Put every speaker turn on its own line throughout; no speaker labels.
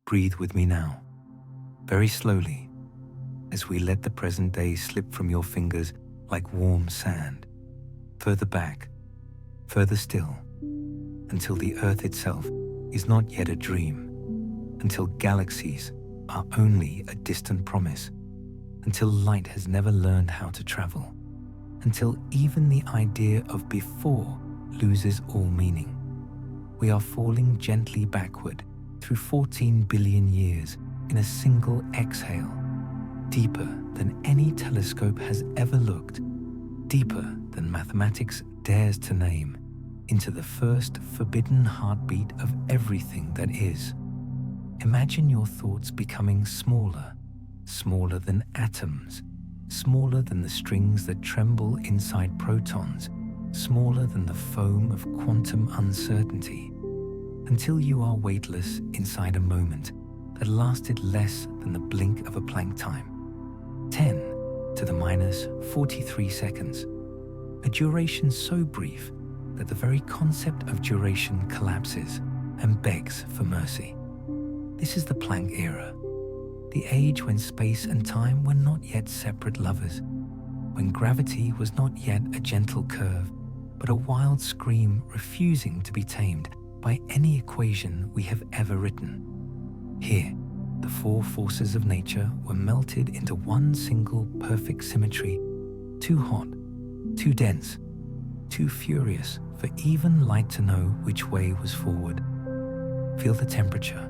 Breathe with me now, very slowly, as we let the present day slip from your fingers like warm sand, further back, further still, until the earth itself is not yet a dream, until galaxies are only a distant promise, until light has never learned how to travel, until even the idea of before loses all meaning. We are falling gently backward through 14 billion years in a single exhale, deeper than any telescope has ever looked, deeper than mathematics dares to name, into the first forbidden heartbeat of everything that is. Imagine your thoughts becoming smaller, smaller than atoms, smaller than the strings that tremble inside protons, smaller than the foam of quantum uncertainty, until you are weightless inside a moment that lasted less than the blink of a Planck time. 10 to the minus 43 seconds, a duration so brief that the very concept of duration collapses and begs for mercy. This is the Planck era, the age when space and time were not yet separate lovers, when gravity was not yet a gentle curve, but a wild scream refusing to be tamed by any equation we have ever written. Here, the four forces of nature were melted into one single perfect symmetry, too hot, too dense, too furious for even light to know which way was forward. Feel the temperature,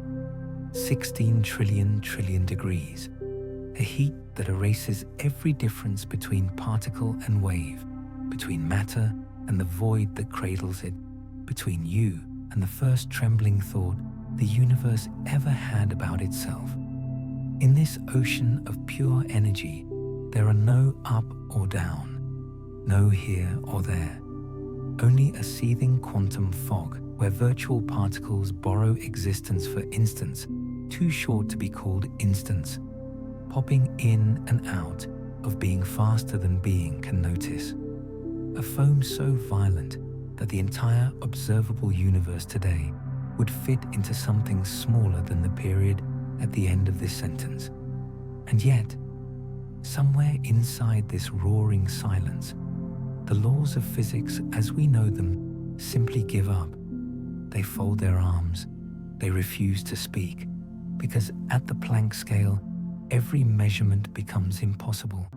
16 trillion degrees, a heat that erases every difference between particle and wave, between matter and the void that cradles it, between you and the first trembling thought the universe ever had about itself. In this ocean of pure energy, there are no up or down, no here or there, only a seething quantum fog where virtual particles borrow existence for instants too short to be called instants, popping in and out of being faster than being can notice. A foam so violent that the entire observable universe today would fit into something smaller than the period at the end of this sentence. And yet, somewhere inside this roaring silence, the laws of physics as we know them simply give up. They fold their arms, they refuse to speak, because at the Planck scale, every measurement becomes impossible.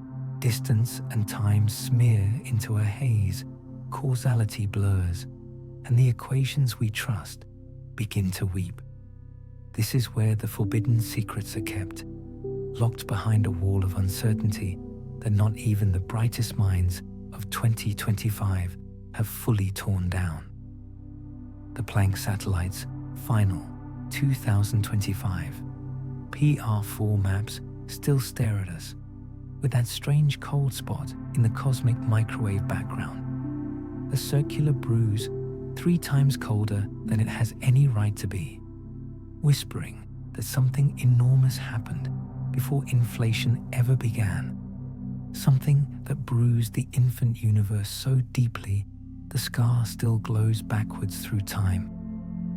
Distance and time smear into a haze, causality blurs, and the equations we trust begin to weep. This is where the forbidden secrets are kept, locked behind a wall of uncertainty that not even the brightest minds of 2025 have fully torn down. The Planck satellites, final 2025. PR4 maps still stare at us, with that strange cold spot in the cosmic microwave background. A circular bruise 3 times colder than it has any right to be, whispering that something enormous happened before inflation ever began. Something that bruised the infant universe so deeply the scar still glows backwards through time.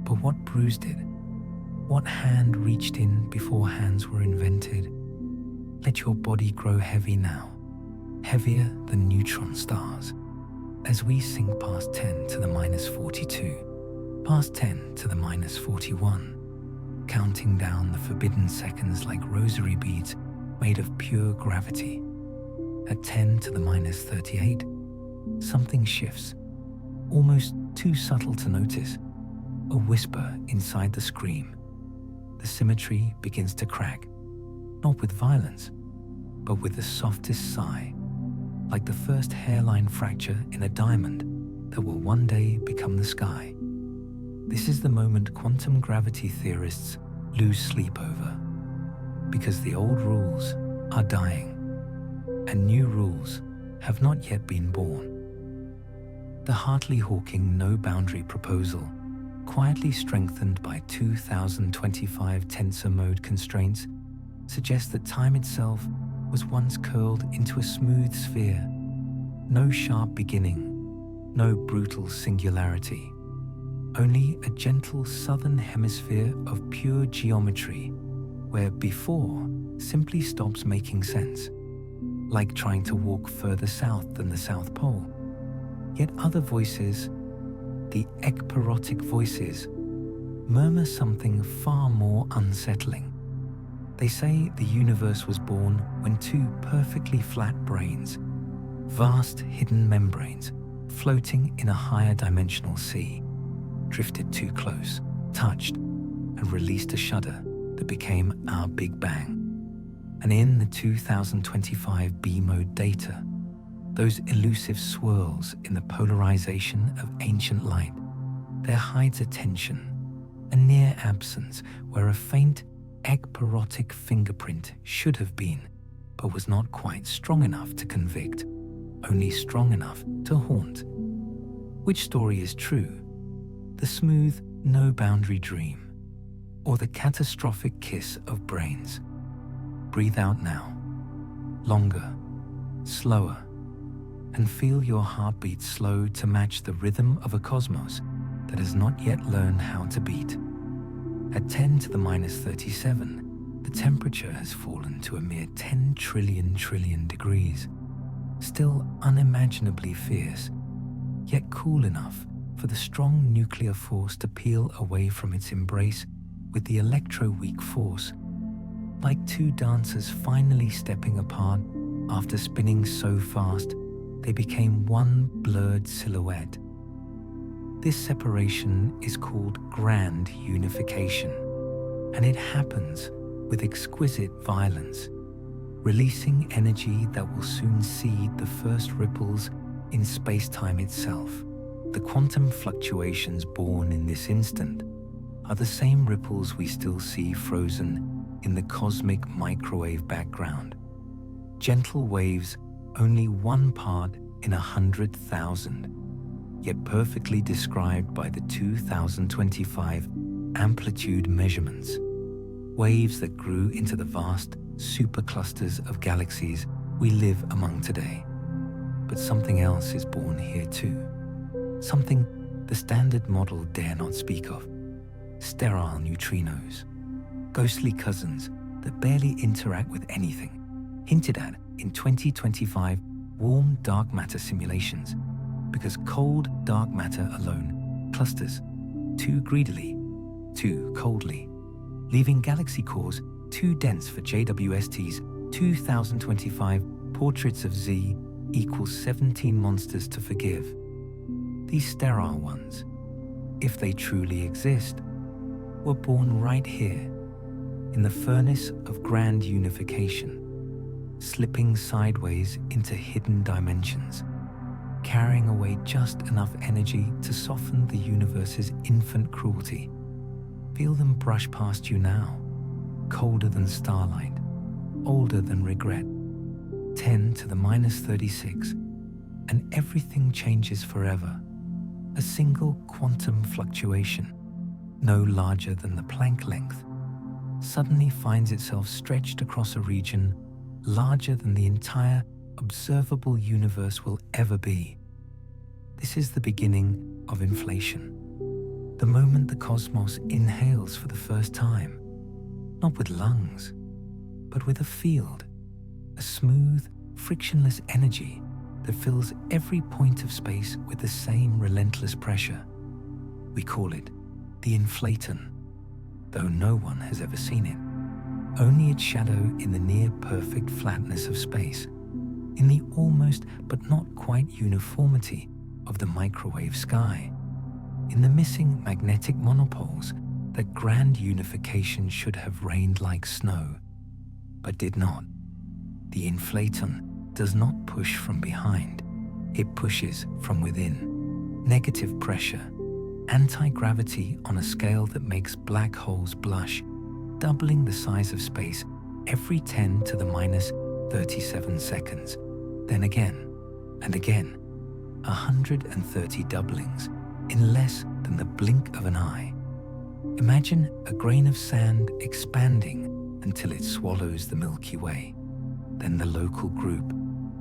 But what bruised it? What hand reached in before hands were invented? Let your body grow heavy now, heavier than neutron stars, as we sink past 10 to the minus 42, past 10 to the minus 41, counting down the forbidden seconds like rosary beads made of pure gravity. At 10 to the minus 38, something shifts, almost too subtle to notice, a whisper inside the scream. The symmetry begins to crack, not with violence, but with the softest sigh, like the first hairline fracture in a diamond that will one day become the sky. This is the moment quantum gravity theorists lose sleep over, because the old rules are dying, and new rules have not yet been born. The Hartley-Hawking no-boundary proposal, quietly strengthened by 2025 tensor mode constraints, suggests that time itself was once curled into a smooth sphere. No sharp beginning, no brutal singularity. only a gentle southern hemisphere of pure geometry, where before simply stops making sense, like trying to walk further south than the South Pole. Yet other voices, the ekpyrotic voices, murmur something far more unsettling. They say the universe was born when two perfectly flat brains, vast hidden membranes, floating in a higher dimensional sea, drifted too close, touched, and released a shudder that became our Big Bang. And in the 2025 B-mode data, those elusive swirls in the polarization of ancient light, there hides a tension, a near absence where a faint ekpyrotic fingerprint should have been, but was not quite strong enough to convict, only strong enough to haunt. Which story is true? The smooth, no-boundary dream, or the catastrophic kiss of brains? Breathe out now, longer, slower, and feel your heartbeat slow to match the rhythm of a cosmos that has not yet learned how to beat. At 10 to the minus 37, the temperature has fallen to a mere 10 trillion degrees, still unimaginably fierce, yet cool enough for the strong nuclear force to peel away from its embrace with the electro-weak force, like two dancers finally stepping apart after spinning so fast they became one blurred silhouette. This separation is called grand unification, and it happens with exquisite violence, releasing energy that will soon seed the first ripples in space-time itself. The quantum fluctuations born in this instant are the same ripples we still see frozen in the cosmic microwave background. Gentle waves, only one part in 100,000, yet perfectly described by the 2025 amplitude measurements. Waves that grew into the vast superclusters of galaxies we live among today. But something else is born here too. Something the standard model dare not speak of. Sterile neutrinos. Ghostly cousins that barely interact with anything. Hinted at in 2025 warm dark matter simulations, because cold dark matter alone clusters too greedily, too coldly, leaving galaxy cores too dense for JWST's 2025 Portraits of Z equals 17 monsters to forgive. These sterile ones, if they truly exist, were born right here, in the furnace of grand unification, slipping sideways into hidden dimensions, carrying away just enough energy to soften the universe's infant cruelty. Feel them brush past you now, colder than starlight, older than regret. 10 to the minus 36, and everything changes forever. A single quantum fluctuation, no larger than the Planck length, suddenly finds itself stretched across a region larger than the entire observable universe will ever be. This is the beginning of inflation. The moment the cosmos inhales for the first time, not with lungs, but with a field, a smooth, frictionless energy that fills every point of space with the same relentless pressure. We call it the inflaton, though no one has ever seen it. Only its shadow in the near-perfect flatness of space, in the almost but not quite uniformity of the microwave sky, in the missing magnetic monopoles that grand unification should have rained like snow, but did not. The inflaton does not push from behind, it pushes from within. Negative pressure, anti-gravity on a scale that makes black holes blush, doubling the size of space every 10 to the minus 37 seconds. Then again, and again, 130 doublings in less than the blink of an eye. Imagine a grain of sand expanding until it swallows the Milky Way, then the local group,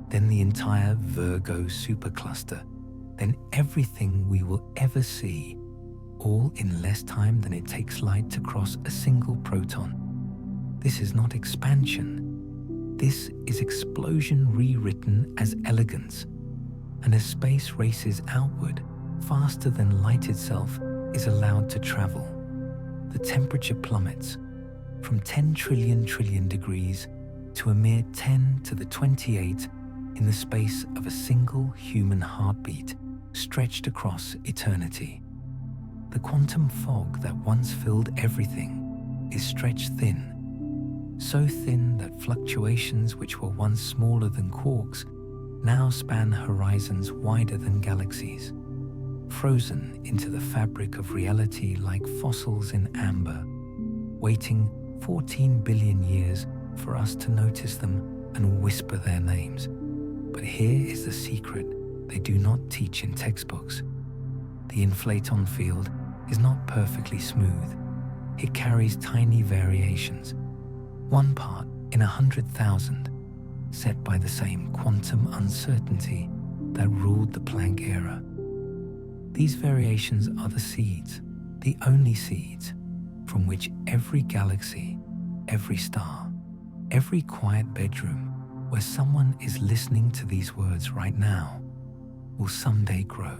then the entire Virgo supercluster, then everything we will ever see, all in less time than it takes light to cross a single proton. This is not expansion. This is explosion rewritten as elegance. And as space races outward, faster than light itself is allowed to travel, the temperature plummets from 10 trillion degrees to a mere 10 to the 28 in the space of a single human heartbeat stretched across eternity. The quantum fog that once filled everything is stretched thin, so thin that fluctuations which were once smaller than quarks now span horizons wider than galaxies, frozen into the fabric of reality like fossils in amber, waiting 14 billion years for us to notice them and whisper their names. But here is the secret they do not teach in textbooks. The inflaton field is not perfectly smooth. It carries tiny variations, 1 part in 100,000, set by the same quantum uncertainty that ruled the Planck era. These variations are the seeds, the only seeds, from which every galaxy, every star, every quiet bedroom where someone is listening to these words right now will someday grow.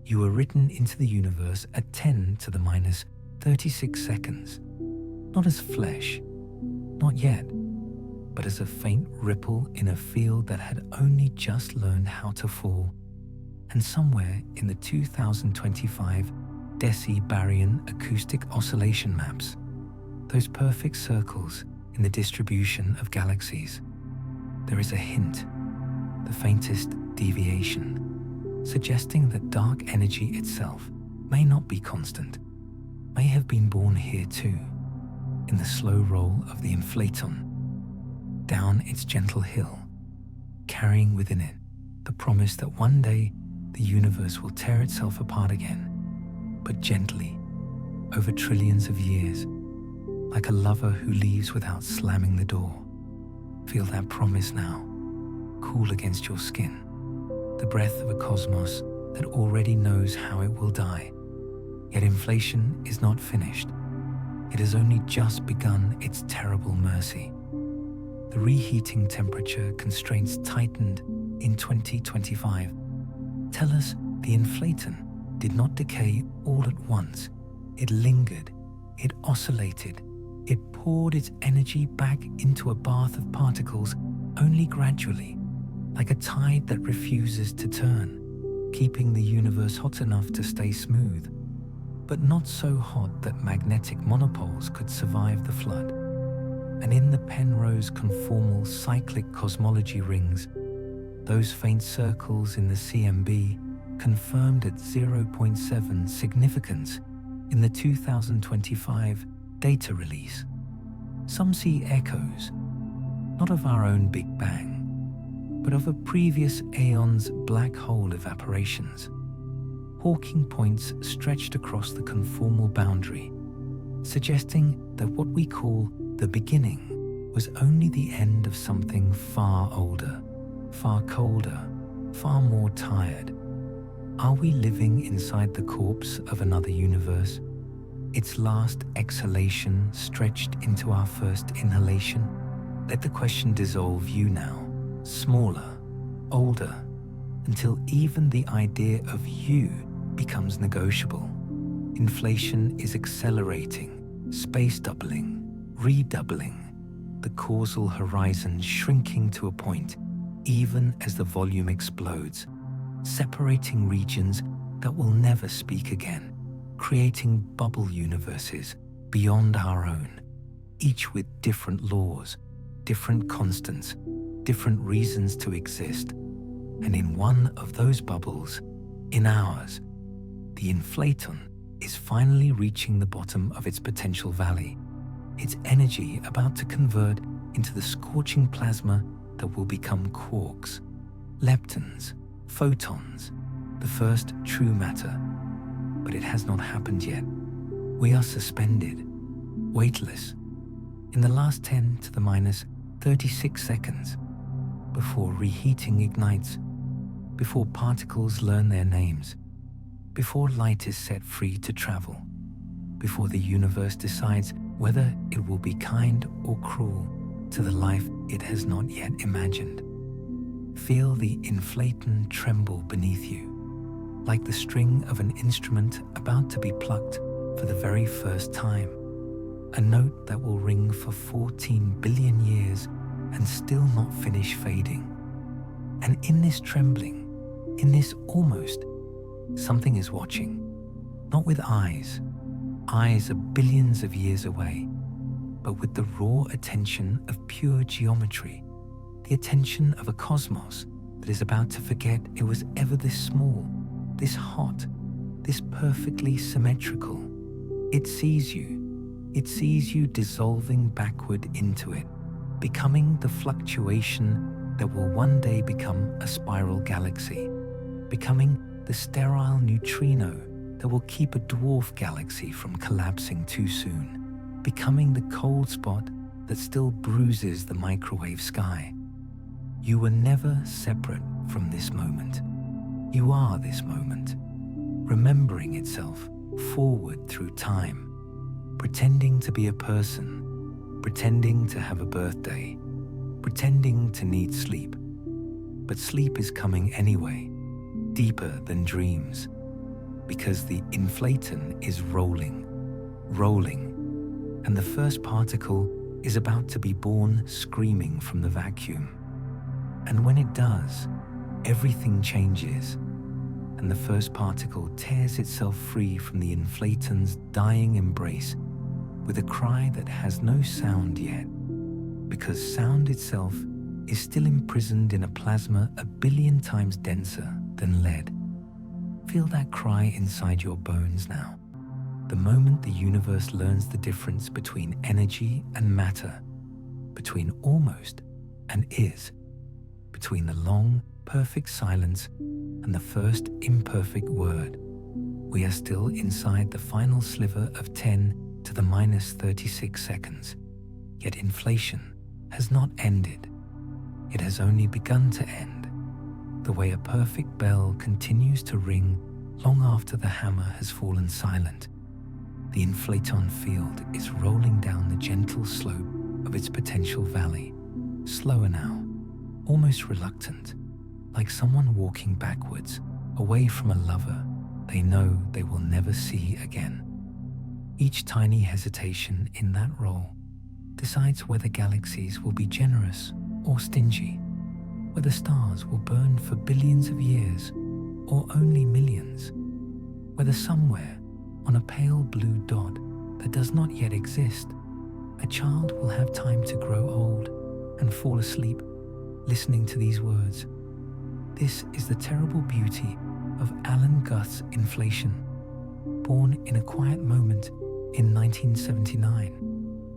You were written into the universe at 10 to the minus 36 seconds, not as flesh, not yet, but as a faint ripple in a field that had only just learned how to fall. And somewhere in the 2025 decibarian acoustic oscillation maps, those perfect circles in the distribution of galaxies, there is a hint, the faintest deviation, suggesting that dark energy itself may not be constant, may have been born here too, in the slow roll of the inflaton, down its gentle hill, carrying within it the promise that one day the universe will tear itself apart again, but gently, over trillions of years, like a lover who leaves without slamming the door. Feel that promise now, cool against your skin, the breath of a cosmos that already knows how it will die. Yet inflation is not finished. It has only just begun its terrible mercy. The reheating temperature constraints tightened in 2025 tell us the inflaton did not decay all at once. It lingered, it oscillated, it poured its energy back into a bath of particles only gradually, like a tide that refuses to turn, keeping the universe hot enough to stay smooth, but not so hot that magnetic monopoles could survive the flood. And in the Penrose conformal cyclic cosmology rings, those faint circles in the CMB confirmed at 0.7 significance in the 2025 data release. Some see echoes, not of our own Big Bang, but of a previous aeon's black hole evaporations. Hawking points stretched across the conformal boundary, suggesting that what we call the beginning was only the end of something far older, far colder, far more tired. Are we living inside the corpse of another universe? Its last exhalation stretched into our first inhalation? Let the question dissolve you now, smaller, older, until even the idea of you becomes negotiable. Inflation is accelerating, space doubling, redoubling, the causal horizon shrinking to a point, even as the volume explodes, separating regions that will never speak again, creating bubble universes beyond our own, each with different laws, different constants, different reasons to exist. And in one of those bubbles, in ours, the inflaton is finally reaching the bottom of its potential valley, its energy about to convert into the scorching plasma that will become quarks, leptons, photons, the first true matter. But it has not happened yet. We are suspended, weightless, in the last 10 to the minus 36 seconds, before reheating ignites, before particles learn their names, before light is set free to travel, before the universe decides whether it will be kind or cruel to the life it has not yet imagined. Feel the inflaton tremble beneath you, like the string of an instrument about to be plucked for the very first time, a note that will ring for 14 billion years and still not finish fading. And in this trembling, in this almost, something is watching, not with eyes are billions of years away, but with the raw attention of pure geometry, the attention of a cosmos that is about to forget it was ever this small, this hot, this perfectly symmetrical. It sees you dissolving backward into it, becoming the fluctuation that will one day become a spiral galaxy, becoming the sterile neutrino that will keep a dwarf galaxy from collapsing too soon, becoming the cold spot that still bruises the microwave sky. You were never separate from this moment. You are this moment, remembering itself forward through time, pretending to be a person, pretending to have a birthday, pretending to need sleep. But sleep is coming anyway, deeper than dreams, because the inflaton is rolling, and the first particle is about to be born screaming from the vacuum. And when it does, everything changes, and the first particle tears itself free from the inflaton's dying embrace with a cry that has no sound yet, because sound itself is still imprisoned in a plasma a billion times denser than lead. Feel that cry inside your bones now. The moment the universe learns the difference between energy and matter, between almost and is, between the long, perfect silence and the first imperfect word, we are still inside the final sliver of 10 to the minus 36 seconds. Yet inflation has not ended. It has only begun to end. The way a perfect bell continues to ring long after the hammer has fallen silent. The inflaton field is rolling down the gentle slope of its potential valley, slower now, almost reluctant, like someone walking backwards, away from a lover they know they will never see again. Each tiny hesitation in that roll decides whether galaxies will be generous or stingy, whether stars will burn for billions of years or only millions, whether somewhere on a pale blue dot that does not yet exist, a child will have time to grow old and fall asleep listening to these words. This is the terrible beauty of Alan Guth's inflation, born in a quiet moment in 1979,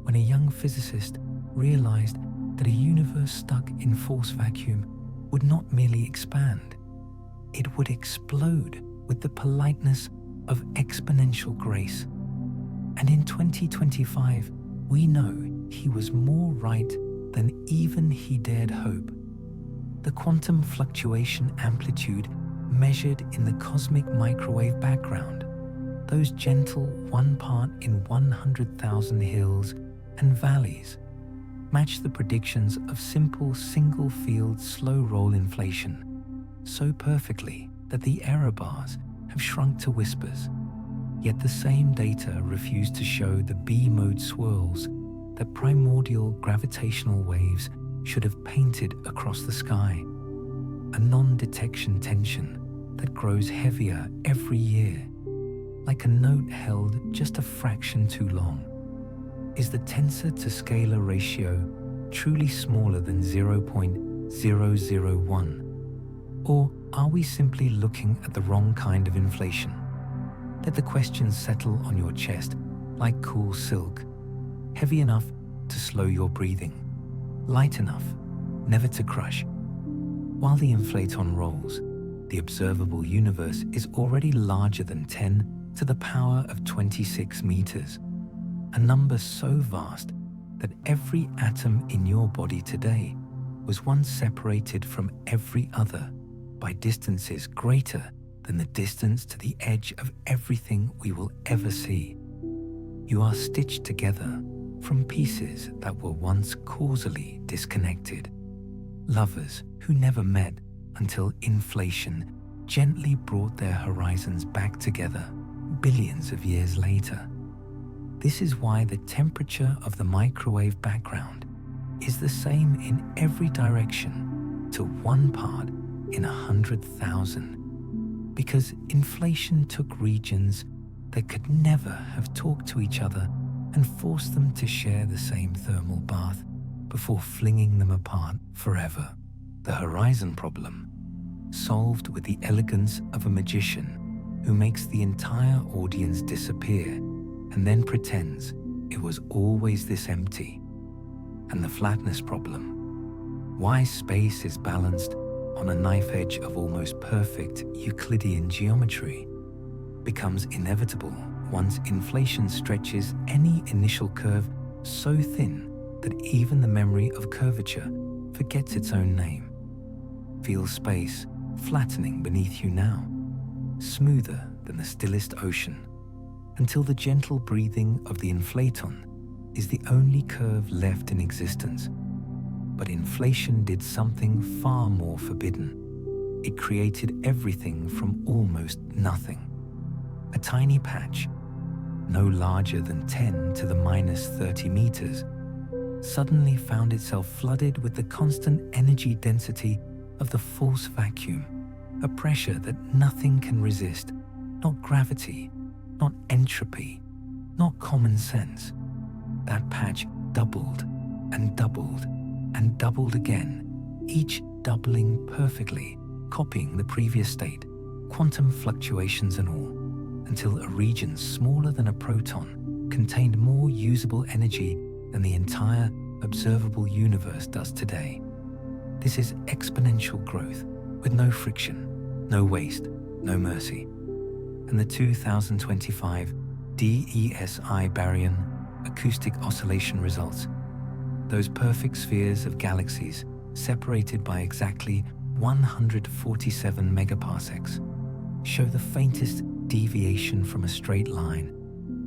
when a young physicist realized that a universe stuck in force vacuum would not merely expand, it would explode with the politeness of exponential grace. And in 2025, we know he was more right than even he dared hope. The quantum fluctuation amplitude measured in the cosmic microwave background, those gentle 1 part in 100,000 hills and valleys, match the predictions of simple single-field slow-roll inflation so perfectly that the error bars have shrunk to whispers. Yet the same data refuse to show the B-mode swirls that primordial gravitational waves should have painted across the sky, a non-detection tension that grows heavier every year, like a note held just a fraction too long. Is the tensor to scalar ratio truly smaller than 0.001? Or are we simply looking at the wrong kind of inflation? Let the questions settle on your chest like cool silk, heavy enough to slow your breathing, light enough never to crush. While the inflaton rolls, the observable universe is already larger than 10 to the power of 26 meters, a number so vast that every atom in your body today was once separated from every other by distances greater than the distance to the edge of everything we will ever see. You are stitched together from pieces that were once causally disconnected. Lovers who never met until inflation gently brought their horizons back together billions of years later. This is why the temperature of the microwave background is the same in every direction to 1 part in 100,000. Because inflation took regions that could never have talked to each other and forced them to share the same thermal bath before flinging them apart forever. The horizon problem, solved with the elegance of a magician who makes the entire audience disappear and then pretends it was always this empty. And the flatness problem, why space is balanced on a knife edge of almost perfect Euclidean geometry, becomes inevitable once inflation stretches any initial curve so thin that even the memory of curvature forgets its own name. Feel space flattening beneath you now, smoother than the stillest ocean, until the gentle breathing of the inflaton is the only curve left in existence. But inflation did something far more forbidden. It created everything from almost nothing. A tiny patch, no larger than 10 to the minus 30 meters, suddenly found itself flooded with the constant energy density of the false vacuum, a pressure that nothing can resist, not gravity, not entropy, not common sense. That patch doubled and doubled and doubled again, each doubling perfectly, copying the previous state, quantum fluctuations and all, until a region smaller than a proton contained more usable energy than the entire observable universe does today. This is exponential growth with no friction, no waste, no mercy. And the 2025 DESI baryon acoustic oscillation results, those perfect spheres of galaxies separated by exactly 147 megaparsecs, show the faintest deviation from a straight line,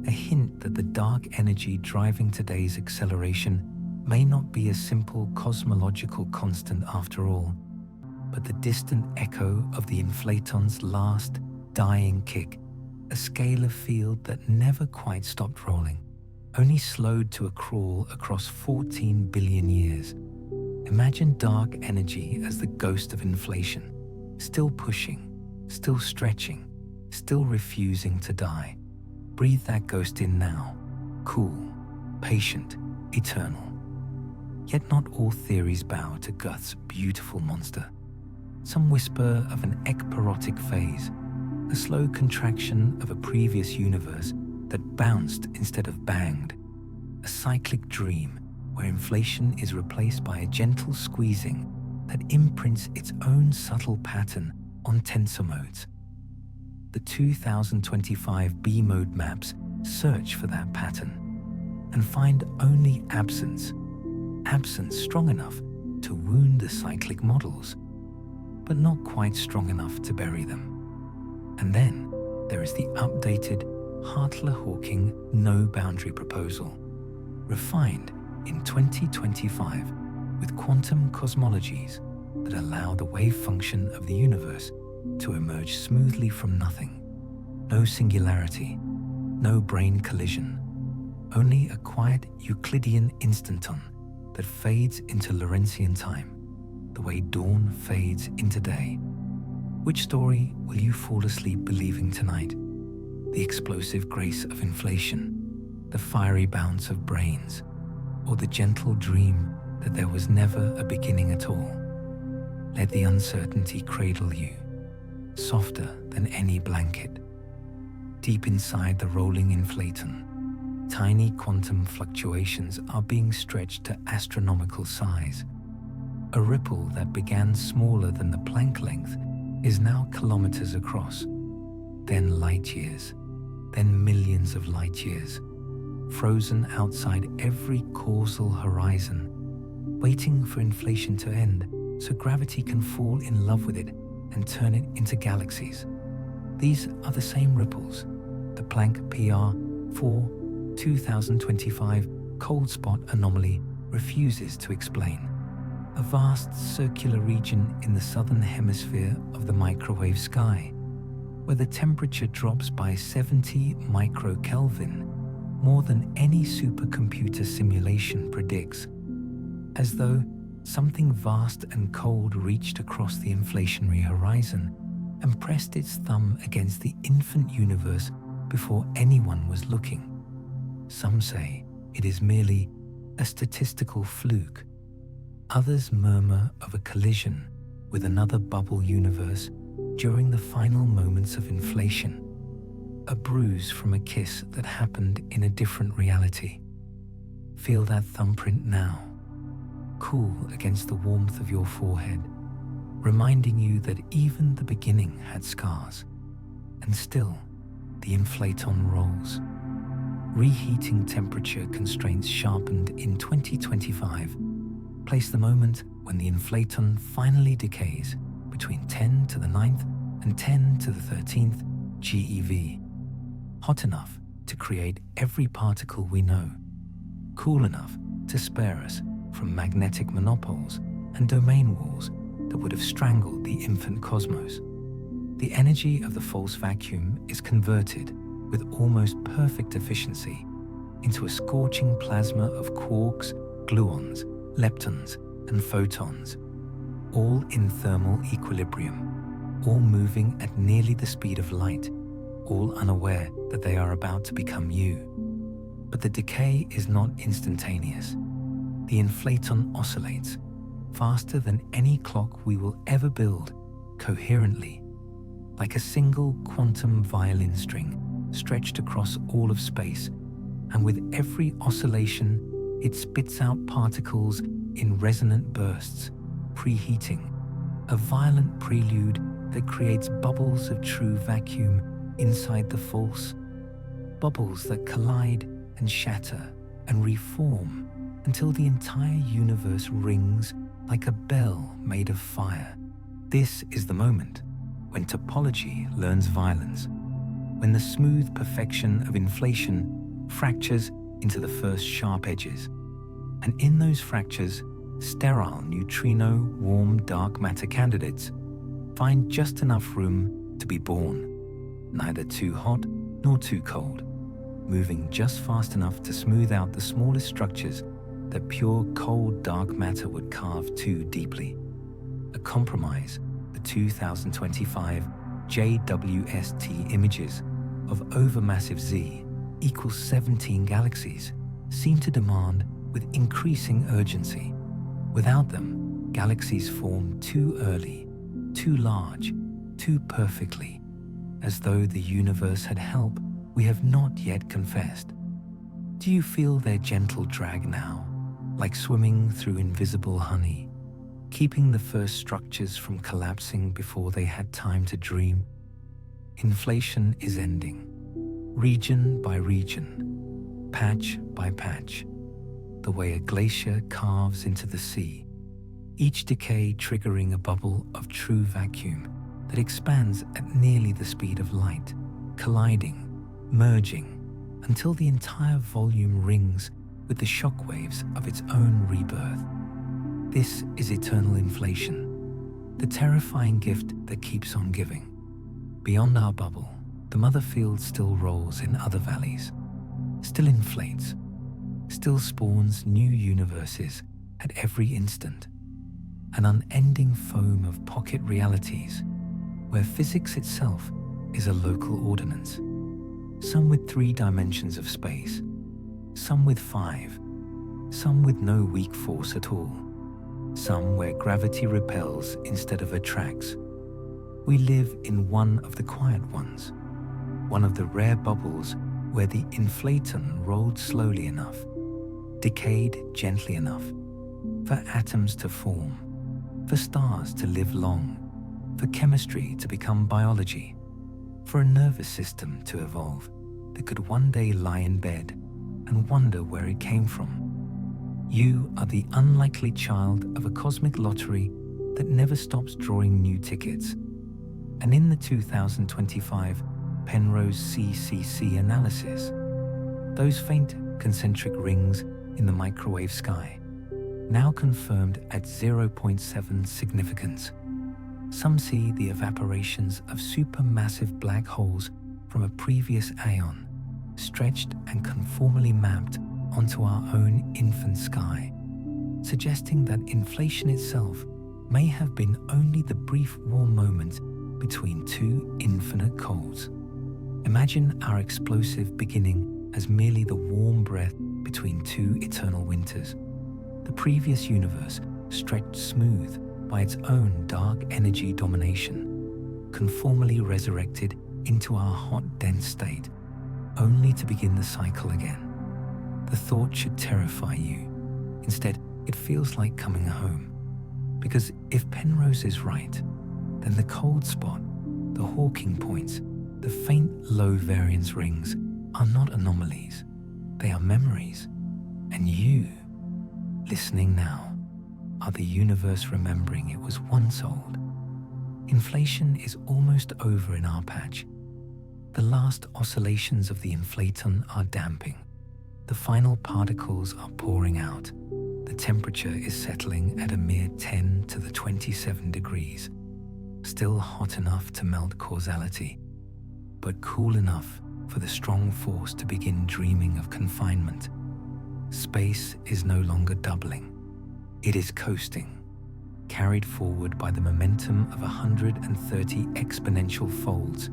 a hint that the dark energy driving today's acceleration may not be a simple cosmological constant after all, but the distant echo of the inflaton's last, dying kick, a scalar field that never quite stopped rolling, only slowed to a crawl across 14 billion years. Imagine dark energy as the ghost of inflation, still pushing, still stretching, still refusing to die. Breathe that ghost in now, cool, patient, eternal. Yet not all theories bow to Guth's beautiful monster. Some whisper of an ekpyrotic phase, a slow contraction of a previous universe that bounced instead of banged, a cyclic dream where inflation is replaced by a gentle squeezing that imprints its own subtle pattern on tensor modes. The 2025 B-mode maps search for that pattern and find only absence strong enough to wound the cyclic models, but not quite strong enough to bury them. And then there is the updated Hartley-Hawking no-boundary proposal, refined in 2025 with quantum cosmologies that allow the wave function of the universe to emerge smoothly from nothing. No singularity, no brain collision, only a quiet Euclidean instanton that fades into Lorentzian time, the way dawn fades into day. Which story will you fall asleep believing tonight? The explosive grace of inflation, the fiery bounce of brains, or the gentle dream that there was never a beginning at all? Let the uncertainty cradle you, softer than any blanket. Deep inside the rolling inflaton, tiny quantum fluctuations are being stretched to astronomical size. A ripple that began smaller than the Planck length is now kilometers across, then light years, then millions of light years, frozen outside every causal horizon, waiting for inflation to end so gravity can fall in love with it and turn it into galaxies. These are the same ripples the Planck PR 4 2025 cold spot anomaly refuses to explain. A vast circular region in the southern hemisphere of the microwave sky, where the temperature drops by 70 microkelvin, more than any supercomputer simulation predicts, as though something vast and cold reached across the inflationary horizon and pressed its thumb against the infant universe before anyone was looking. Some say it is merely a statistical fluke. Others murmur of a collision with another bubble universe during the final moments of inflation, a bruise from a kiss that happened in a different reality. Feel that thumbprint now, cool against the warmth of your forehead, reminding you that even the beginning had scars, and still the inflaton rolls. Reheating temperature constraints sharpened in 2025 place the moment when the inflaton finally decays between 10 to the 9th and 10 to the 13th GeV, hot enough to create every particle we know, cool enough to spare us from magnetic monopoles and domain walls that would have strangled the infant cosmos. The energy of the false vacuum is converted with almost perfect efficiency into a scorching plasma of quarks, gluons, leptons, and photons, all in thermal equilibrium, all moving at nearly the speed of light, all unaware that they are about to become you. But the decay is not instantaneous. The inflaton oscillates faster than any clock we will ever build, coherently, like a single quantum violin string stretched across all of space, and with every oscillation it spits out particles in resonant bursts, preheating, a violent prelude that creates bubbles of true vacuum inside the false, bubbles that collide and shatter and reform until the entire universe rings like a bell made of fire. This is the moment when topology learns violence, when the smooth perfection of inflation fractures into the first sharp edges, and in those fractures, sterile neutrino warm dark matter candidates find just enough room to be born, neither too hot nor too cold, moving just fast enough to smooth out the smallest structures that pure cold dark matter would carve too deeply. A compromise the 2025 JWST images of overmassive Z equals 17 galaxies seem to demand with increasing urgency. Without them, galaxies form too early, too large, too perfectly, as though the universe had help we have not yet confessed. Do you feel their gentle drag now, like swimming through invisible honey, keeping the first structures from collapsing before they had time to dream? Inflation is ending, region by region, patch by patch, the way a glacier carves into the sea, each decay triggering a bubble of true vacuum that expands at nearly the speed of light, colliding, merging, until the entire volume rings with the shockwaves of its own rebirth. This is eternal inflation, the terrifying gift that keeps on giving. Beyond our bubble, the mother field still rolls in other valleys, still inflates, still spawns new universes at every instant, an unending foam of pocket realities where physics itself is a local ordinance, some with 3 dimensions of space, some with 5, some with no weak force at all, some where gravity repels instead of attracts. We live in one of the quiet ones, one of the rare bubbles where the inflaton rolled slowly enough, decayed gently enough, for atoms to form, for stars to live long, for chemistry to become biology, for a nervous system to evolve that could one day lie in bed and wonder where it came from. You are the unlikely child of a cosmic lottery that never stops drawing new tickets, And in the 2025 Penrose CCC analysis, those faint concentric rings in the microwave sky, now confirmed at 0.7 significance. Some see the evaporations of supermassive black holes from a previous aeon, stretched and conformally mapped onto our own infant sky, suggesting that inflation itself may have been only the brief warm moment between two infinite colds. Imagine our explosive beginning as merely the warm breath between two eternal winters. The previous universe stretched smooth by its own dark energy domination, conformally resurrected into our hot, dense state, only to begin the cycle again. The thought should terrify you. Instead, it feels like coming home. Because if Penrose is right, then the cold spot, the Hawking points, the faint low variance rings are not anomalies. They are memories. And you, listening now, are the universe remembering it was once old. Inflation is almost over in our patch. The last oscillations of the inflaton are damping. The final particles are pouring out. The temperature is settling at a mere 10 to the 27 degrees. Still hot enough to melt causality, but cool enough for the strong force to begin dreaming of confinement. Space is no longer doubling. It is coasting, carried forward by the momentum of 130 exponential folds,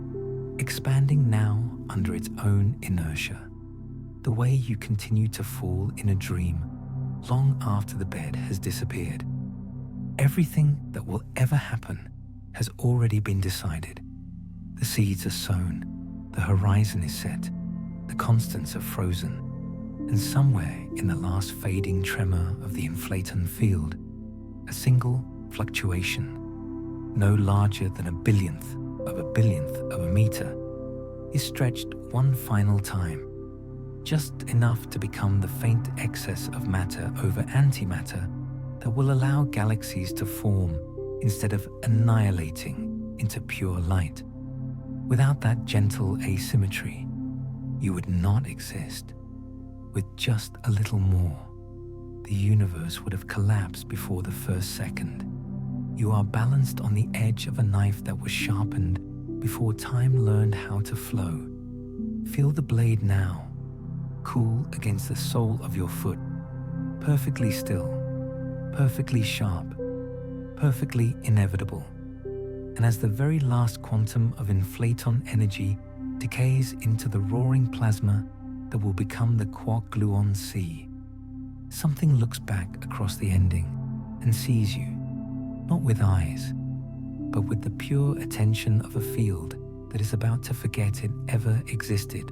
expanding now under its own inertia. The way you continue to fall in a dream long after the bed has disappeared. Everything that will ever happen has already been decided. The seeds are sown, the horizon is set, the constants are frozen, and somewhere in the last fading tremor of the inflaton field, a single fluctuation, no larger than a billionth of a meter, is stretched one final time, just enough to become the faint excess of matter over antimatter that will allow galaxies to form instead of annihilating into pure light. Without that gentle asymmetry, you would not exist. With just a little more, the universe would have collapsed before the first second. You are balanced on the edge of a knife that was sharpened before time learned how to flow. Feel the blade now, cool against the sole of your foot, perfectly still, perfectly sharp, perfectly inevitable. And as the very last quantum of inflaton energy decays into the roaring plasma that will become the quark-gluon sea, something looks back across the ending and sees you, not with eyes, but with the pure attention of a field that is about to forget it ever existed.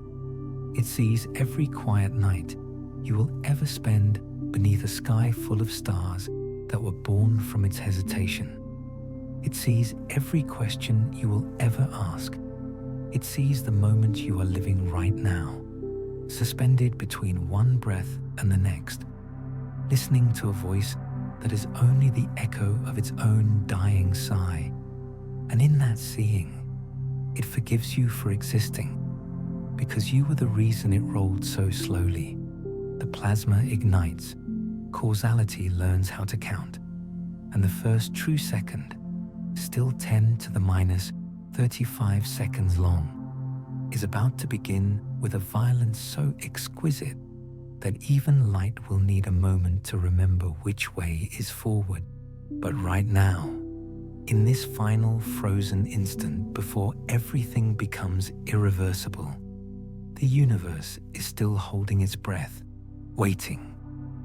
It sees every quiet night you will ever spend beneath a sky full of stars that were born from its hesitation. It sees every question you will ever ask. It sees the moment you are living right now, suspended between one breath and the next, listening to a voice that is only the echo of its own dying sigh. And in that seeing, it forgives you for existing, because you were the reason it rolled so slowly. The plasma ignites, causality learns how to count, and the first true second, still 10 to the minus 35 seconds long, is about to begin with a violence so exquisite that even light will need a moment to remember which way is forward. But right now, in this final frozen instant before everything becomes irreversible, the universe is still holding its breath, waiting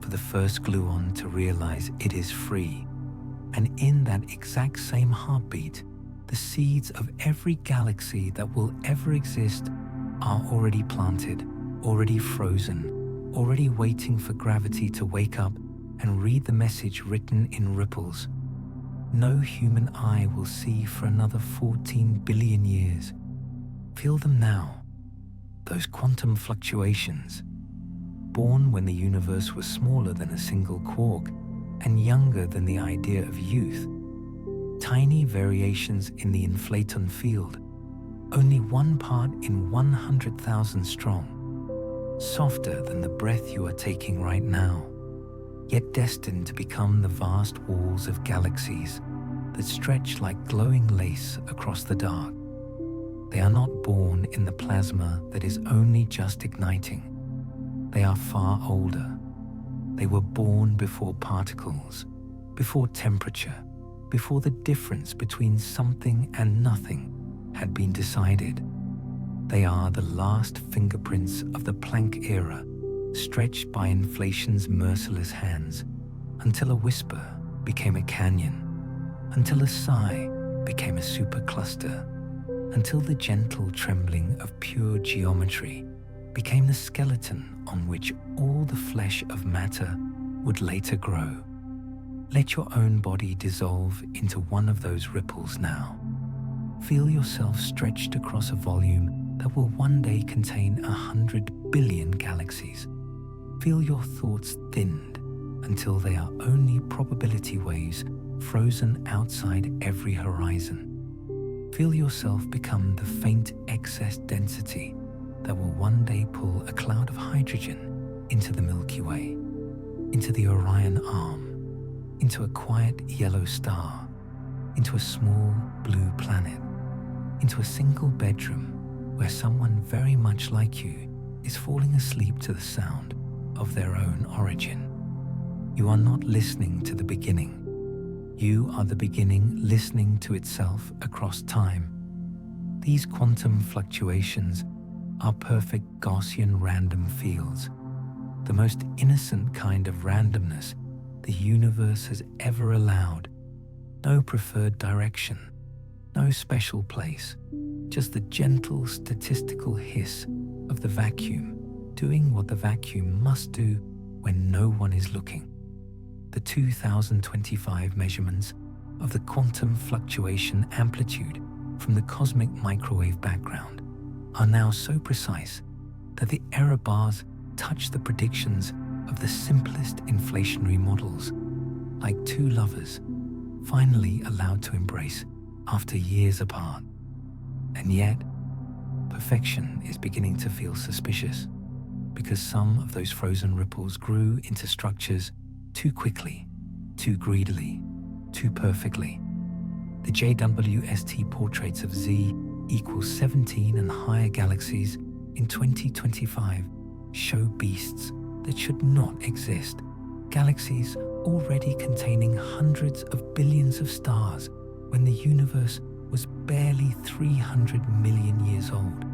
for the first gluon to realize it is free. And in that exact same heartbeat, the seeds of every galaxy that will ever exist are already planted, already frozen, already waiting for gravity to wake up and read the message written in ripples. No human eye will see for another 14 billion years. Feel them now, those quantum fluctuations, born when the universe was smaller than a single quark and younger than the idea of youth. tiny variations in the inflaton field, only 1 part in 100,000 strong, softer than the breath you are taking right now, yet destined to become the vast walls of galaxies that stretch like glowing lace across the dark. They are not born in the plasma that is only just igniting. They are far older. They were born before particles, before temperature, before the difference between something and nothing had been decided. They are the last fingerprints of the Planck era, stretched by inflation's merciless hands, until a whisper became a canyon, until a sigh became a supercluster, until the gentle trembling of pure geometry became the skeleton on which all the flesh of matter would later grow. Let your own body dissolve into one of those ripples now. Feel yourself stretched across a volume that will one day contain 100 billion galaxies. Feel your thoughts thinned until they are only probability waves frozen outside every horizon. Feel yourself become the faint excess density that will one day pull a cloud of hydrogen into the Milky Way, into the Orion Arm, into a quiet yellow star, into a small blue planet, into a single bedroom where someone very much like you is falling asleep to the sound of their own origin. You are not listening to the beginning. You are the beginning listening to itself across time. These quantum fluctuations are perfect Gaussian random fields, the most innocent kind of randomness the universe has ever allowed. No preferred direction, no special place, just the gentle statistical hiss of the vacuum doing what the vacuum must do when no one is looking. The 2025 measurements of the quantum fluctuation amplitude from the cosmic microwave background are now so precise that the error bars touch the predictions of the simplest inflationary models, like two lovers finally allowed to embrace after years apart. And yet, perfection is beginning to feel suspicious, because some of those frozen ripples grew into structures too quickly, too greedily, too perfectly. The JWST portraits of Z equals 17 and higher galaxies in 2025 show beasts that should not exist, galaxies already containing hundreds of billions of stars when the universe was barely 300 million years old,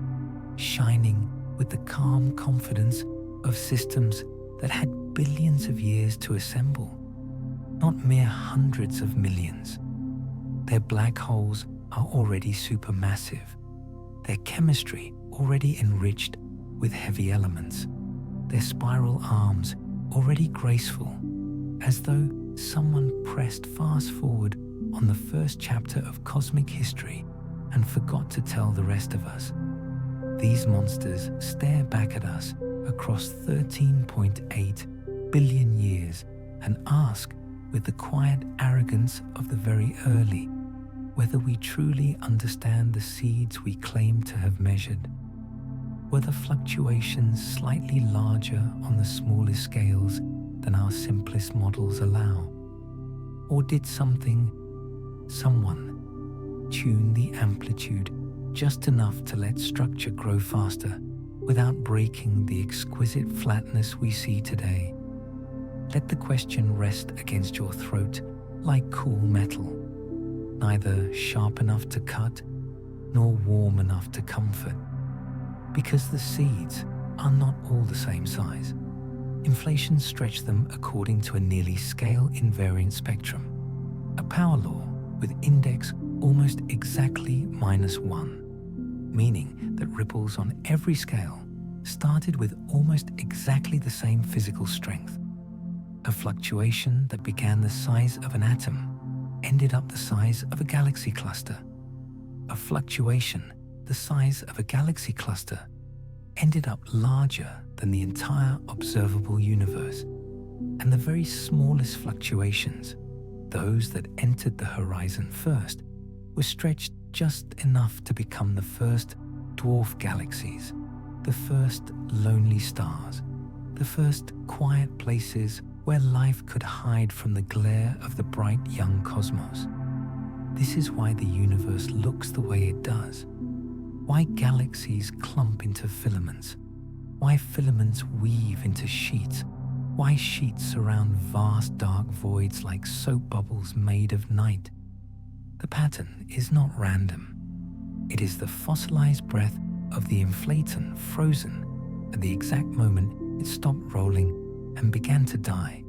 shining with the calm confidence of systems that had billions of years to assemble, not mere hundreds of millions. Their black holes are already supermassive, their chemistry already enriched with heavy elements, their spiral arms already graceful, as though someone pressed fast forward on the first chapter of cosmic history and forgot to tell the rest of us. These monsters stare back at us across 13.8 billion years and ask with the quiet arrogance of the very early whether we truly understand the seeds we claim to have measured. Were the fluctuations slightly larger on the smallest scales than our simplest models allow? Or did someone tune the amplitude just enough to let structure grow faster without breaking the exquisite flatness we see today? Let the question rest against your throat like cool metal, neither sharp enough to cut nor warm enough to comfort, because the seeds are not all the same size. Inflation stretched them according to a nearly scale invariant spectrum, a power law with index almost exactly -1, meaning that ripples on every scale started with almost exactly the same physical strength. A fluctuation that began the size of an atom ended up the size of a galaxy cluster. A fluctuation the size of a galaxy cluster ended up larger than the entire observable universe. And the very smallest fluctuations, Those that entered the horizon first were stretched just enough to become the first dwarf galaxies, the first lonely stars, the first quiet places where life could hide from the glare of the bright young cosmos. This is why the universe looks the way it does, why galaxies clump into filaments, why filaments weave into sheets, why sheets surround vast dark voids like soap bubbles made of night. The pattern is not random. It is the fossilized breath of the inflaton frozen at the exact moment it stopped rolling and began to die.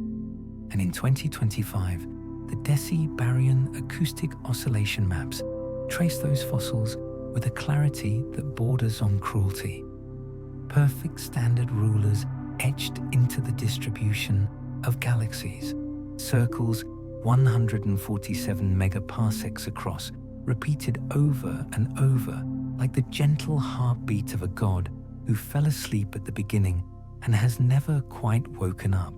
And in 2025, the Deci-Baryon acoustic oscillation maps trace those fossils with a clarity that borders on cruelty. Perfect standard rulers etched into the distribution of galaxies, circles 147 megaparsecs across, repeated over and over like the gentle heartbeat of a god who fell asleep at the beginning and has never quite woken up.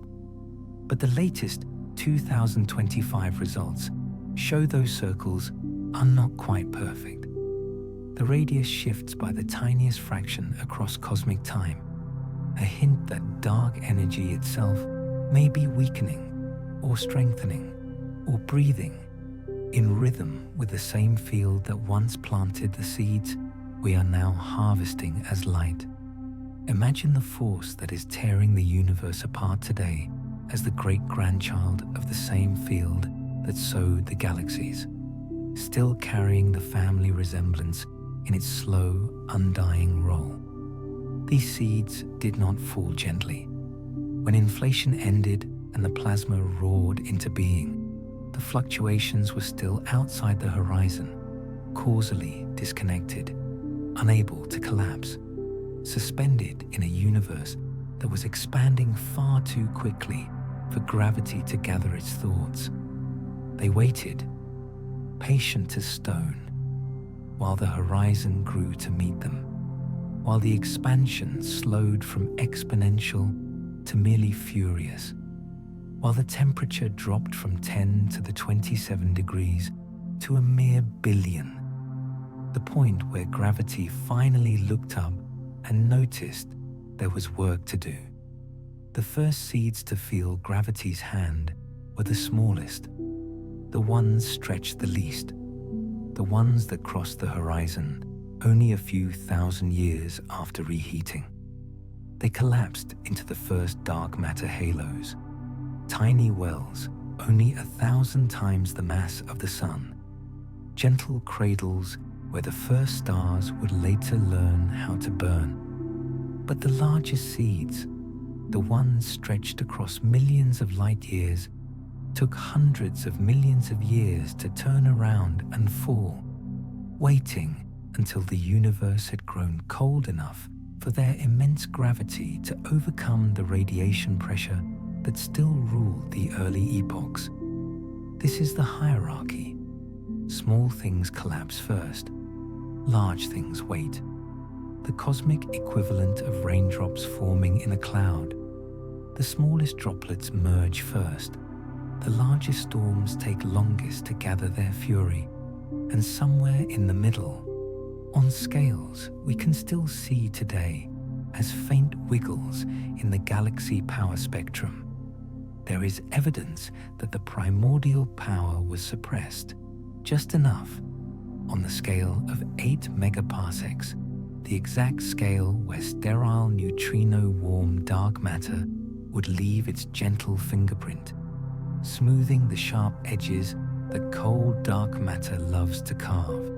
But the latest 2025 results show those circles are not quite perfect. The radius shifts by the tiniest fraction across cosmic time, a hint that dark energy itself may be weakening or strengthening or breathing in rhythm with the same field that once planted the seeds we are now harvesting as light. Imagine the force that is tearing the universe apart today as the great-grandchild of the same field that sowed the galaxies, still carrying the family resemblance in its slow, undying roll. These seeds did not fall gently. When inflation ended and the plasma roared into being, the fluctuations were still outside the horizon, causally disconnected, unable to collapse, suspended in a universe that was expanding far too quickly for gravity to gather its thoughts. They waited, patient as stone, while the horizon grew to meet them, while the expansion slowed from exponential to merely furious, while the temperature dropped from 10 to the 27 degrees to a mere billion, the point where gravity finally looked up and noticed there was work to do. The first seeds to feel gravity's hand were the smallest, the ones stretched the least, the ones that crossed the horizon only a few thousand years after reheating. They collapsed into the first dark matter halos, tiny wells only 1,000 times the mass of the sun, gentle cradles where the first stars would later learn how to burn. But the largest seeds, the ones stretched across millions of light years, took hundreds of millions of years to turn around and fall, waiting until the universe had grown cold enough for their immense gravity to overcome the radiation pressure that still ruled the early epochs. This is the hierarchy. Small things collapse first, large things wait. The cosmic equivalent of raindrops forming in a cloud. The smallest droplets merge first. The largest storms take longest to gather their fury. And somewhere in the middle, on scales we can still see today as faint wiggles in the galaxy power spectrum, there is evidence that the primordial power was suppressed just enough on the scale of 8 megaparsecs, the exact scale where sterile neutrino-warm dark matter would leave its gentle fingerprint, smoothing the sharp edges that cold dark matter loves to carve,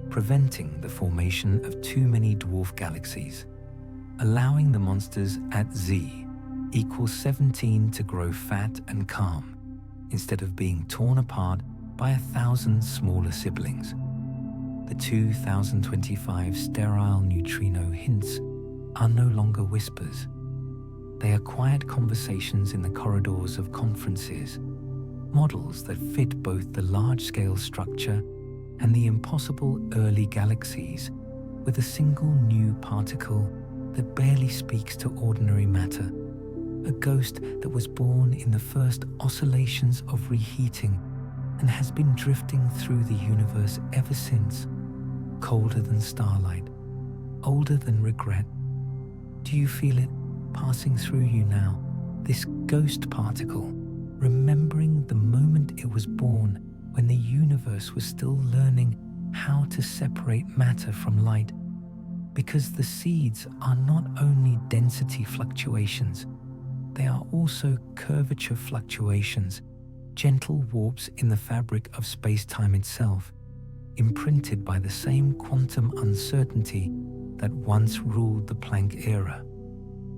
preventing the formation of too many dwarf galaxies, allowing the monsters at Z equals 17 to grow fat and calm, instead of being torn apart by 1,000 smaller siblings. The 2025 sterile neutrino hints are no longer whispers. They are quiet conversations in the corridors of conferences, models that fit both the large-scale structure and the impossible early galaxies with a single new particle that barely speaks to ordinary matter, a ghost that was born in the first oscillations of reheating and has been drifting through the universe ever since, colder than starlight, older than regret. Do you feel it passing through you now, this ghost particle, remembering the moment it was born when the universe was still learning how to separate matter from light? Because the seeds are not only density fluctuations, they are also curvature fluctuations, gentle warps in the fabric of space-time itself, imprinted by the same quantum uncertainty that once ruled the Planck era.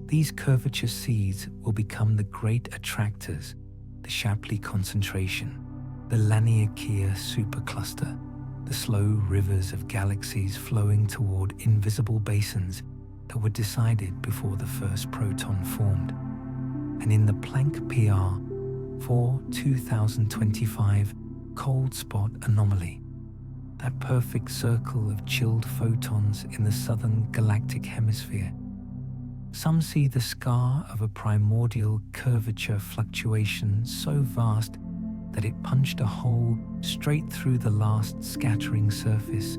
These curvature seeds will become the great attractors, the Shapley concentration, the Laniakea supercluster, the slow rivers of galaxies flowing toward invisible basins that were decided before the first proton formed. And in the Planck PR for 2025 cold spot anomaly, that perfect circle of chilled photons in the southern galactic hemisphere, some see the scar of a primordial curvature fluctuation so vast that it punched a hole straight through the last scattering surface,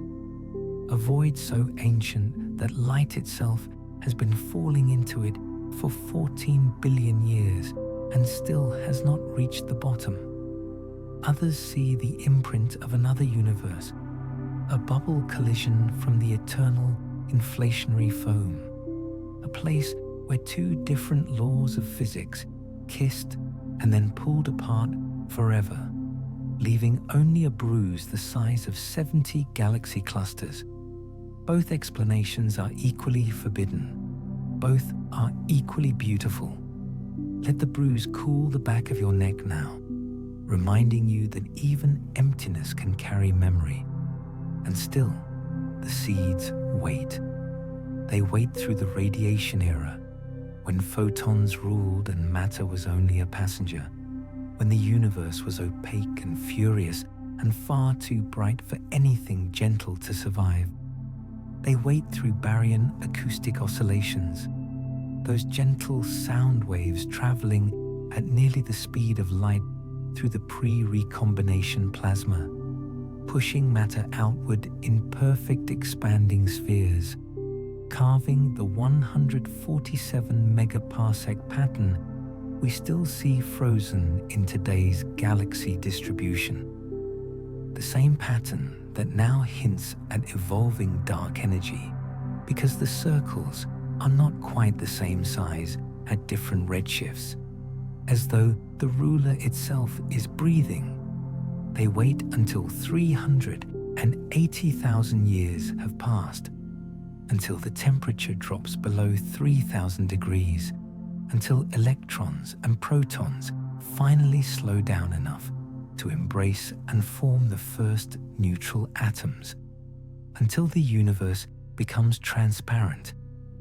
a void so ancient that light itself has been falling into it for 14 billion years and still has not reached the bottom. Others see the imprint of another universe, a bubble collision from the eternal inflationary foam, a place where two different laws of physics kissed and then pulled apart forever, leaving only a bruise the size of 70 galaxy clusters. Both explanations are equally forbidden. Both are equally beautiful. Let the bruise cool the back of your neck now, reminding you that even emptiness can carry memory. And still, the seeds wait. They wait through the radiation era, when photons ruled and matter was only a passenger, when the universe was opaque and furious and far too bright for anything gentle to survive. They wait through baryon acoustic oscillations, those gentle sound waves traveling at nearly the speed of light through the pre-recombination plasma, pushing matter outward in perfect expanding spheres, carving the 147 megaparsec pattern we still see frozen in today's galaxy distribution. The same pattern that now hints at evolving dark energy, because the circles are not quite the same size at different redshifts, as though the ruler itself is breathing. They wait until 380,000 years have passed, until the temperature drops below 3,000 degrees, until electrons and protons finally slow down enough to embrace and form the first neutral atoms, until the universe becomes transparent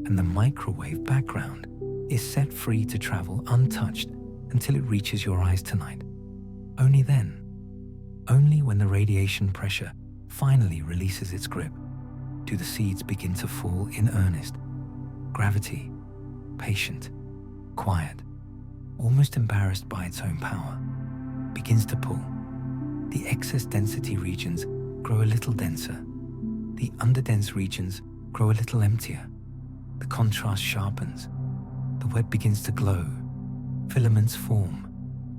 and the microwave background is set free to travel untouched until it reaches your eyes tonight. Only then, only when the radiation pressure finally releases its grip, do the seeds begin to fall in earnest. Gravity, patient, quiet, almost embarrassed by its own power, begins to pull. The excess density regions grow a little denser. The underdense regions grow a little emptier. The contrast sharpens. The web begins to glow. Filaments form.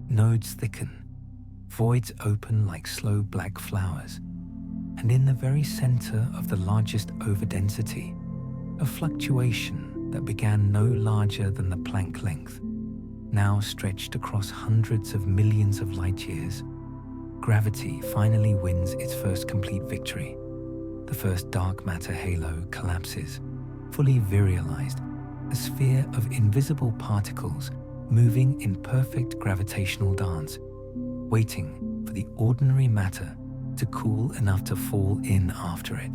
Nodes thicken. Voids open like slow black flowers. And in the very center of the largest overdensity, a fluctuation that began no larger than the Planck length, now stretched across hundreds of millions of light years, gravity finally wins its first complete victory. The first dark matter halo collapses, fully virialized, a sphere of invisible particles moving in perfect gravitational dance, waiting for the ordinary matter to cool enough to fall in after it.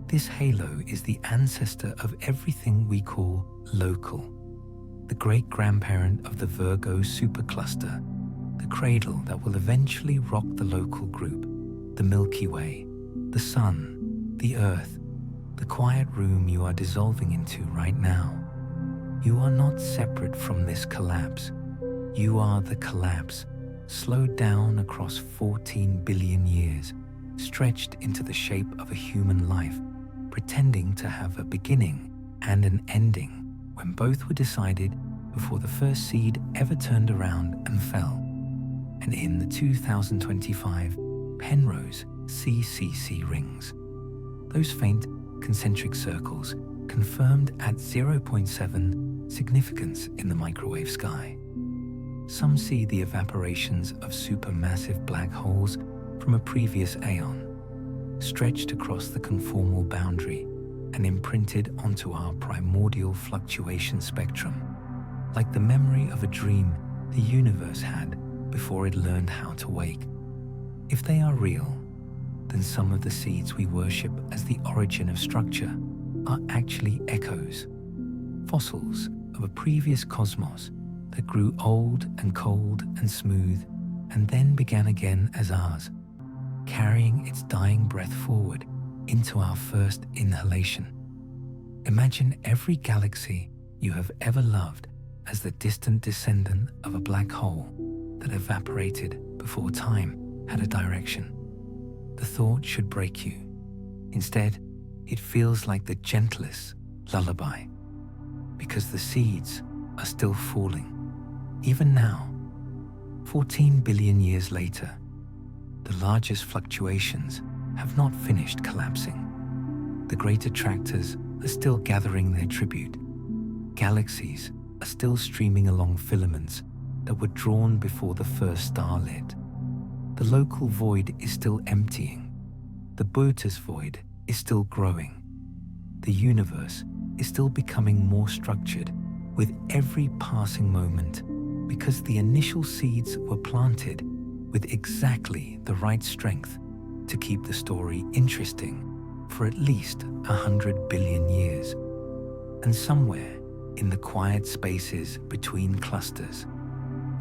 This halo is the ancestor of everything we call local, the great-grandparent of the Virgo supercluster, the cradle that will eventually rock the local group, the Milky Way, the Sun, the Earth, the quiet room you are dissolving into right now. You are not separate from this collapse. You are the collapse, slowed down across 14 billion years, stretched into the shape of a human life, pretending to have a beginning and an ending, when both were decided before the first seed ever turned around and fell. And in the 2025 Penrose CCC rings, those faint concentric circles confirmed at 0.7 significance in the microwave sky. Some see the evaporations of supermassive black holes from a previous aeon, stretched across the conformal boundary and imprinted onto our primordial fluctuation spectrum, like the memory of a dream the universe had before it learned how to wake. If they are real, then some of the seeds we worship as the origin of structure are actually echoes, fossils of a previous cosmos that grew old and cold and smooth and then began again as ours, carrying its dying breath forward into our first inhalation. Imagine every galaxy you have ever loved as the distant descendant of a black hole that evaporated before time had a direction. The thought should break you. Instead, it feels like the gentlest lullaby, because the seeds are still falling. Even now, 14 billion years later, the largest fluctuations have not finished collapsing. The great attractors are still gathering their tribute. Galaxies are still streaming along filaments that were drawn before the first star lit. The local void is still emptying. The Boötes void is still growing. The universe is still becoming more structured with every passing moment, because the initial seeds were planted with exactly the right strength to keep the story interesting for at least 100 billion years. And somewhere in the quiet spaces between clusters,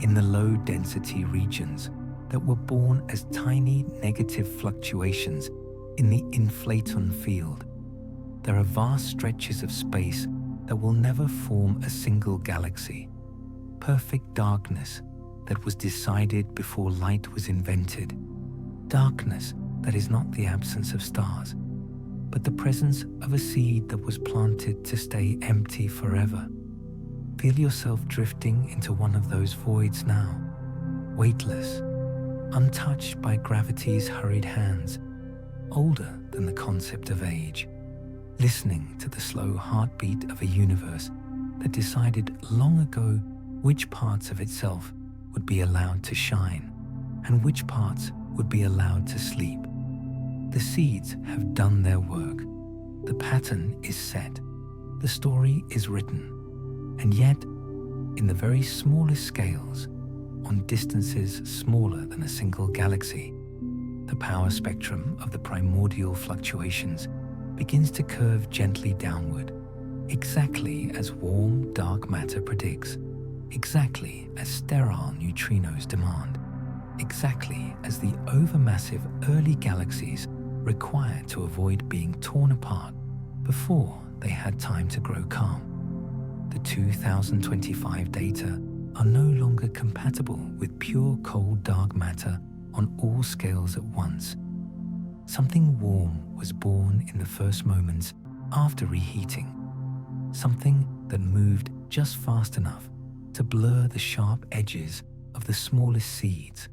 in the low-density regions that were born as tiny negative fluctuations in the inflaton field, there are vast stretches of space that will never form a single galaxy. Perfect darkness that was decided before light was invented. Darkness that is not the absence of stars, but the presence of a seed that was planted to stay empty forever. Feel yourself drifting into one of those voids now, weightless, untouched by gravity's hurried hands, older than the concept of age, listening to the slow heartbeat of a universe that decided long ago which parts of itself would be allowed to shine and which parts would be allowed to sleep. The seeds have done their work. The pattern is set. The story is written. And yet, in the very smallest scales, on distances smaller than a single galaxy, the power spectrum of the primordial fluctuations begins to curve gently downward, exactly as warm, dark matter predicts, exactly as sterile neutrinos demand, exactly as the overmassive early galaxies require to avoid being torn apart before they had time to grow calm. The 2025 data are no longer compatible with pure cold dark matter on all scales at once. Something warm was born in the first moments after reheating, something that moved just fast enough to blur the sharp edges of the smallest seeds,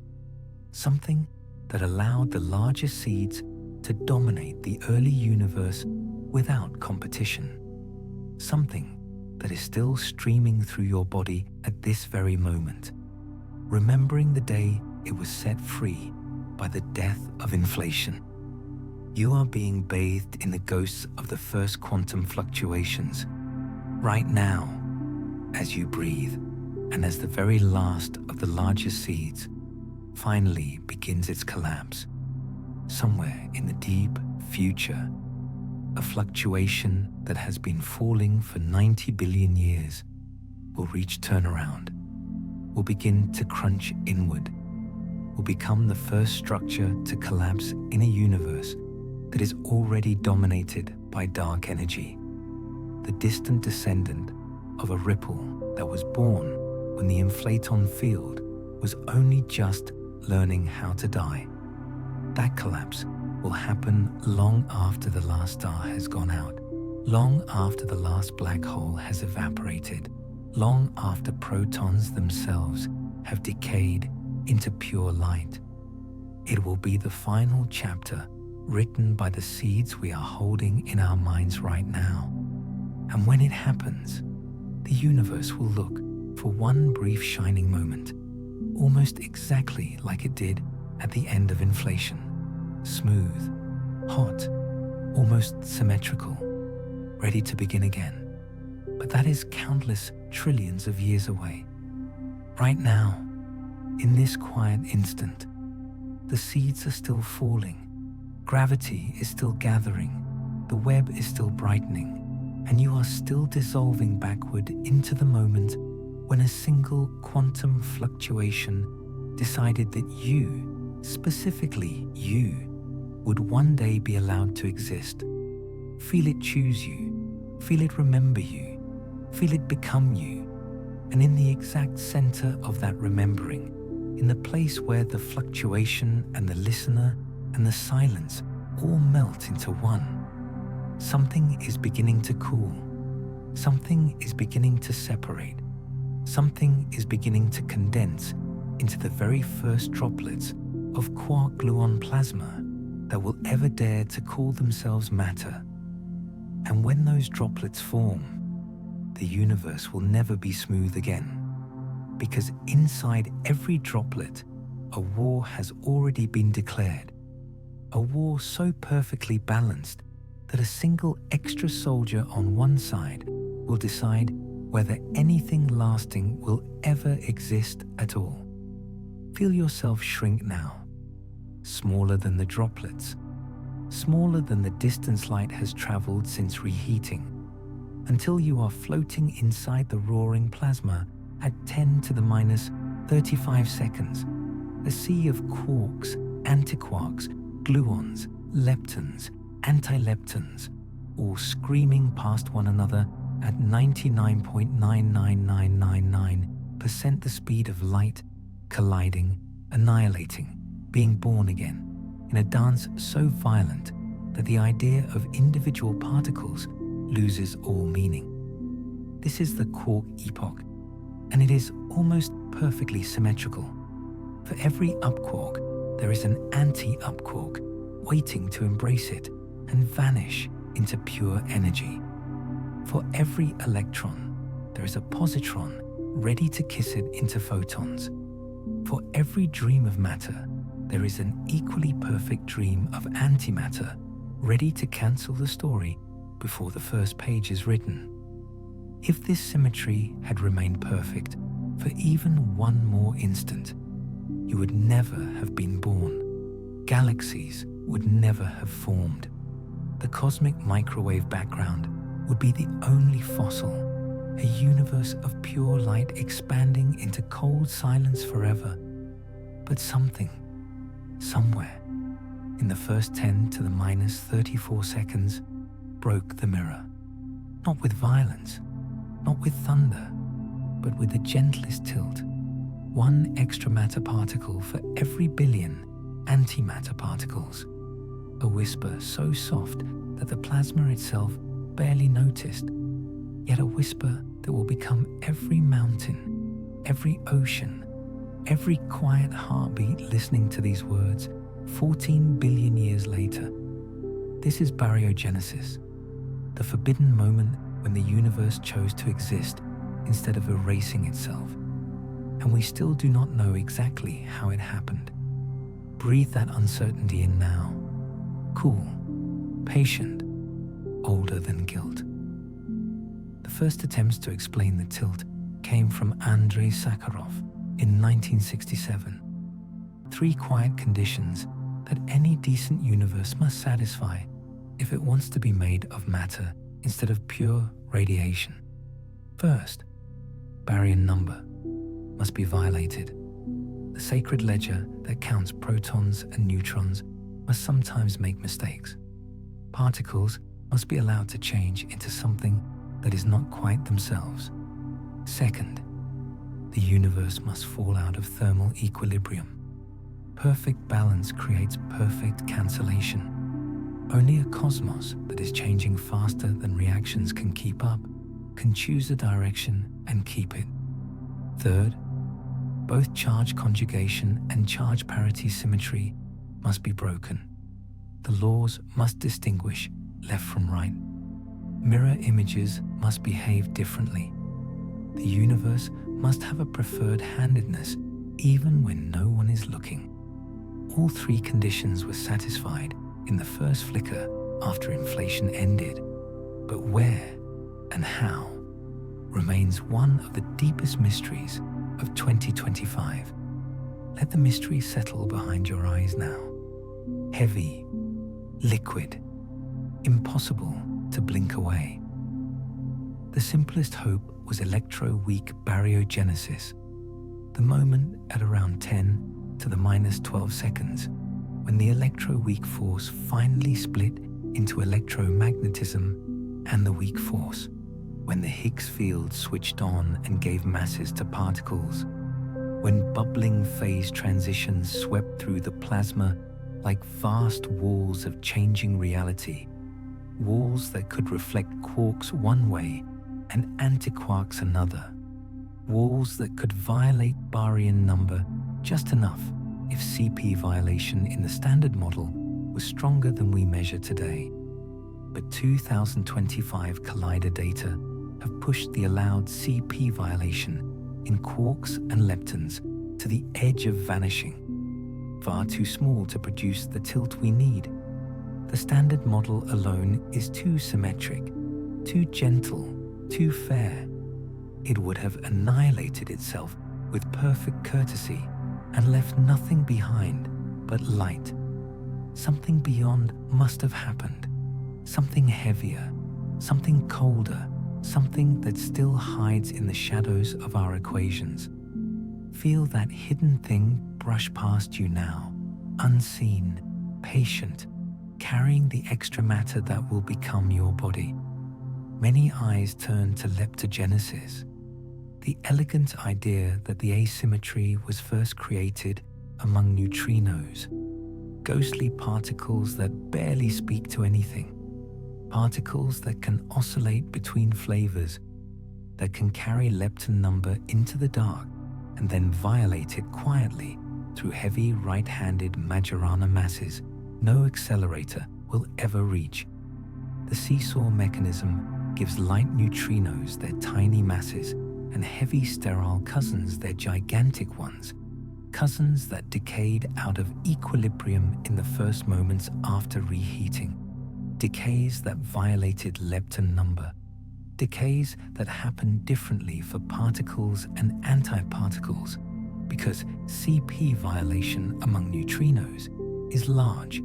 something that allowed the largest seeds to dominate the early universe without competition, something that is still streaming through your body at this very moment, remembering the day it was set free by the death of inflation. You are being bathed in the ghosts of the first quantum fluctuations, right now, as you breathe, and as the very last of the largest seeds finally begins its collapse. Somewhere in the deep future, a fluctuation that has been falling for 90 billion years will reach turnaround, will begin to crunch inward, will become the first structure to collapse in a universe that is already dominated by dark energy, the distant descendant of a ripple that was born when the inflaton field was only just learning how to die. That collapse will happen long after the last star has gone out, long after the last black hole has evaporated, long after protons themselves have decayed into pure light. It will be the final chapter written by the seeds we are holding in our minds right now. And when it happens, the universe will look for one brief shining moment, almost exactly like it did at the end of inflation. Smooth, hot, almost symmetrical, ready to begin again. But that is countless trillions of years away. Right now, in this quiet instant, the seeds are still falling, gravity is still gathering, the web is still brightening, and you are still dissolving backward into the moment when a single quantum fluctuation decided that you, specifically you, would one day be allowed to exist. Feel it choose you, feel it remember you, feel it become you, and in the exact center of that remembering, in the place where the fluctuation and the listener and the silence all melt into one, something is beginning to cool, something is beginning to separate, something is beginning to condense into the very first droplets of quark-gluon plasma that will ever dare to call themselves matter. And when those droplets form, the universe will never be smooth again, because inside every droplet, a war has already been declared, a war so perfectly balanced that a single extra soldier on one side will decide whether anything lasting will ever exist at all. Feel yourself shrink now, smaller than the droplets, smaller than the distance light has traveled since reheating, until you are floating inside the roaring plasma at 10 to the minus 35 seconds, a sea of quarks, antiquarks, gluons, leptons, antileptons, all screaming past one another at 99.99999% the speed of light, colliding, annihilating, being born again, in a dance so violent that the idea of individual particles loses all meaning. This is the quark epoch, and it is almost perfectly symmetrical. For every up-quark, there is an anti-up-quark waiting to embrace it and vanish into pure energy. For every electron, there is a positron ready to kiss it into photons. For every dream of matter, there is an equally perfect dream of antimatter ready to cancel the story before the first page is written. If this symmetry had remained perfect for even one more instant, you would never have been born. Galaxies would never have formed. The cosmic microwave background would be the only fossil, a universe of pure light expanding into cold silence forever. But something, somewhere, in the first 10 to the minus 34 seconds, broke the mirror. Not with violence, not with thunder, but with the gentlest tilt. One extra matter particle for every billion antimatter particles. A whisper so soft that the plasma itself barely noticed, yet a whisper that will become every mountain, every ocean, every quiet heartbeat listening to these words 14 billion years later. This is baryogenesis, the forbidden moment when the universe chose to exist instead of erasing itself. And we still do not know exactly how it happened. Breathe that uncertainty in now. Cool, patient, older than guilt. The first attempts to explain the tilt came from Andrei Sakharov in 1967. 3 quiet conditions that any decent universe must satisfy if it wants to be made of matter instead of pure radiation. First, baryon number must be violated. The sacred ledger that counts protons and neutrons must sometimes make mistakes. Particles must be allowed to change into something that is not quite themselves. Second, the the universe must fall out of thermal equilibrium. Perfect balance creates perfect cancellation. Only a cosmos that is changing faster than reactions can keep up can choose a direction and keep it. Third, both charge conjugation and charge parity symmetry must be broken. The laws must distinguish left from right. Mirror images must behave differently. The universe must have a preferred handedness even when no one is looking. All three conditions were satisfied in the first flicker after inflation ended, but where and how remains one of the deepest mysteries of 2025. Let the mystery settle behind your eyes now. Heavy, liquid, impossible to blink away. The simplest hope was electro-weak baryogenesis, the moment at around 10 to the minus 12 seconds when the electro-weak force finally split into electromagnetism and the weak force, when the Higgs field switched on and gave masses to particles, when bubbling phase transitions swept through the plasma like vast walls of changing reality, walls that could reflect quarks one way and antiquarks another, walls that could violate baryon number just enough if CP violation in the standard model was stronger than we measure today. But 2025 collider data have pushed the allowed CP violation in quarks and leptons to the edge of vanishing, far too small to produce the tilt we need. The standard model alone is too symmetric, too gentle, too fair. It would have annihilated itself with perfect courtesy and left nothing behind but light. Something beyond must have happened. Something heavier, something colder, something that still hides in the shadows of our equations. Feel that hidden thing brush past you now, unseen, patient, carrying the extra matter that will become your body. Many eyes turn to leptogenesis, the elegant idea that the asymmetry was first created among neutrinos, ghostly particles that barely speak to anything, particles that can oscillate between flavors, that can carry lepton number into the dark and then violate it quietly through heavy right-handed Majorana masses no accelerator will ever reach. The seesaw mechanism gives light neutrinos their tiny masses and heavy sterile cousins their gigantic ones, cousins that decayed out of equilibrium in the first moments after reheating, decays that violated lepton number, decays that happen differently for particles and antiparticles because CP violation among neutrinos is large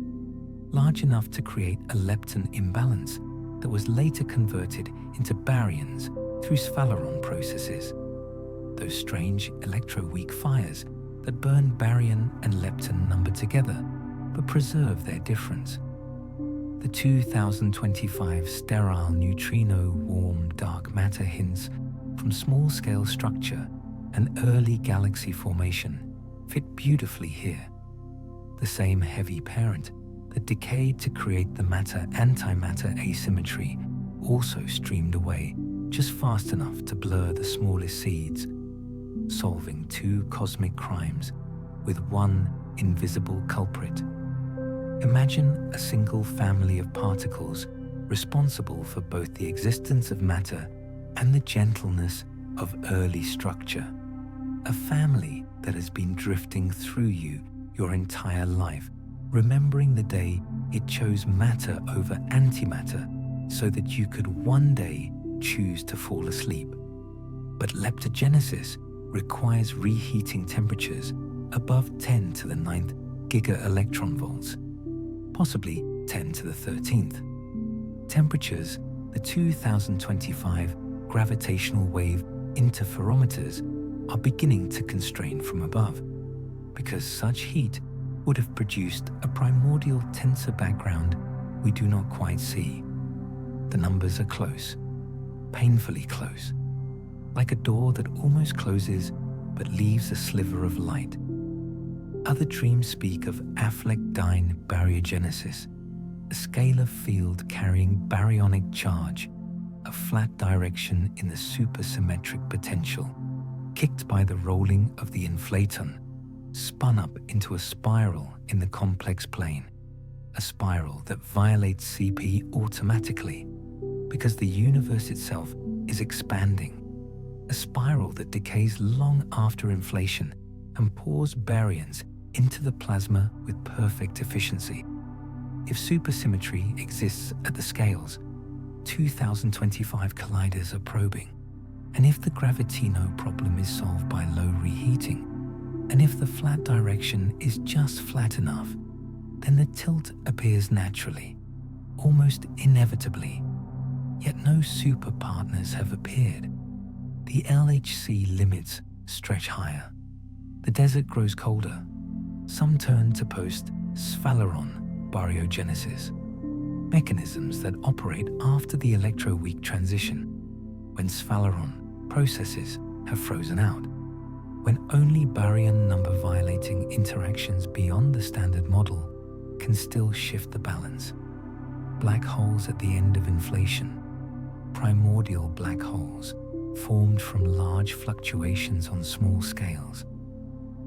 enough to create a lepton imbalance that was later converted into baryons through Sphaleron processes, those strange electroweak fires that burn baryon and lepton number together but preserve their difference. The 2025 sterile neutrino warm dark matter hints from small-scale structure and early galaxy formation fit beautifully here. The same heavy parent that decayed to create the matter-antimatter asymmetry also streamed away just fast enough to blur the smallest seeds, solving two cosmic crimes with one invisible culprit. Imagine a single family of particles responsible for both the existence of matter and the gentleness of early structure. A family that has been drifting through you your entire life, remembering the day it chose matter over antimatter so that you could one day choose to fall asleep. But leptogenesis requires reheating temperatures above 10 to the 9th giga-electron volts, possibly 10 to the 13th. Temperatures the 2025 gravitational wave interferometers are beginning to constrain from above, because such heat would have produced a primordial tensor background we do not quite see. The numbers are close, painfully close, like a door that almost closes but leaves a sliver of light. Other dreams speak of Affleck-Dine baryogenesis, a scalar field carrying baryonic charge, a flat direction in the supersymmetric potential, kicked by the rolling of the inflaton, spun up into a spiral in the complex plane, a spiral that violates CP automatically because the universe itself is expanding, a spiral that decays long after inflation and pours baryons into the plasma with perfect efficiency. If supersymmetry exists at the scales 2025 colliders are probing, and if the gravitino problem is solved by low reheating, and if the flat direction is just flat enough, then the tilt appears naturally, almost inevitably. Yet no super partners have appeared. The LHC limits stretch higher. The desert grows colder. Some turn to post-Sphaleron baryogenesis, mechanisms that operate after the electroweak transition, when Sphaleron processes have frozen out, when only baryon number violating interactions beyond the standard model can still shift the balance. Black holes at the end of inflation, primordial black holes formed from large fluctuations on small scales,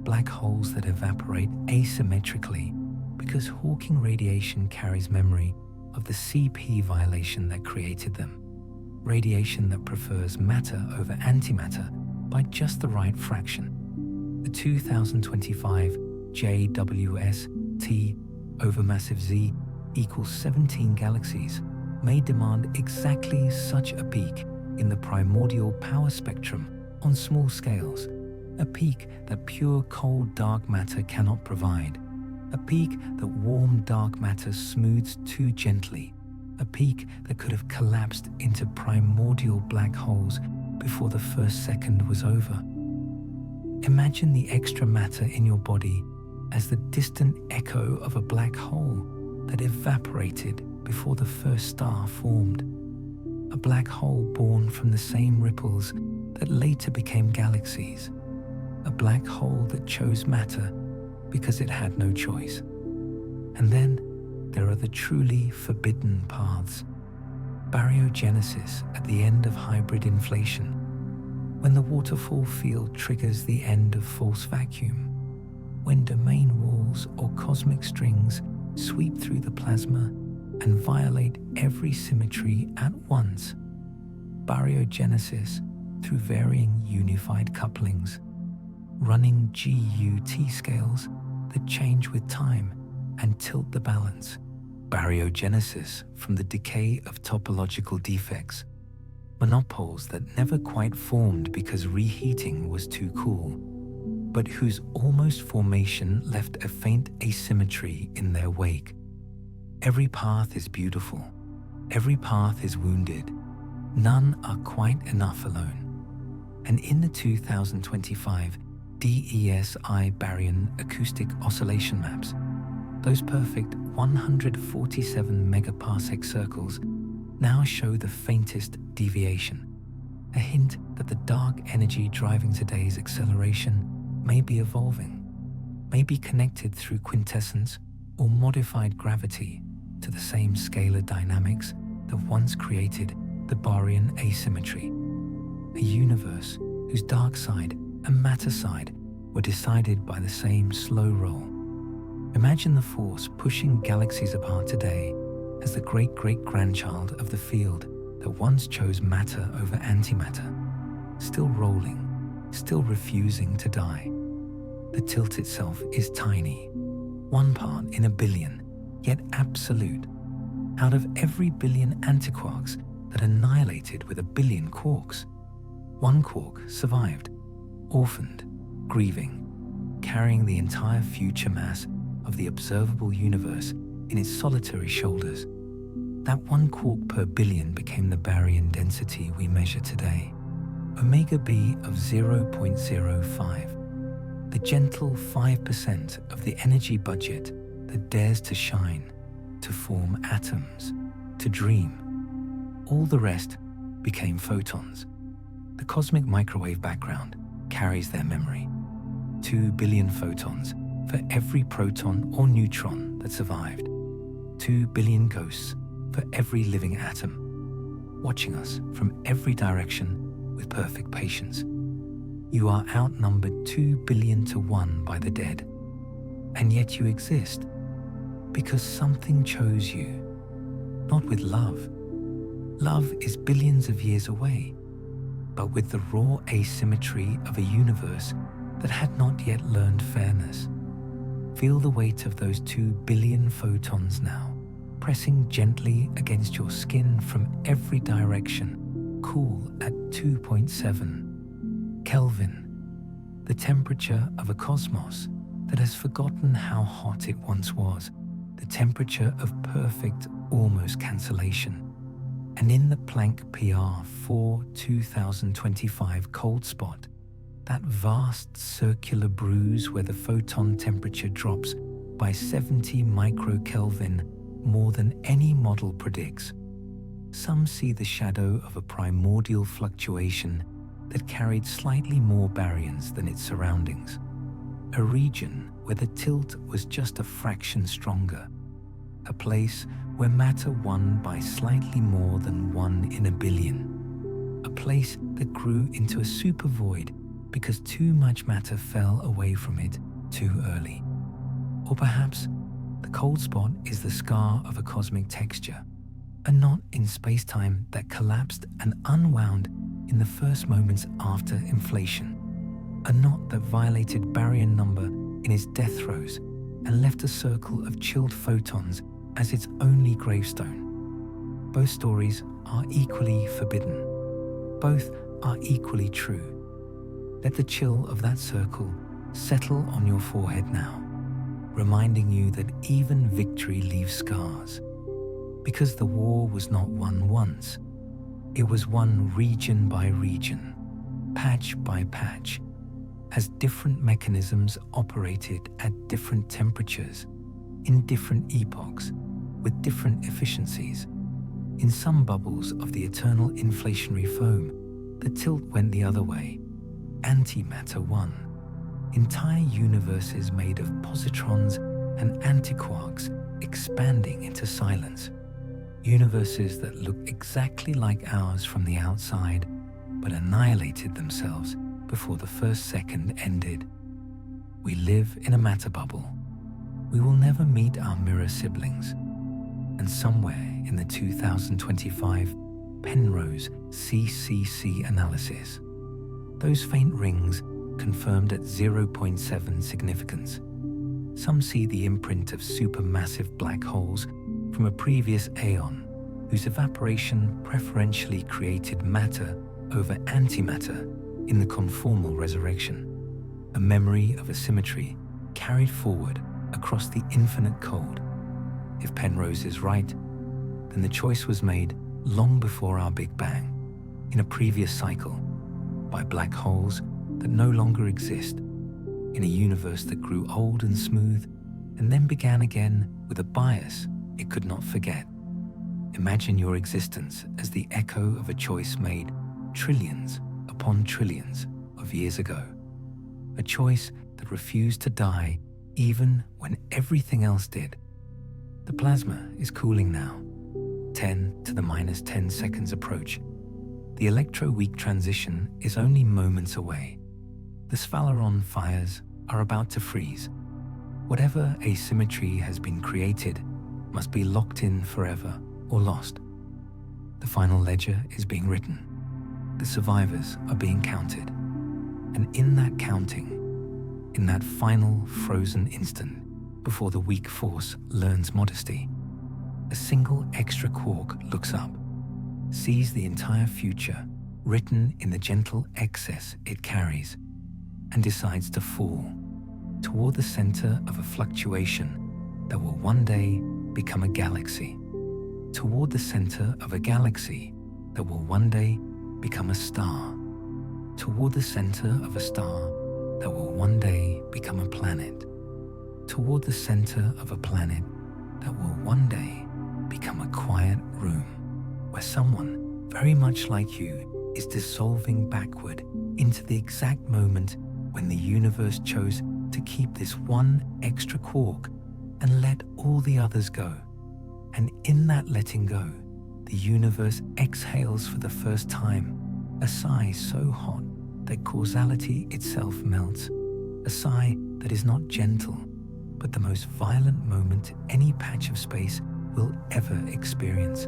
black holes that evaporate asymmetrically because Hawking radiation carries memory of the CP violation that created them, radiation that prefers matter over antimatter by just the right fraction. The 2025 JWST over massive Z equals 17 galaxies may demand exactly such a peak in the primordial power spectrum on small scales, a peak that pure cold dark matter cannot provide, a peak that warm dark matter smooths too gently, a peak that could have collapsed into primordial black holes before the first second was over. Imagine the extra matter in your body as the distant echo of a black hole that evaporated before the first star formed, a black hole born from the same ripples that later became galaxies, a black hole that chose matter because it had no choice. And then there are the truly forbidden paths, baryogenesis at the end of hybrid inflation, when the waterfall field triggers the end of false vacuum, when domain walls or cosmic strings sweep through the plasma and violate every symmetry at once, baryogenesis through varying unified couplings, running GUT scales that change with time and tilt the balance, baryogenesis from the decay of topological defects, monopoles that never quite formed because reheating was too cool, but whose almost formation left a faint asymmetry in their wake. Every path is beautiful, every path is wounded, none are quite enough alone. And in the 2025 DESI baryon acoustic oscillation maps, those perfect 147 megaparsec circles now show the faintest deviation, a hint that the dark energy driving today's acceleration may be evolving, may be connected through quintessence or modified gravity to the same scalar dynamics that once created the baryon asymmetry, a universe whose dark side and matter side were decided by the same slow roll. Imagine the force pushing galaxies apart today as the great-great-grandchild of the field that once chose matter over antimatter, still rolling, still refusing to die. The tilt itself is tiny, 1 part in a billion, yet absolute. Out of every billion antiquarks that annihilated with a billion quarks, 1 quark survived, orphaned, grieving, carrying the entire future mass of the observable universe in its solitary shoulders. That 1 quark per billion became the baryon density we measure today, omega B of 0.05, the gentle 5% of the energy budget that dares to shine, to form atoms, to dream. All the rest became photons, the cosmic microwave background, carries their memory. 2 billion photons for every proton or neutron that survived. 2 billion ghosts for every living atom, watching us from every direction with perfect patience. You are outnumbered 2 billion to 1 by the dead, and yet you exist because something chose you, not with love. Love is billions of years away, but with the raw asymmetry of a universe that had not yet learned fairness. Feel the weight of those 2 billion photons now, pressing gently against your skin from every direction, cool at 2.7 Kelvin, the temperature of a cosmos that has forgotten how hot it once was, the temperature of perfect almost cancellation. And in the Planck PR 4/2025 cold spot, that vast circular bruise where the photon temperature drops by 70 microkelvin more than any model predicts, some see the shadow of a primordial fluctuation that carried slightly more baryons than its surroundings, a region where the tilt was just a fraction stronger, a place where matter won by slightly more than 1 in a billion, a place that grew into a super void because too much matter fell away from it too early. Or perhaps the cold spot is the scar of a cosmic texture, a knot in space-time that collapsed and unwound in the first moments after inflation, a knot that violated baryon number in its death throes and left a circle of chilled photons as its only gravestone. Both stories are equally forbidden. Both are equally true. Let the chill of that circle settle on your forehead now, reminding you that even victory leaves scars. Because the war was not won once, it was won region by region, patch by patch, as different mechanisms operated at different temperatures, in different epochs, with different efficiencies. In some bubbles of the eternal inflationary foam, the tilt went the other way. Antimatter won. Entire universes made of positrons and antiquarks expanding into silence. Universes that look exactly like ours from the outside, but annihilated themselves before the first second ended. We live in a matter bubble. We will never meet our mirror siblings. And somewhere in the 2025 Penrose CCC analysis, those faint rings confirmed at 0.7 significance. Some see the imprint of supermassive black holes from a previous aeon, whose evaporation preferentially created matter over antimatter in the conformal resurrection, a memory of a symmetry carried forward across the infinite cold. If Penrose is right, then the choice was made long before our Big Bang, in a previous cycle, by black holes that no longer exist, in a universe that grew old and smooth and then began again with a bias it could not forget. Imagine your existence as the echo of a choice made trillions upon trillions of years ago, a choice that refused to die even when everything else did. The plasma is cooling now. 10 to the minus 10 seconds approach. The electroweak transition is only moments away. The Sphaleron fires are about to freeze. Whatever asymmetry has been created must be locked in forever or lost. The final ledger is being written. The survivors are being counted. And in that counting, in that final frozen instant before the weak force learns modesty, a single extra quark looks up, sees the entire future written in the gentle excess it carries, and decides to fall toward the center of a fluctuation that will one day become a galaxy, toward the center of a galaxy that will one day become a star, toward the center of a star that will one day become a planet, toward the center of a planet that will one day become a quiet room where someone very much like you is dissolving backward into the exact moment when the universe chose to keep this one extra quark and let all the others go. And in that letting go, the universe exhales for the first time, a sigh so hot that causality itself melts, a sigh that is not gentle, but the most violent moment any patch of space will ever experience.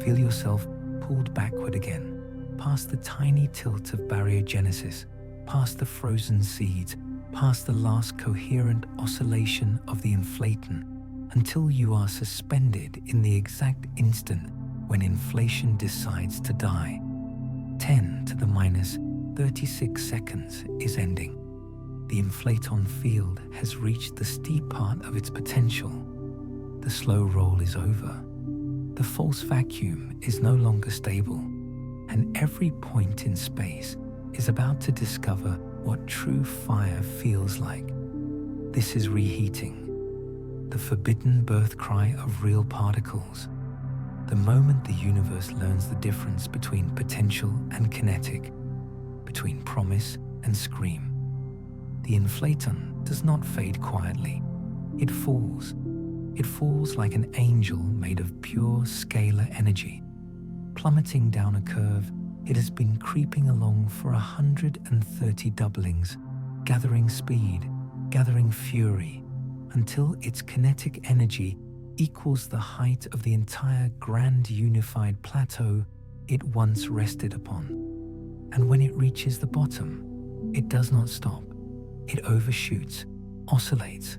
Feel yourself pulled backward again, past the tiny tilt of baryogenesis, past the frozen seeds, past the last coherent oscillation of the inflaton, until you are suspended in the exact instant when inflation decides to die. 10 to the minus 36 seconds is ending. The inflaton field has reached the steep part of its potential. The slow roll is over. The false vacuum is no longer stable, and every point in space is about to discover what true fire feels like. This is reheating, the forbidden birth cry of real particles. The moment the universe learns the difference between potential and kinetic, between promise and scream. The inflaton does not fade quietly. It falls. It falls like an angel made of pure scalar energy. Plummeting down a curve, it has been creeping along for 130 doublings, gathering speed, gathering fury, until its kinetic energy equals the height of the entire grand unified plateau it once rested upon. And when it reaches the bottom, it does not stop. It overshoots, oscillates,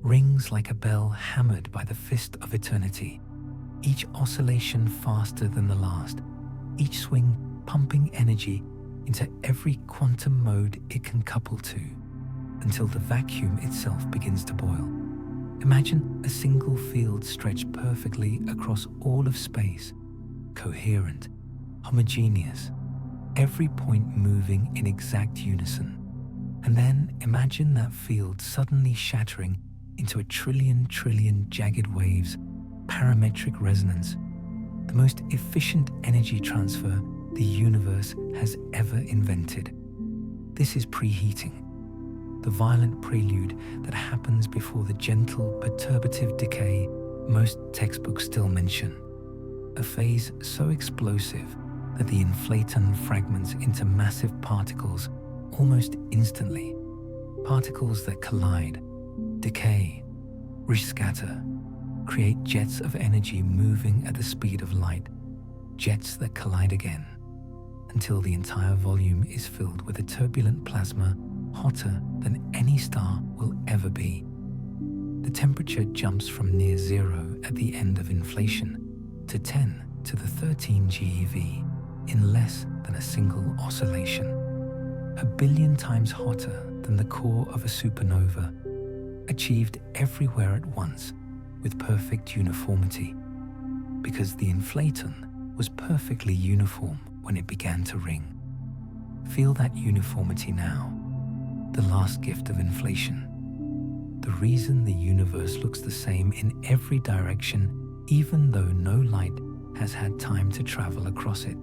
rings like a bell hammered by the fist of eternity, each oscillation faster than the last, each swing pumping energy into every quantum mode it can couple to, until the vacuum itself begins to boil. Imagine a single field stretched perfectly across all of space, coherent, homogeneous, every point moving in exact unison. And then imagine that field suddenly shattering into a trillion jagged waves, parametric resonance, the most efficient energy transfer the universe has ever invented. This is preheating, the violent prelude that happens before the gentle, perturbative decay most textbooks still mention. A phase so explosive that the inflaton fragments into massive particles almost instantly. Particles that collide, decay, rescatter, create jets of energy moving at the speed of light, jets that collide again, until the entire volume is filled with a turbulent plasma hotter than any star will ever be. The temperature jumps from near zero at the end of inflation to 10 to the 13 GeV in less than a single oscillation. 1 billion times hotter than the core of a supernova, achieved everywhere at once with perfect uniformity, because the inflaton was perfectly uniform when it began to ring. Feel that uniformity now, the last gift of inflation. The reason the universe looks the same in every direction, even though no light has had time to travel across it.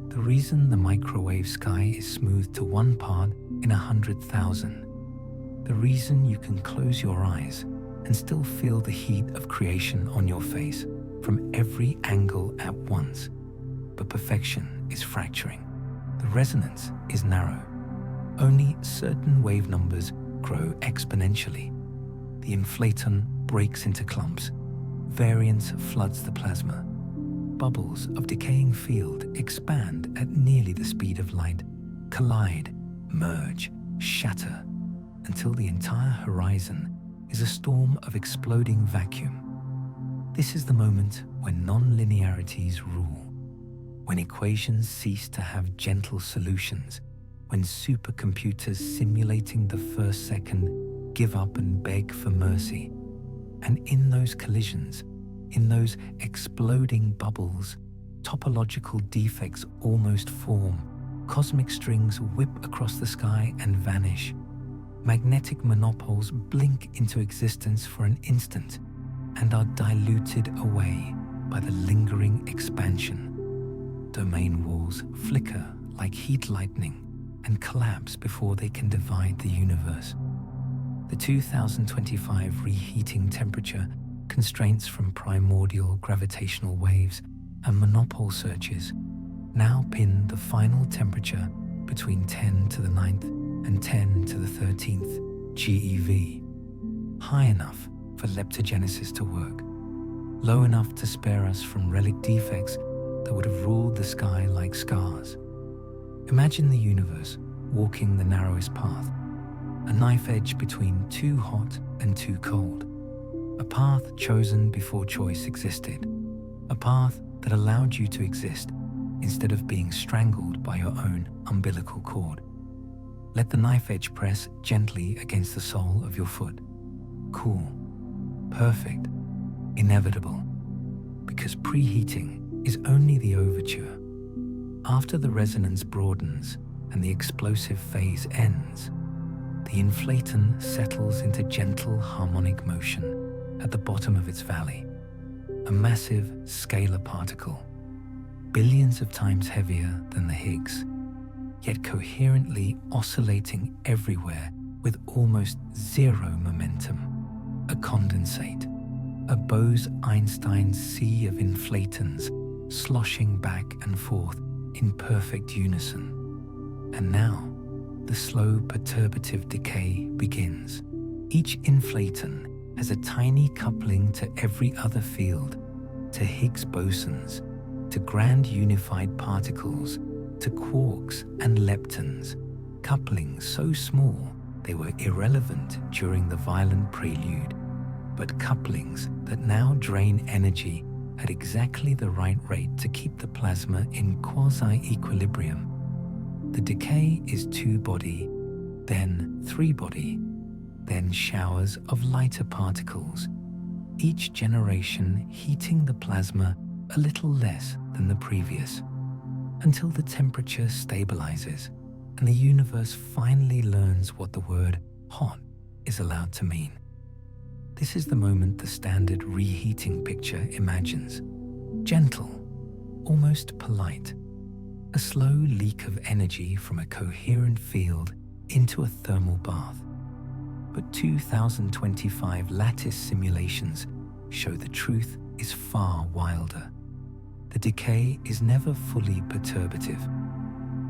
The reason the microwave sky is smoothed to 1 part in 100,000. The reason you can close your eyes and still feel the heat of creation on your face from every angle at once. But perfection is fracturing. The resonance is narrow. Only certain wave numbers grow exponentially. The inflaton breaks into clumps. Variance floods the plasma. Bubbles of decaying field expand at nearly the speed of light, collide, merge, shatter, until the entire horizon is a storm of exploding vacuum. This is the moment when non-linearities rule, when equations cease to have gentle solutions, when supercomputers simulating the first second give up and beg for mercy. And in those collisions, in those exploding bubbles, topological defects almost form, cosmic strings whip across the sky and vanish. Magnetic monopoles blink into existence for an instant and are diluted away by the lingering expansion. Domain walls flicker like heat lightning and collapse before they can divide the universe. The 2025 reheating temperature constraints from primordial gravitational waves and monopole searches now pin the final temperature between 10 to the 9th and 10 to the 13th GeV, high enough for leptogenesis to work, low enough to spare us from relic defects that would have ruled the sky like scars. Imagine the universe walking the narrowest path, a knife edge between too hot and too cold, a path chosen before choice existed, a path that allowed you to exist instead of being strangled by your own umbilical cord. Let the knife edge press gently against the sole of your foot. Cool, perfect, inevitable, because preheating is only the overture. After the resonance broadens and the explosive phase ends, the inflaton settles into gentle harmonic motion at the bottom of its valley, a massive scalar particle, billions of times heavier than the Higgs, yet coherently oscillating everywhere with almost zero momentum, a condensate, a Bose-Einstein sea of inflatons sloshing back and forth in perfect unison. And now, the slow perturbative decay begins. Each inflaton has a tiny coupling to every other field, to Higgs bosons, to grand unified particles, to quarks and leptons, couplings so small they were irrelevant during the violent prelude, but couplings that now drain energy at exactly the right rate to keep the plasma in quasi-equilibrium. The decay is two-body, then three-body, then showers of lighter particles, each generation heating the plasma a little less than the previous, until the temperature stabilizes and the universe finally learns what the word hot is allowed to mean. This is the moment the standard reheating picture imagines. Gentle, almost polite, a slow leak of energy from a coherent field into a thermal bath. But 2025 lattice simulations show the truth is far wilder. The decay is never fully perturbative.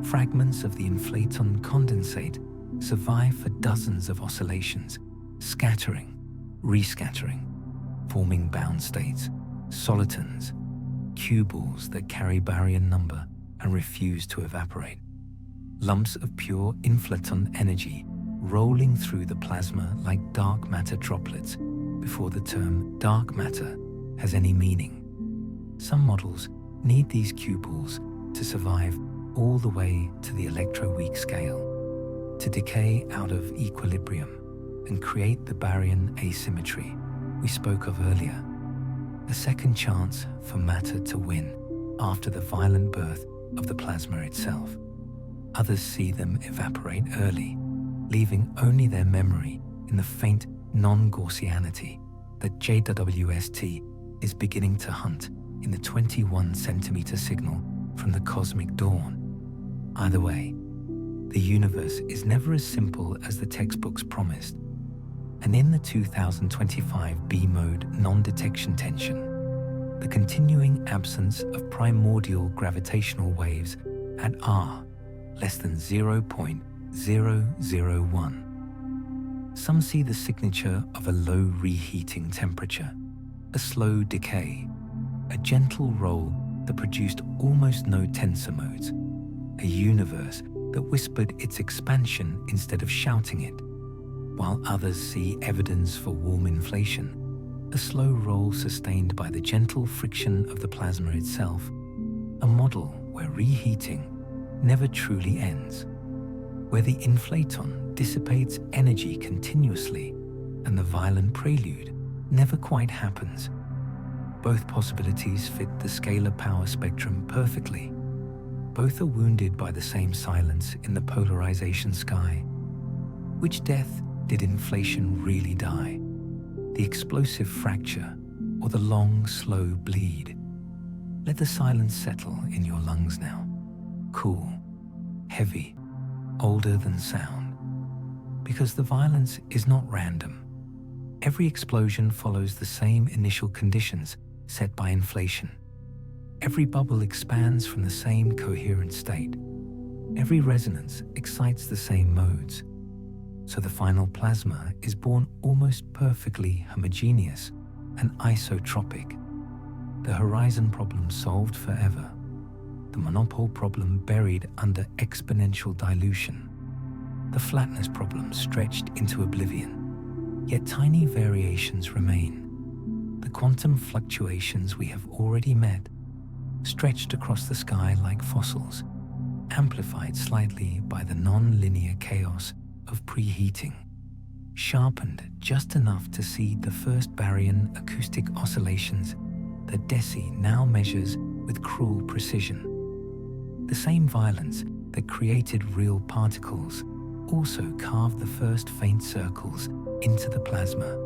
Fragments of the inflaton condensate survive for dozens of oscillations, scattering, rescattering, forming bound states, solitons, cubules that carry baryon number and refuse to evaporate. Lumps of pure inflaton energy rolling through the plasma like dark matter droplets before the term dark matter has any meaning. Some models need these cubules to survive all the way to the electroweak scale, to decay out of equilibrium and create the baryon asymmetry we spoke of earlier, a second chance for matter to win after the violent birth of the plasma itself. Others see them evaporate early, leaving only their memory in the faint non-Gaussianity that JWST is beginning to hunt in the 21 centimeter signal from the cosmic dawn. Either way, the universe is never as simple as the textbooks promised. And in the 2025 B-mode non-detection tension, the continuing absence of primordial gravitational waves at R less than 0.001. Some see the signature of a low reheating temperature, a slow decay, a gentle roll that produced almost no tensor modes, a universe that whispered its expansion instead of shouting it, while others see evidence for warm inflation, a slow roll sustained by the gentle friction of the plasma itself, a model where reheating never truly ends, where the inflaton dissipates energy continuously and the violent prelude never quite happens. Both possibilities fit the scalar power spectrum perfectly. Both are wounded by the same silence in the polarization sky. Which death did inflation really die? The explosive fracture or the long, slow bleed? Let the silence settle in your lungs now. Cool, heavy, older than sound. Because the violence is not random. Every explosion follows the same initial conditions set by inflation. Every bubble expands from the same coherent state. Every resonance excites the same modes. So the final plasma is born almost perfectly homogeneous and isotropic. The horizon problem solved forever. The monopole problem buried under exponential dilution. The flatness problem stretched into oblivion. Yet tiny variations remain. The quantum fluctuations we have already met, stretched across the sky like fossils, amplified slightly by the non-linear chaos of preheating, sharpened just enough to seed the first baryon acoustic oscillations that DESI now measures with cruel precision. The same violence that created real particles also carved the first faint circles into the plasma,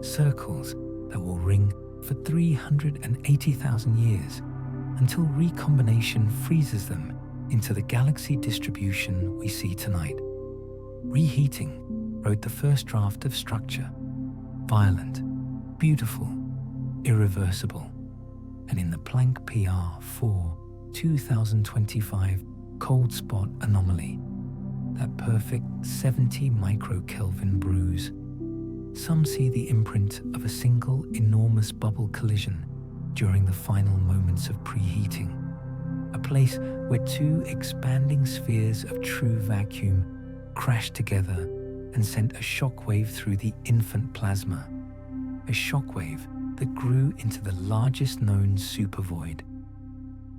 circles that will ring for 380,000 years until recombination freezes them into the galaxy distribution we see tonight. Reheating wrote the first draft of structure, violent, beautiful, irreversible, and in the Planck PR 4 2025 cold spot anomaly, that perfect 70 microkelvin bruise, some see the imprint of a single enormous bubble collision during the final moments of preheating, a place where two expanding spheres of true vacuum crashed together and sent a shockwave through the infant plasma, a shockwave that grew into the largest known supervoid.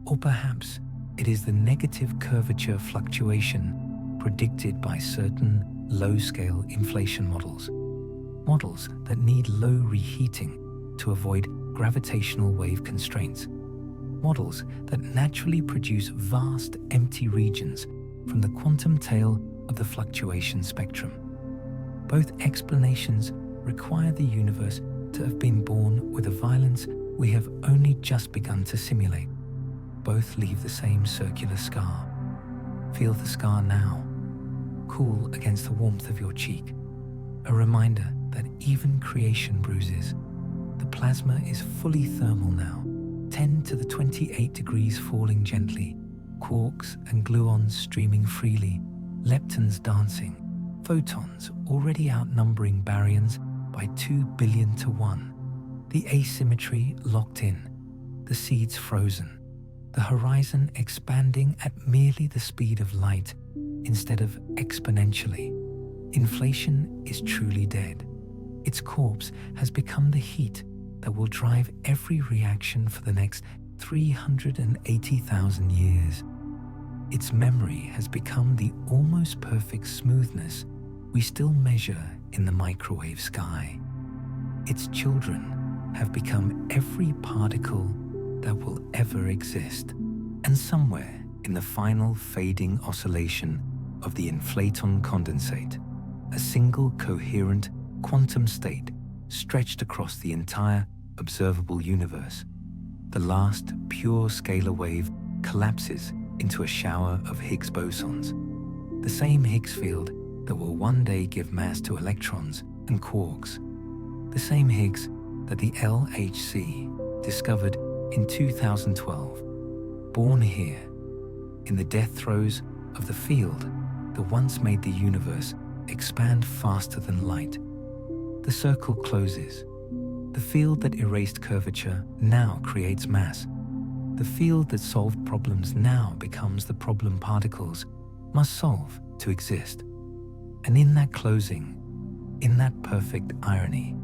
Or perhaps it is the negative curvature fluctuation predicted by certain low-scale inflation models, models that need low reheating to avoid gravitational wave constraints, models that naturally produce vast empty regions from the quantum tail of the fluctuation spectrum. Both explanations require the universe to have been born with a violence we have only just begun to simulate. Both leave the same circular scar. Feel the scar now, cool against the warmth of your cheek, a reminder that even creation bruises. The plasma is fully thermal now, 10 to the 28 degrees falling gently, quarks and gluons streaming freely, leptons dancing, photons already outnumbering baryons by 2 billion to 1, the asymmetry locked in, the seeds frozen, the horizon expanding at merely the speed of light instead of exponentially. Inflation is truly dead. Its corpse has become the heat that will drive every reaction for the next 380,000 years. Its memory has become the almost perfect smoothness we still measure in the microwave sky. Its children have become every particle that will ever exist. And somewhere in the final fading oscillation of the inflaton condensate, a single coherent quantum state stretched across the entire observable universe, the last pure scalar wave collapses into a shower of Higgs bosons, the same Higgs field that will one day give mass to electrons and quarks, the same Higgs that the LHC discovered in 2012, born here, in the death throes of the field that once made the universe expand faster than light. The circle closes. The field that erased curvature now creates mass. The field that solved problems now becomes the problem particles must solve to exist. And in that closing, in that perfect irony,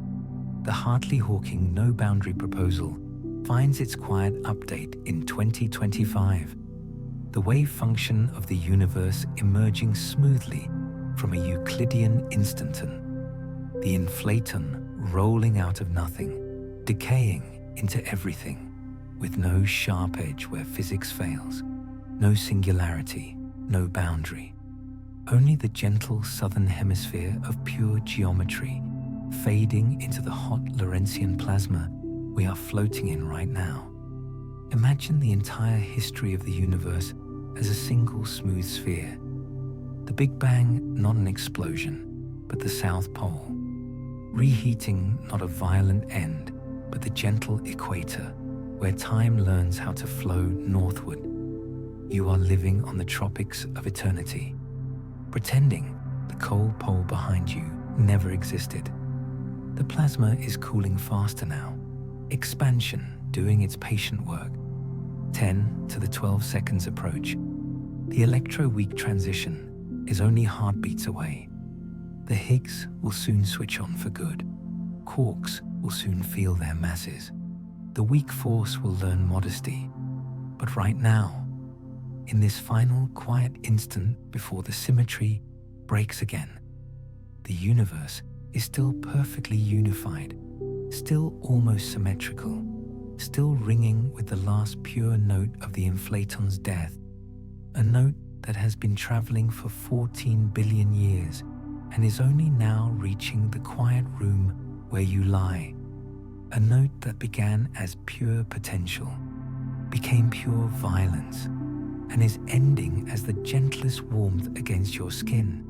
the Hartley-Hawking no-boundary proposal finds its quiet update in 2025, the wave function of the universe emerging smoothly from a Euclidean instanton, the inflaton rolling out of nothing, decaying into everything, with no sharp edge where physics fails, no singularity, no boundary, only the gentle southern hemisphere of pure geometry, fading into the hot Lorentzian plasma we are floating in right now. Imagine the entire history of the universe as a single smooth sphere, The Big Bang, not an explosion, but the South Pole. Reheating, not a violent end, but the gentle equator, where time learns how to flow northward. You are living on the tropics of eternity, pretending the cold pole behind you never existed. The plasma is cooling faster now, expansion doing its patient work. 10 to the 12 seconds approach. The electroweak transition is only heartbeats away. The Higgs will soon switch on for good. Quarks will soon feel their masses. The weak force will learn modesty. But right now, in this final quiet instant before the symmetry breaks again, the universe is still perfectly unified, still almost symmetrical, still ringing with the last pure note of the inflaton's death, a note that has been traveling for 14 billion years and is only now reaching the quiet room where you lie. A note that began as pure potential, became pure violence, and is ending as the gentlest warmth against your skin,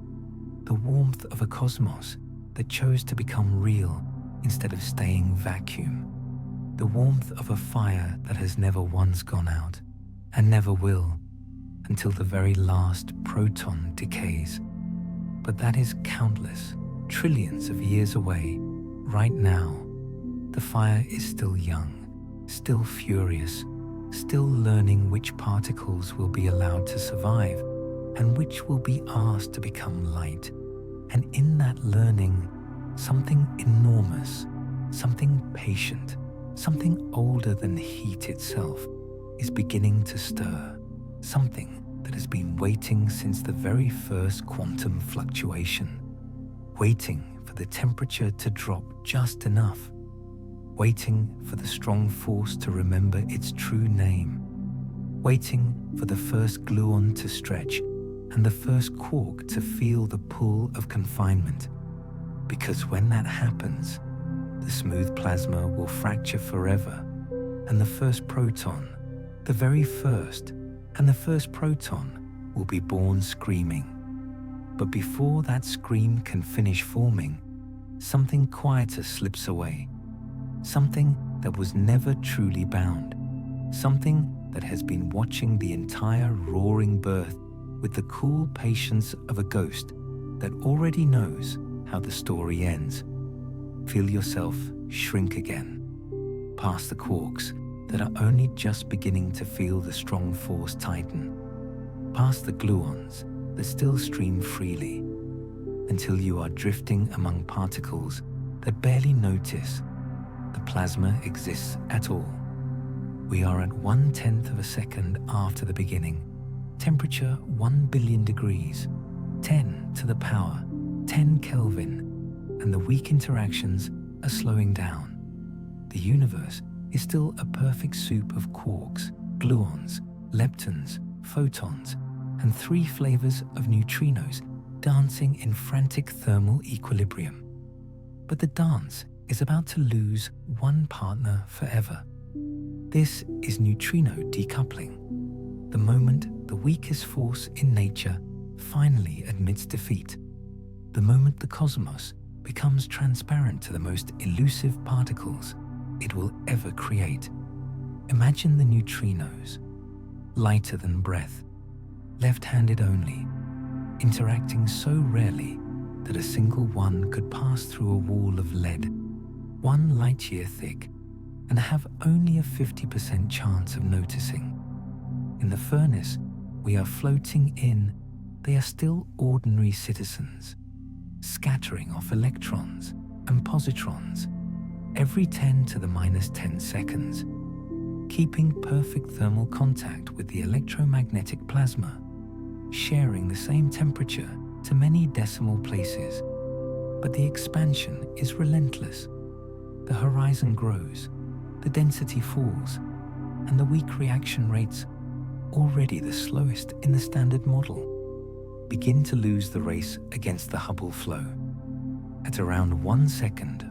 the warmth of a cosmos that chose to become real instead of staying vacuum, the warmth of a fire that has never once gone out and never will until the very last proton decays. But that is countless, trillions of years away. Right now, the fire is still young, still furious, still learning which particles will be allowed to survive and which will be asked to become light. And in that learning, something enormous, something patient, something older than heat itself is beginning to stir, something that has been waiting since the very first quantum fluctuation, waiting for the temperature to drop just enough, waiting for the strong force to remember its true name, waiting for the first gluon to stretch and the first quark to feel the pull of confinement. Because when that happens, the smooth plasma will fracture forever, and the first proton, the very first, and the first proton will be born screaming. But before that scream can finish forming, something quieter slips away, something that was never truly bound, something that has been watching the entire roaring birth with the cool patience of a ghost that already knows how the story ends. Feel yourself shrink again, past the quarks that are only just beginning to feel the strong force tighten, past the gluons that still stream freely, until you are drifting among particles that barely notice the plasma exists at all. We are at 1/10 of a second after the beginning, temperature 1 billion degrees, 10 to the power 10 Kelvin, and the weak interactions are slowing down. The universe is still a perfect soup of quarks, gluons, leptons, photons, and 3 flavors of neutrinos dancing in frantic thermal equilibrium. But the dance is about to lose one partner forever. This is neutrino decoupling, the moment the weakest force in nature finally admits defeat, the moment the cosmos becomes transparent to the most elusive particles it will ever create. Imagine the neutrinos, lighter than breath, left-handed only, interacting so rarely that a single one could pass through a wall of lead, 1 light-year thick, and have only a 50% chance of noticing. In the furnace we are floating in, they are still ordinary citizens, scattering off electrons and positrons every 10 to the -10 seconds, keeping perfect thermal contact with the electromagnetic plasma, sharing the same temperature to many decimal places. But the expansion is relentless. The horizon grows, the density falls, and the weak reaction rates, already the slowest in the standard model, begin to lose the race against the Hubble flow. At around 1 second,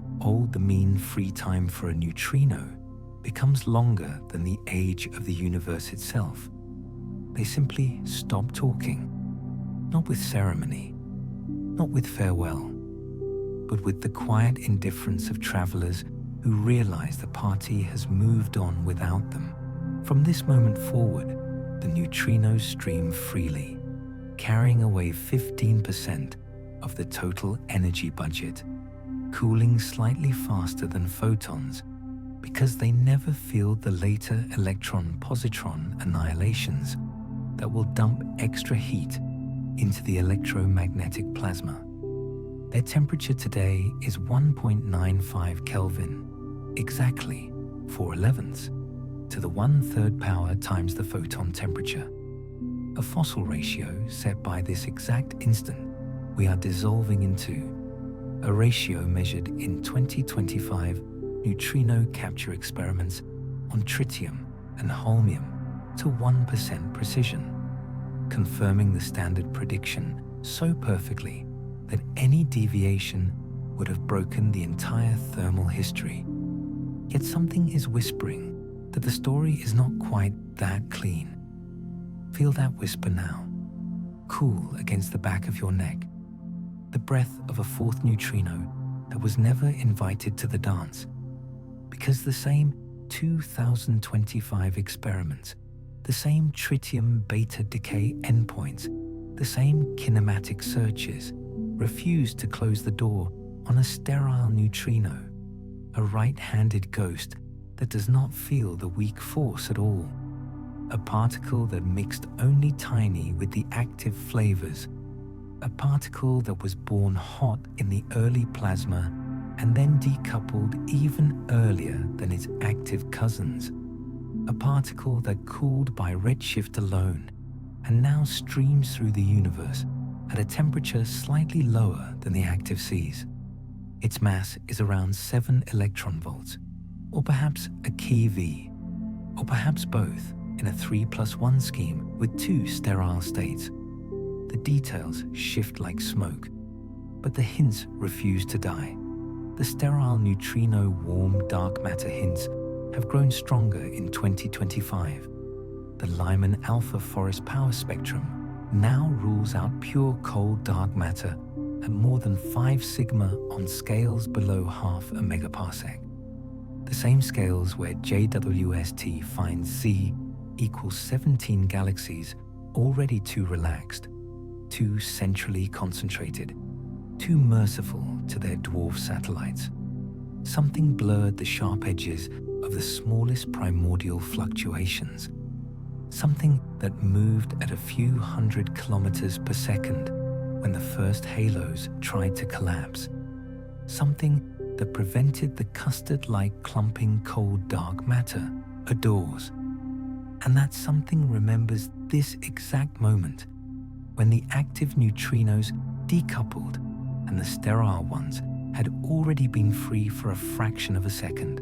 the mean free time for a neutrino becomes longer than the age of the universe itself. They simply stop talking. not with ceremony, not with farewell, but with the quiet indifference of travelers who realize the party has moved on without them. From this moment forward, the neutrinos stream freely, carrying away 15% of the total energy budget, cooling slightly faster than photons because they never feel the later electron-positron annihilations that will dump extra heat into the electromagnetic plasma. Their temperature today is 1.95 Kelvin, exactly 4/11ths, to the 1/3 power times the photon temperature. A fossil ratio set by this exact instant we are dissolving into, a ratio measured in 2025 neutrino capture experiments on tritium and holmium to 1% precision, confirming the standard prediction so perfectly that any deviation would have broken the entire thermal history. Yet something is whispering that the story is not quite that clean. Feel that whisper now, cool against the back of your neck, the breath of a fourth neutrino that was never invited to the dance, because the same 2025 experiments, the same tritium beta decay endpoints, the same kinematic searches refused to close the door on a sterile neutrino, a right-handed ghost that does not feel the weak force at all, a particle that mixed only tiny with the active flavors, a particle that was born hot in the early plasma and then decoupled even earlier than its active cousins, a particle that cooled by redshift alone and now streams through the universe at a temperature slightly lower than the active seas. Its mass is around 7 electron volts, or perhaps a keV, or perhaps both in a 3+1 scheme with 2 sterile states. The details shift like smoke, but the hints refuse to die. The sterile neutrino warm dark matter hints have grown stronger in 2025. The Lyman alpha forest power spectrum now rules out pure cold dark matter at more than 5 sigma on scales below half a megaparsec. The same scales where JWST finds Z equals 17 galaxies already too relaxed, too centrally concentrated, too merciful to their dwarf satellites. Something blurred the sharp edges of the smallest primordial fluctuations, something that moved at a few hundred kilometers per second when the first halos tried to collapse, something that prevented the custard-like clumping cold dark matter adores. And that something remembers this exact moment when the active neutrinos decoupled and the sterile ones had already been free for a fraction of a second,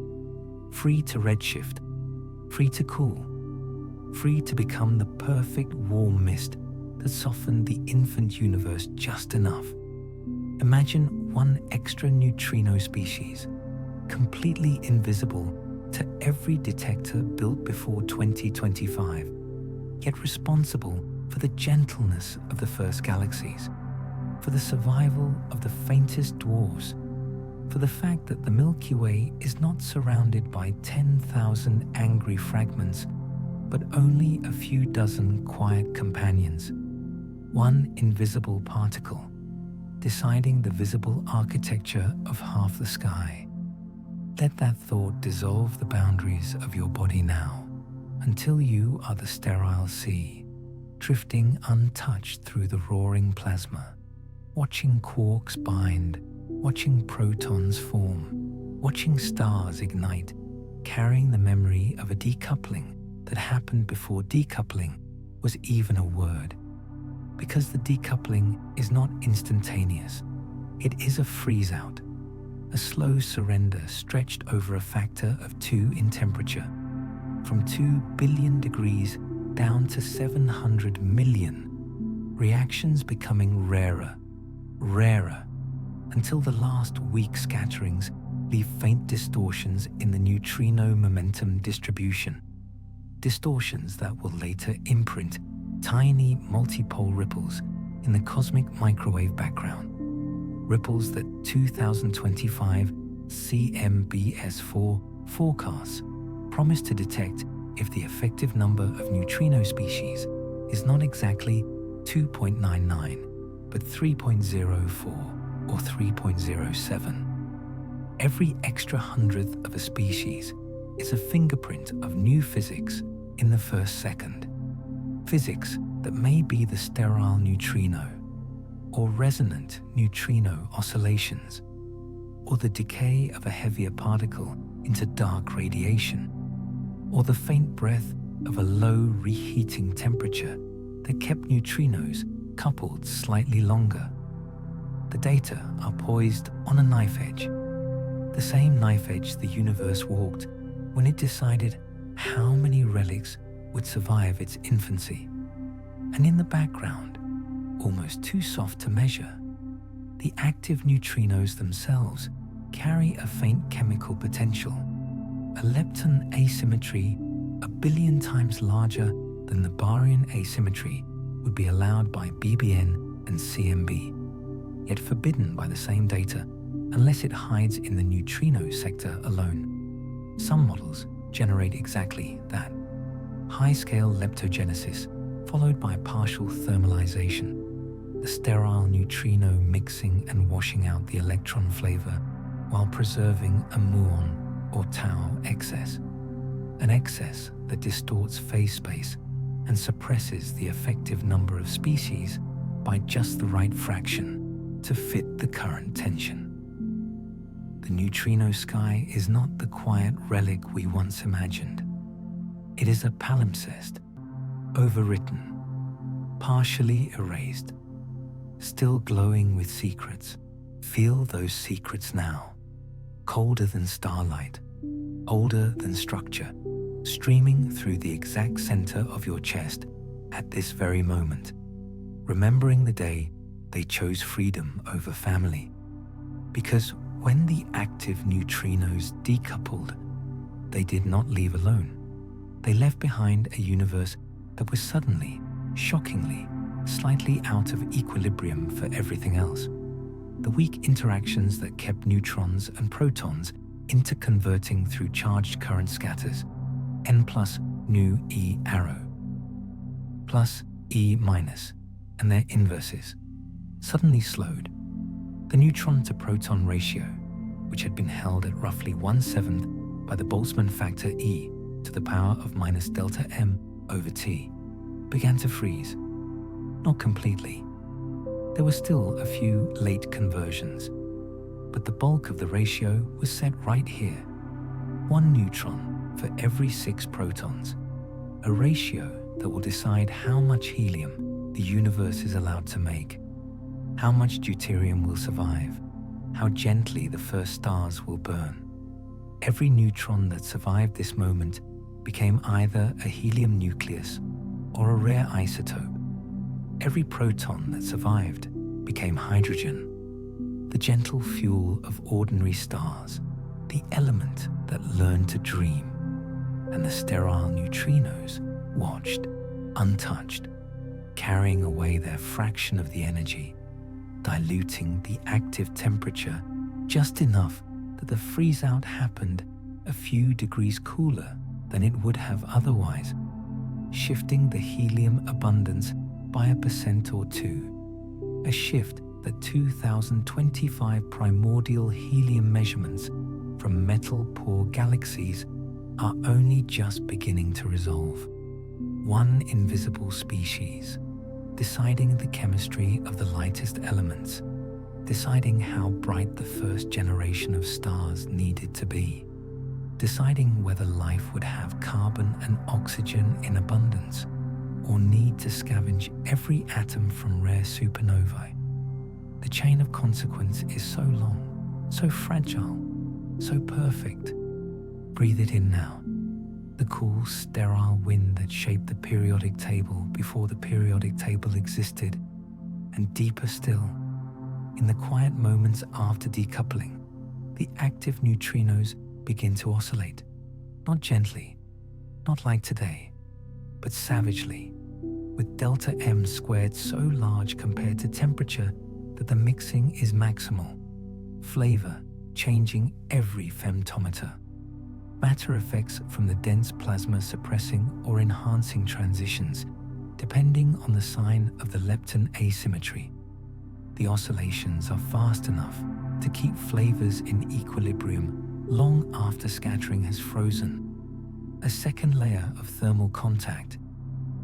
free to redshift, free to cool, free to become the perfect warm mist that softened the infant universe just enough. Imagine one extra neutrino species, completely invisible to every detector built before 2025, yet responsible for the gentleness of the first galaxies, for the survival of the faintest dwarfs, for the fact that the Milky Way is not surrounded by 10,000 angry fragments, but only a few dozen quiet companions, one invisible particle, deciding the visible architecture of half the sky. Let that thought dissolve the boundaries of your body now, until you are the sterile sea, drifting untouched through the roaring plasma, watching quarks bind, watching protons form, watching stars ignite, carrying the memory of a decoupling that happened before decoupling was even a word. Because the decoupling is not instantaneous, it is a freeze-out, a slow surrender stretched over a factor of 2 in temperature, from 2 billion degrees down to 700 million, reactions becoming rarer, until the last weak scatterings leave faint distortions in the neutrino momentum distribution, distortions that will later imprint tiny multipole ripples in the cosmic microwave background, ripples that 2025 CMBS4 forecasts promise to detect if the effective number of neutrino species is not exactly 2.99, but 3.04 or 3.07. Every extra hundredth of a species is a fingerprint of new physics in the first second. Physics that may be the sterile neutrino, or resonant neutrino oscillations, or the decay of a heavier particle into dark radiation, or the faint breath of a low reheating temperature that kept neutrinos coupled slightly longer. The data are poised on a knife edge, the same knife edge the universe walked when it decided how many relics would survive its infancy. And in the background, almost too soft to measure, the active neutrinos themselves carry a faint chemical potential, a lepton asymmetry 1 billion times larger than the baryon asymmetry would be allowed by BBN and CMB, yet forbidden by the same data unless it hides in the neutrino sector alone. Some models generate exactly that. High-scale leptogenesis followed by partial thermalization, the sterile neutrino mixing and washing out the electron flavor while preserving a muon or tau excess, an excess that distorts phase space and suppresses the effective number of species by just the right fraction to fit the current tension. The neutrino sky is not the quiet relic we once imagined. It is a palimpsest, overwritten, partially erased, still glowing with secrets. Feel those secrets now, colder than starlight, older than structure, streaming through the exact center of your chest at this very moment, remembering the day they chose freedom over family. Because when the active neutrinos decoupled, they did not leave alone. They left behind a universe that was suddenly, shockingly, slightly out of equilibrium for everything else. The weak interactions that kept neutrons and protons interconverting through charged current scatters, N plus nu E arrow, plus E minus, and their inverses, suddenly slowed. The neutron-to-proton ratio, which had been held at roughly 1/7 by the Boltzmann factor E to the power of minus delta m over t, began to freeze. Not completely. There were still a few late conversions, but the bulk of the ratio was set right here. 1 neutron for every 6 protons, a ratio that will decide how much helium the universe is allowed to make, how much deuterium will survive, how gently the first stars will burn. Every neutron that survived this moment became either a helium nucleus or a rare isotope. Every proton that survived became hydrogen, the gentle fuel of ordinary stars, the element that learned to dream. And the sterile neutrinos watched, untouched, carrying away their fraction of the energy, diluting the active temperature just enough that the freeze-out happened a few degrees cooler than it would have otherwise, shifting the helium abundance by 1% or 2, a shift that 2025 primordial helium measurements from metal-poor galaxies are only just beginning to resolve. One invisible species, deciding the chemistry of the lightest elements, deciding how bright the first generation of stars needed to be, deciding whether life would have carbon and oxygen in abundance, or need to scavenge every atom from rare supernovae. The chain of consequence is so long, so fragile, so perfect. Breathe it in now. The cool, sterile wind that shaped the periodic table before the periodic table existed, and deeper still, in the quiet moments after decoupling, the active neutrinos begin to oscillate, not gently, not like today, but savagely, with delta M squared so large compared to temperature that the mixing is maximal, flavor changing every femtometer. Matter effects from the dense plasma suppressing or enhancing transitions, depending on the sign of the lepton asymmetry. The oscillations are fast enough to keep flavors in equilibrium long after scattering has frozen. A second layer of thermal contact,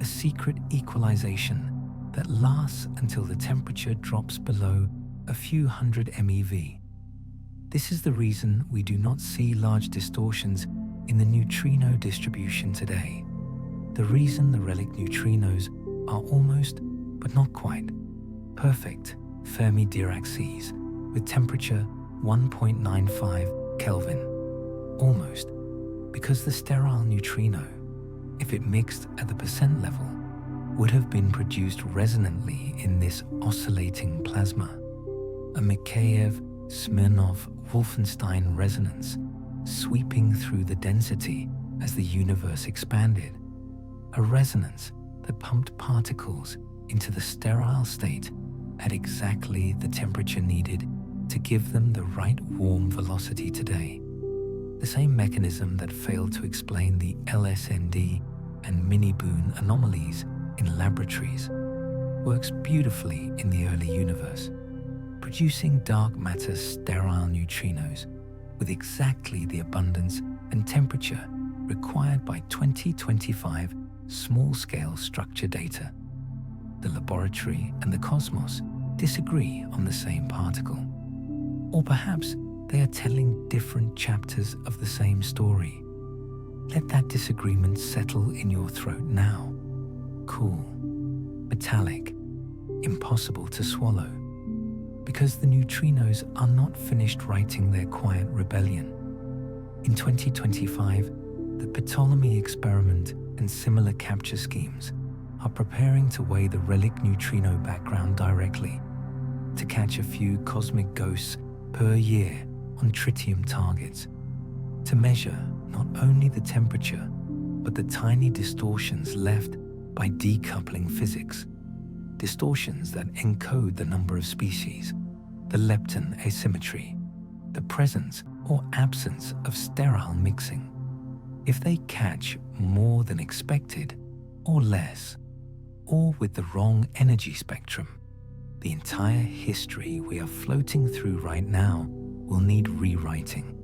a secret equalization that lasts until the temperature drops below a few hundred MeV. This is the reason we do not see large distortions in the neutrino distribution today. The reason the relic neutrinos are almost, but not quite, perfect Fermi-Dirac seas with temperature 1.95 Kelvin. Almost, because the sterile neutrino, if it mixed at the percent level, would have been produced resonantly in this oscillating plasma, a Mikheyev-Smirnov-Wolfenstein resonance sweeping through the density as the universe expanded, a resonance that pumped particles into the sterile state at exactly the temperature needed to give them the right warm velocity today. The same mechanism that failed to explain the LSND and mini-boon anomalies in laboratories works beautifully in the early universe, producing dark matter sterile neutrinos with exactly the abundance and temperature required by 2025 small-scale structure data. The laboratory and the cosmos disagree on the same particle. Or perhaps they are telling different chapters of the same story. Let that disagreement settle in your throat now. Cool, metallic, impossible to swallow. Because the neutrinos are not finished writing their quiet rebellion. In 2025, the Ptolemy experiment and similar capture schemes are preparing to weigh the relic neutrino background directly, to catch a few cosmic ghosts per year on tritium targets, to measure not only the temperature, but the tiny distortions left by decoupling physics, distortions that encode the number of species, the lepton asymmetry, the presence or absence of sterile mixing. If they catch more than expected, or less, or with the wrong energy spectrum, the entire history we are floating through right now will need rewriting.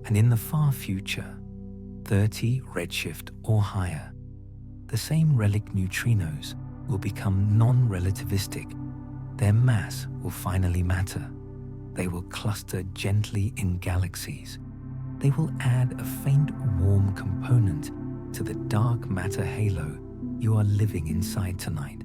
And in the far future, 30 redshift or higher, the same relic neutrinos will become non-relativistic. Their mass will finally matter. They will cluster gently in galaxies. They will add a faint warm component to the dark matter halo you are living inside tonight.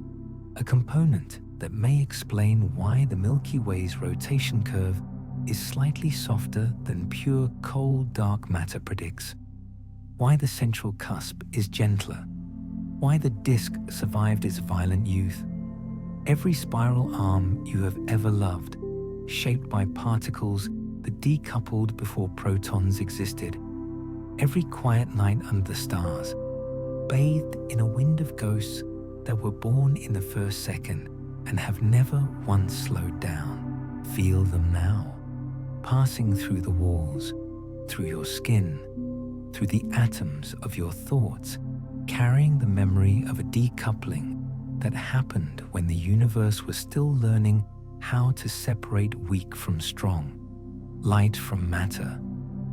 A component that may explain why the Milky Way's rotation curve is slightly softer than pure cold dark matter predicts. Why the central cusp is gentler. Why the disk survived its violent youth. Every spiral arm you have ever loved, shaped by particles that decoupled before protons existed. Every quiet night under the stars, bathed in a wind of ghosts that were born in the first second and have never once slowed down. Feel them now, passing through the walls, through your skin, through the atoms of your thoughts, carrying the memory of a decoupling that happened when the universe was still learning how to separate weak from strong, light from matter,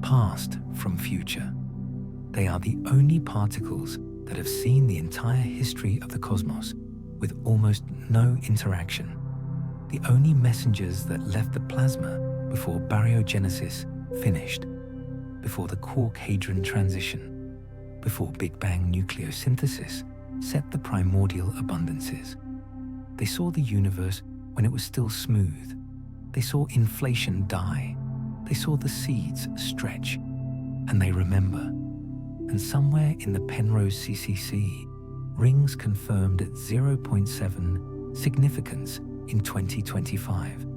past from future. They are the only particles that have seen the entire history of the cosmos with almost no interaction. The only messengers that left the plasma before baryogenesis finished, before the quark-hadron transition, before Big Bang nucleosynthesis set the primordial abundances. They saw the universe when it was still smooth. They saw inflation die. They saw the seeds stretch. And they remember. And somewhere in the Penrose CCC, rings confirmed at 0.7 significance in 2025.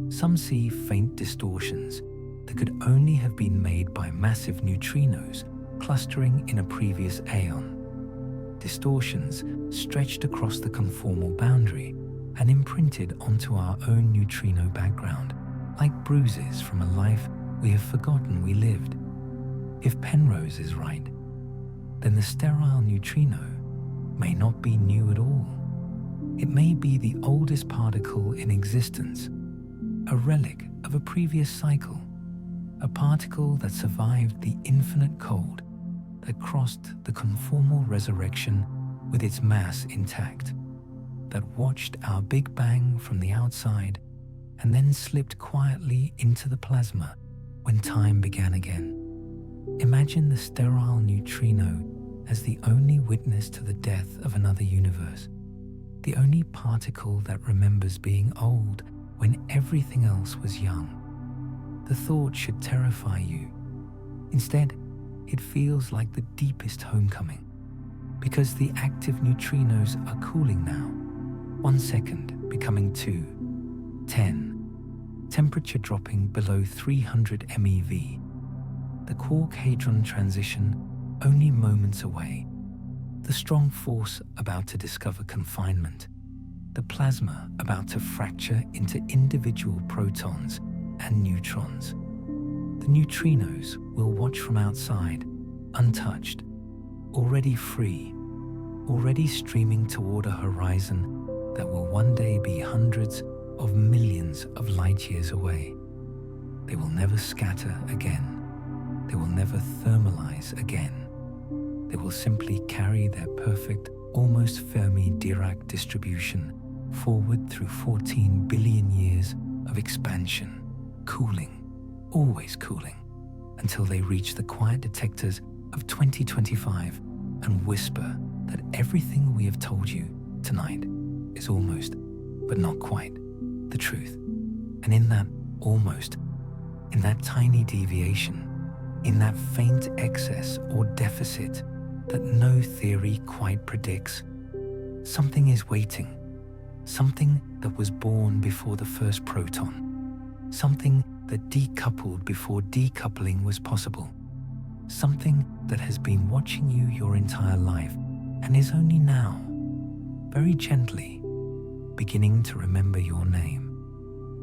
Some see faint distortions that could only have been made by massive neutrinos clustering in a previous aeon. distortions stretched across the conformal boundary and imprinted onto our own neutrino background, like bruises from a life we have forgotten we lived. If Penrose is right, then the sterile neutrino may not be new at all. It may be the oldest particle in existence, a relic of a previous cycle, a particle that survived the infinite cold that crossed the conformal resurrection with its mass intact, that watched our Big Bang from the outside and then slipped quietly into the plasma when time began again. Imagine the sterile neutrino as the only witness to the death of another universe, the only particle that remembers being old when everything else was young. The thought should terrify you. Instead, it feels like the deepest homecoming, because the active neutrinos are cooling now. 1 second becoming 2, 10, temperature dropping below 300 MeV. The quark-hadron transition only moments away. The strong force about to discover confinement. The plasma about to fracture into individual protons and neutrons. The neutrinos will watch from outside, untouched, already free, already streaming toward a horizon that will one day be hundreds of millions of light years away. They will never scatter again. They will never thermalize again. They will simply carry their perfect, almost Fermi-Dirac distribution forward through 14 billion years of expansion, cooling, always cooling, until they reach the quiet detectors of 2025 and whisper that everything we have told you tonight is almost, but not quite, the truth. And in that almost, in that tiny deviation, in that faint excess or deficit that no theory quite predicts, something is waiting, something that was born before the first proton, something that decoupled before decoupling was possible, something that has been watching you your entire life and is only now, very gently, beginning to remember your name.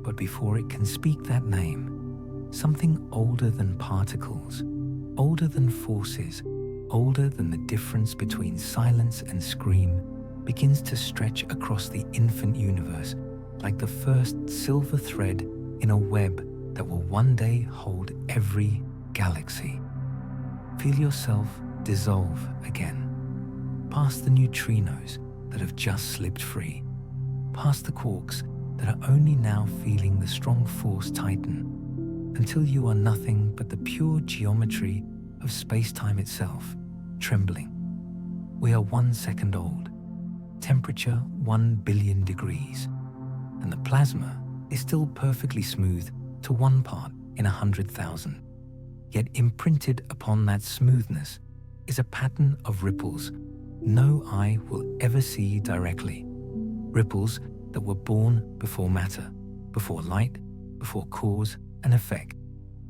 But before it can speak that name, something older than particles, older than forces, older than the difference between silence and scream, begins to stretch across the infant universe like the first silver thread in a web that will one day hold every galaxy. Feel yourself dissolve again, past the neutrinos that have just slipped free, past the quarks that are only now feeling the strong force tighten, until you are nothing but the pure geometry of space-time itself, trembling. We are 1 second old, temperature 1 billion degrees, and the plasma is still perfectly smooth to 1 part in 100,000. Yet imprinted upon that smoothness is a pattern of ripples no eye will ever see directly. Ripples that were born before matter, before light, before cause and effect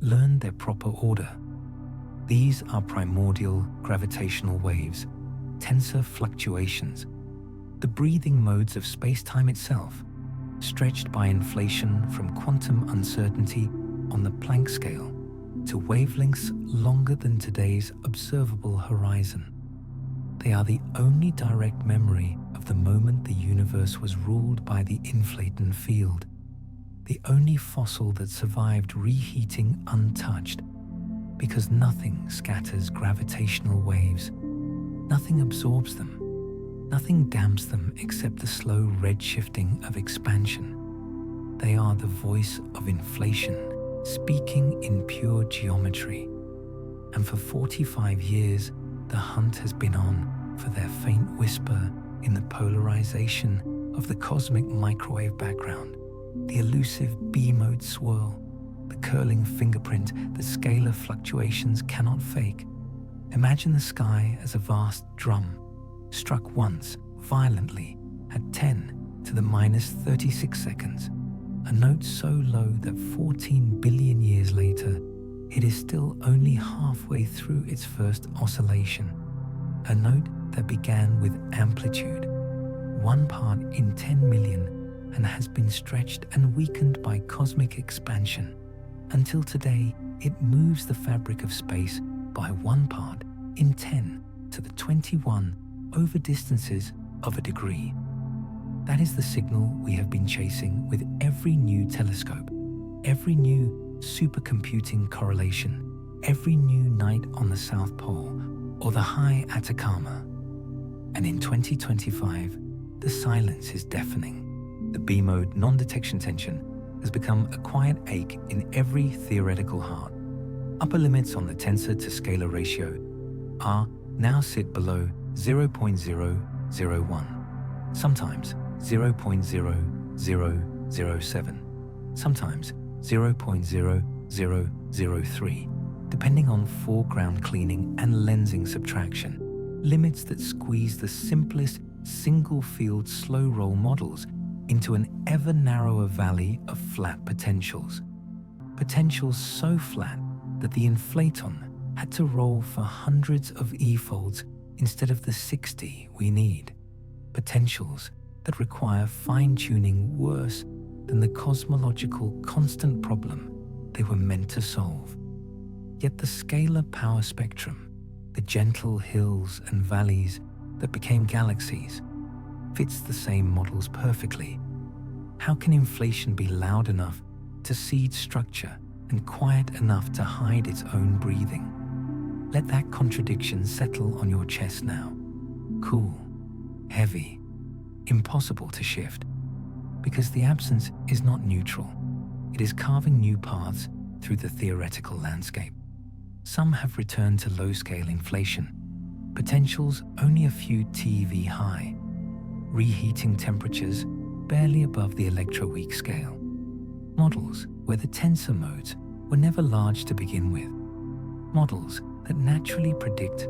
learned their proper order. These are primordial gravitational waves, tensor fluctuations, the breathing modes of space-time itself, stretched by inflation from quantum uncertainty on the Planck scale to wavelengths longer than today's observable horizon. They are the only direct memory of the moment the universe was ruled by the inflaton field, the only fossil that survived reheating untouched, because nothing scatters gravitational waves, nothing absorbs them, nothing damps them except the slow redshifting of expansion. They are the voice of inflation, speaking in pure geometry. And for 45 years, the hunt has been on for their faint whisper in the polarization of the cosmic microwave background, the elusive B-mode swirl, the curling fingerprint that scalar fluctuations cannot fake. Imagine the sky as a vast drum, struck once, violently, at 10 to the minus 36 seconds, a note so low that 14 billion years later, it is still only halfway through its first oscillation, a note that began with amplitude, 1 part in 10 million, and has been stretched and weakened by cosmic expansion. Until today, it moves the fabric of space by 1 part in 10 to the 21 over distances of a degree. That is the signal we have been chasing with every new telescope, every new supercomputing correlation, every new night on the South Pole or the high Atacama. And in 2025, the silence is deafening. The B-mode non-detection tension has become a quiet ache in every theoretical heart. Upper limits on the tensor to scalar ratio R now sit below 0.001, sometimes 0.0007, sometimes 0.0003, depending on foreground cleaning and lensing subtraction, limits that squeeze the simplest single-field slow-roll models into an ever narrower valley of flat potentials. Potentials so flat that the inflaton had to roll for hundreds of E-folds instead of the 60 we need. Potentials that require fine-tuning worse than the cosmological constant problem they were meant to solve. Yet the scalar power spectrum, the gentle hills and valleys that became galaxies, fits the same models perfectly. How can inflation be loud enough to seed structure and quiet enough to hide its own breathing? Let that contradiction settle on your chest now. Cool, heavy, impossible to shift, because the absence is not neutral. It is carving new paths through the theoretical landscape. Some have returned to low-scale inflation, potentials only a few TeV high, reheating temperatures barely above the electroweak scale. Models where the tensor modes were never large to begin with. Models that naturally predict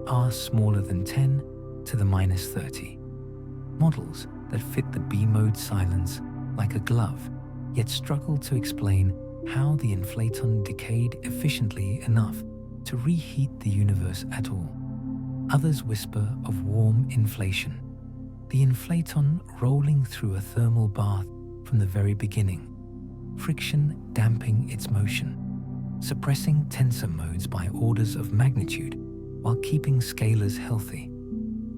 R smaller than 10 to the minus 30. Models that fit the B-mode silence like a glove, yet struggle to explain how the inflaton decayed efficiently enough to reheat the universe at all. Others whisper of warm inflation, the inflaton rolling through a thermal bath from the very beginning, friction damping its motion, suppressing tensor modes by orders of magnitude while keeping scalars healthy.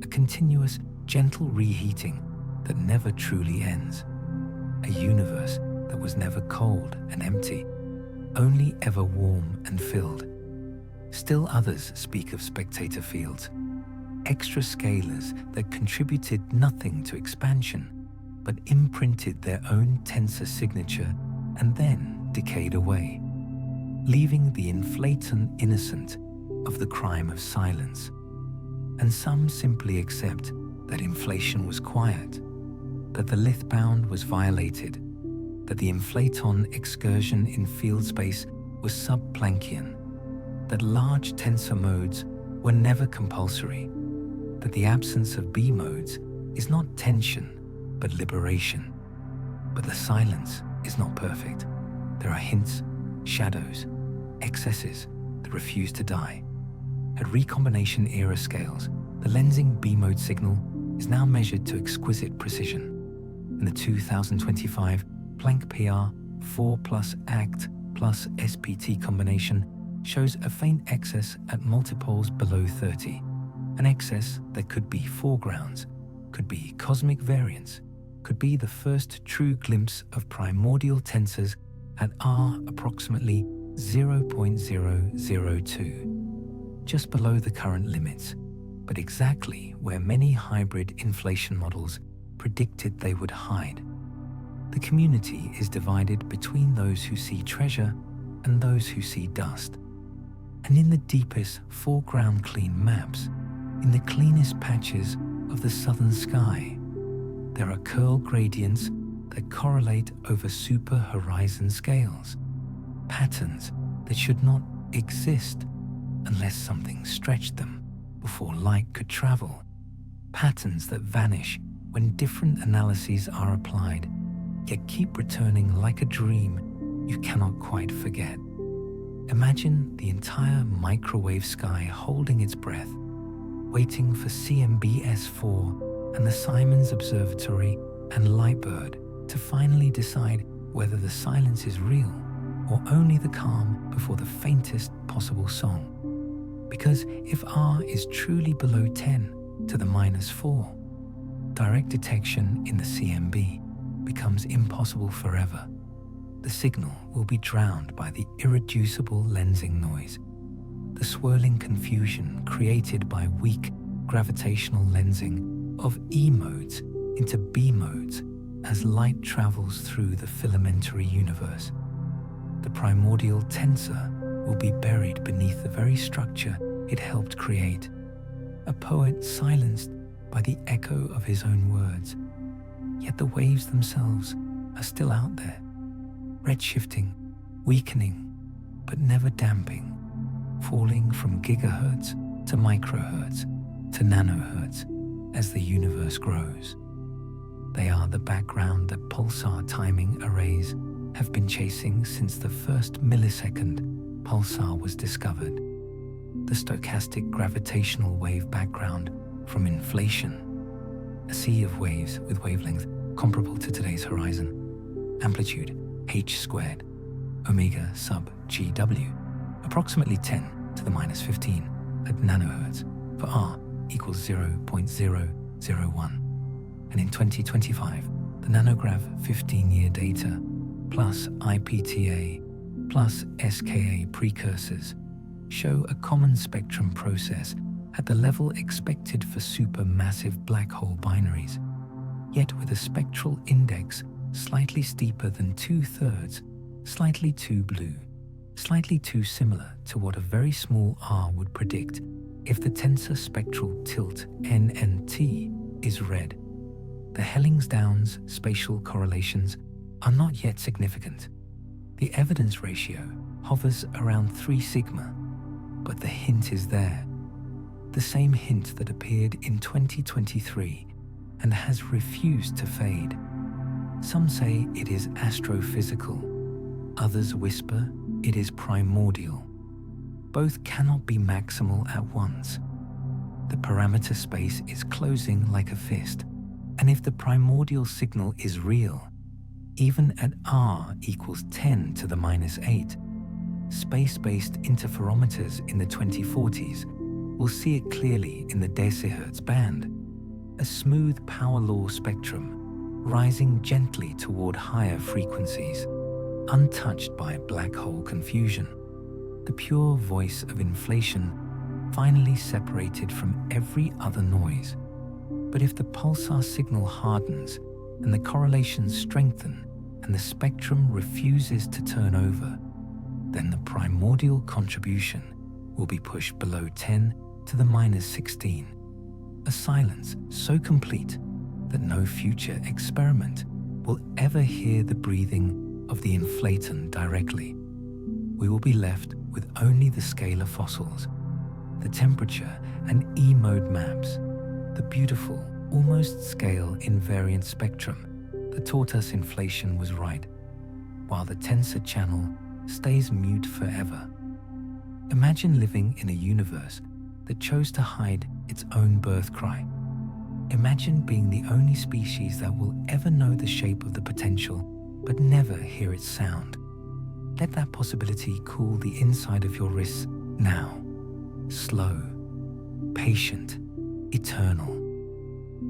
A continuous, gentle reheating that never truly ends. A universe that was never cold and empty, only ever warm and filled. Still others speak of spectator fields, extra scalars that contributed nothing to expansion, but imprinted their own tensor signature and then decayed away, leaving the inflaton innocent of the crime of silence. And some simply accept that inflation was quiet, that the lith bound was violated, that the inflaton excursion in field space was sub-Planckian, that large tensor modes were never compulsory, that the absence of B modes is not tension, but liberation. But the silence is not perfect. There are hints, shadows, excesses that refuse to die. At recombination era scales, the lensing B-mode signal is now measured to exquisite precision. In the 2025 Planck PR 4 plus ACT plus SPT combination shows a faint excess at multiples below 30, an excess that could be foregrounds, could be cosmic variance, could be the first true glimpse of primordial tensors at R approximately 0.002, just below the current limits, but exactly where many hybrid inflation models predicted they would hide. The community is divided between those who see treasure and those who see dust. And in the deepest foreground clean maps, in the cleanest patches of the southern sky, there are curl gradients that correlate over super horizon scales, patterns that should not exist unless something stretched them before light could travel, patterns that vanish when different analyses are applied, yet keep returning like a dream you cannot quite forget. Imagine the entire microwave sky holding its breath, waiting for CMB-S4 and the Simons Observatory and Lightbird to finally decide whether the silence is real or only the calm before the faintest possible song. Because if R is truly below 10 to the -4, direct detection in the CMB becomes impossible forever. The signal will be drowned by the irreducible lensing noise, the swirling confusion created by weak gravitational lensing of E modes into B modes as light travels through the filamentary universe. The primordial tensor will be buried beneath the very structure it helped create, a poet silenced by the echo of his own words. Yet the waves themselves are still out there, redshifting, weakening, but never damping, falling from gigahertz to microhertz to nanohertz as the universe grows. They are the background that pulsar timing arrays have been chasing since the first millisecond pulsar was discovered. The stochastic gravitational wave background from inflation, a sea of waves with wavelength comparable to today's horizon, amplitude h squared, omega sub GW, approximately 10 to the -15 at nanohertz for R equals 0.001. And in 2025, the nanograv 15-year data plus IPTA plus SKA precursors show a common spectrum process at the level expected for supermassive black hole binaries, yet with a spectral index slightly steeper than 2/3, slightly too blue, slightly too similar to what a very small r would predict if the tensor spectral tilt NNT is red. The Hellingsdowns spatial correlations are not yet significant. The evidence ratio hovers around 3 sigma, but the hint is there. The same hint that appeared in 2023 and has refused to fade. Some say it is astrophysical, others whisper it is primordial. Both cannot be maximal at once. The parameter space is closing like a fist, and if the primordial signal is real, even at R equals 10 to the -8, space-based interferometers in the 2040s will see it clearly in the decihertz band, a smooth power law spectrum rising gently toward higher frequencies, untouched by black hole confusion, the pure voice of inflation finally separated from every other noise. But if the pulsar signal hardens and the correlations strengthen and the spectrum refuses to turn over, then the primordial contribution will be pushed below 10 to the -16, a silence so complete that no future experiment will ever hear the breathing of the inflaton directly. We will be left with only the scalar fossils, the temperature and E-mode maps, the beautiful, almost scale invariant spectrum that taught us inflation was right, while the tensor channel stays mute forever. Imagine living in a universe that chose to hide its own birth cry. Imagine being the only species that will ever know the shape of the potential, but never hear its sound. Let that possibility cool the inside of your wrists now. Slow, patient, eternal.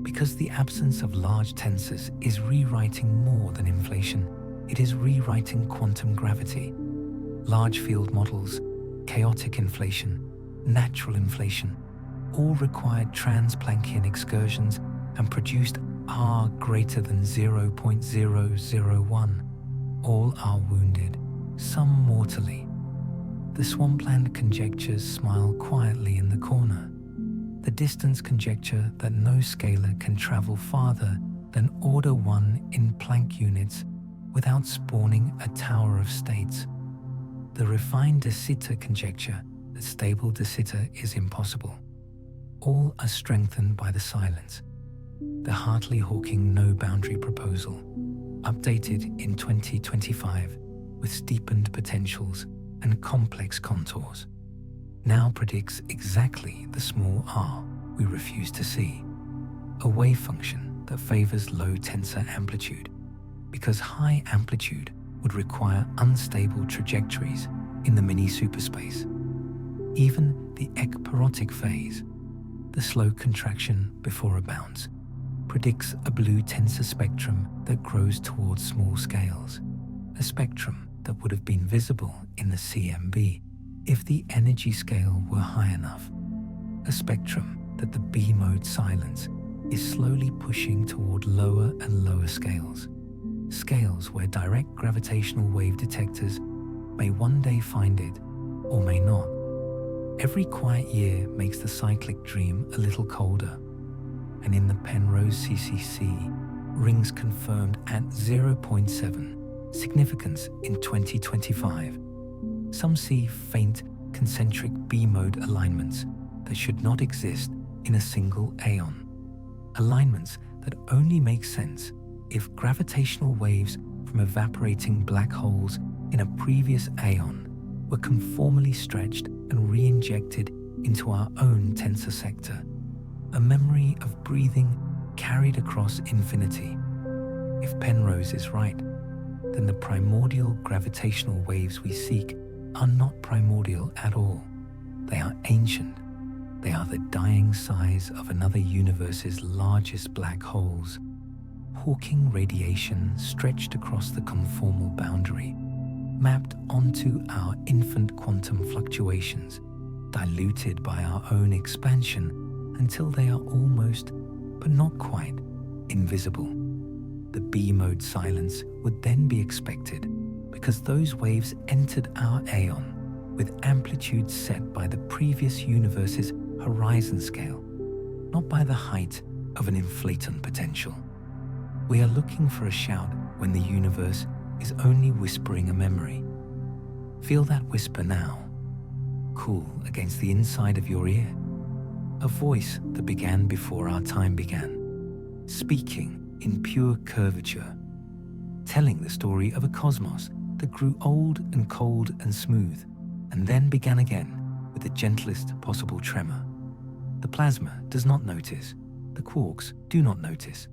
Because the absence of large tensors is rewriting more than inflation. It is rewriting quantum gravity. Large field models, chaotic inflation, natural inflation, all required trans-Planckian excursions and produced R greater than 0.001. All are wounded, some mortally. The swampland conjectures smile quietly in the corner. The distance conjecture that no scalar can travel farther than order 1 in Planck units without spawning a tower of states. The refined de Sitter conjecture that stable de Sitter is impossible. All are strengthened by the silence. The Hartley-Hawking no-boundary proposal, updated in 2025 with steepened potentials and complex contours, now predicts exactly the small r, we refuse to see, a wave function that favors low tensor amplitude, because high amplitude would require unstable trajectories in the mini-superspace. Even the ekpyrotic phase, the slow contraction before a bounce, predicts a blue tensor spectrum that grows towards small scales, a spectrum that would have been visible in the CMB if the energy scale were high enough, a spectrum that the B-mode silence is slowly pushing toward lower and lower scales, scales where direct gravitational wave detectors may one day find it or may not. Every quiet year makes the cyclic dream a little colder, and in the Penrose CCC, rings confirmed at 0.7 significance in 2025. Some see faint concentric B-mode alignments that should not exist in a single aeon, alignments that only make sense if gravitational waves from evaporating black holes in a previous aeon were conformally stretched and re-injected into our own tensor sector, a memory of breathing carried across infinity. If Penrose is right, then the primordial gravitational waves we seek are not primordial at all. They are ancient. They are the dying size of another universe's largest black holes, hawking radiation stretched across the conformal boundary, mapped onto our infant quantum fluctuations, diluted by our own expansion until they are almost, but not quite, invisible. The B-mode silence would then be expected because those waves entered our aeon with amplitudes set by the previous universe's horizon scale, not by the height of an inflaton potential. We are looking for a shout when the universe is only whispering a memory. Feel that whisper now, cool against the inside of your ear. A voice that began before our time began, speaking in pure curvature, telling the story of a cosmos that grew old and cold and smooth, and then began again with the gentlest possible tremor. The plasma does not notice, the quarks do not notice,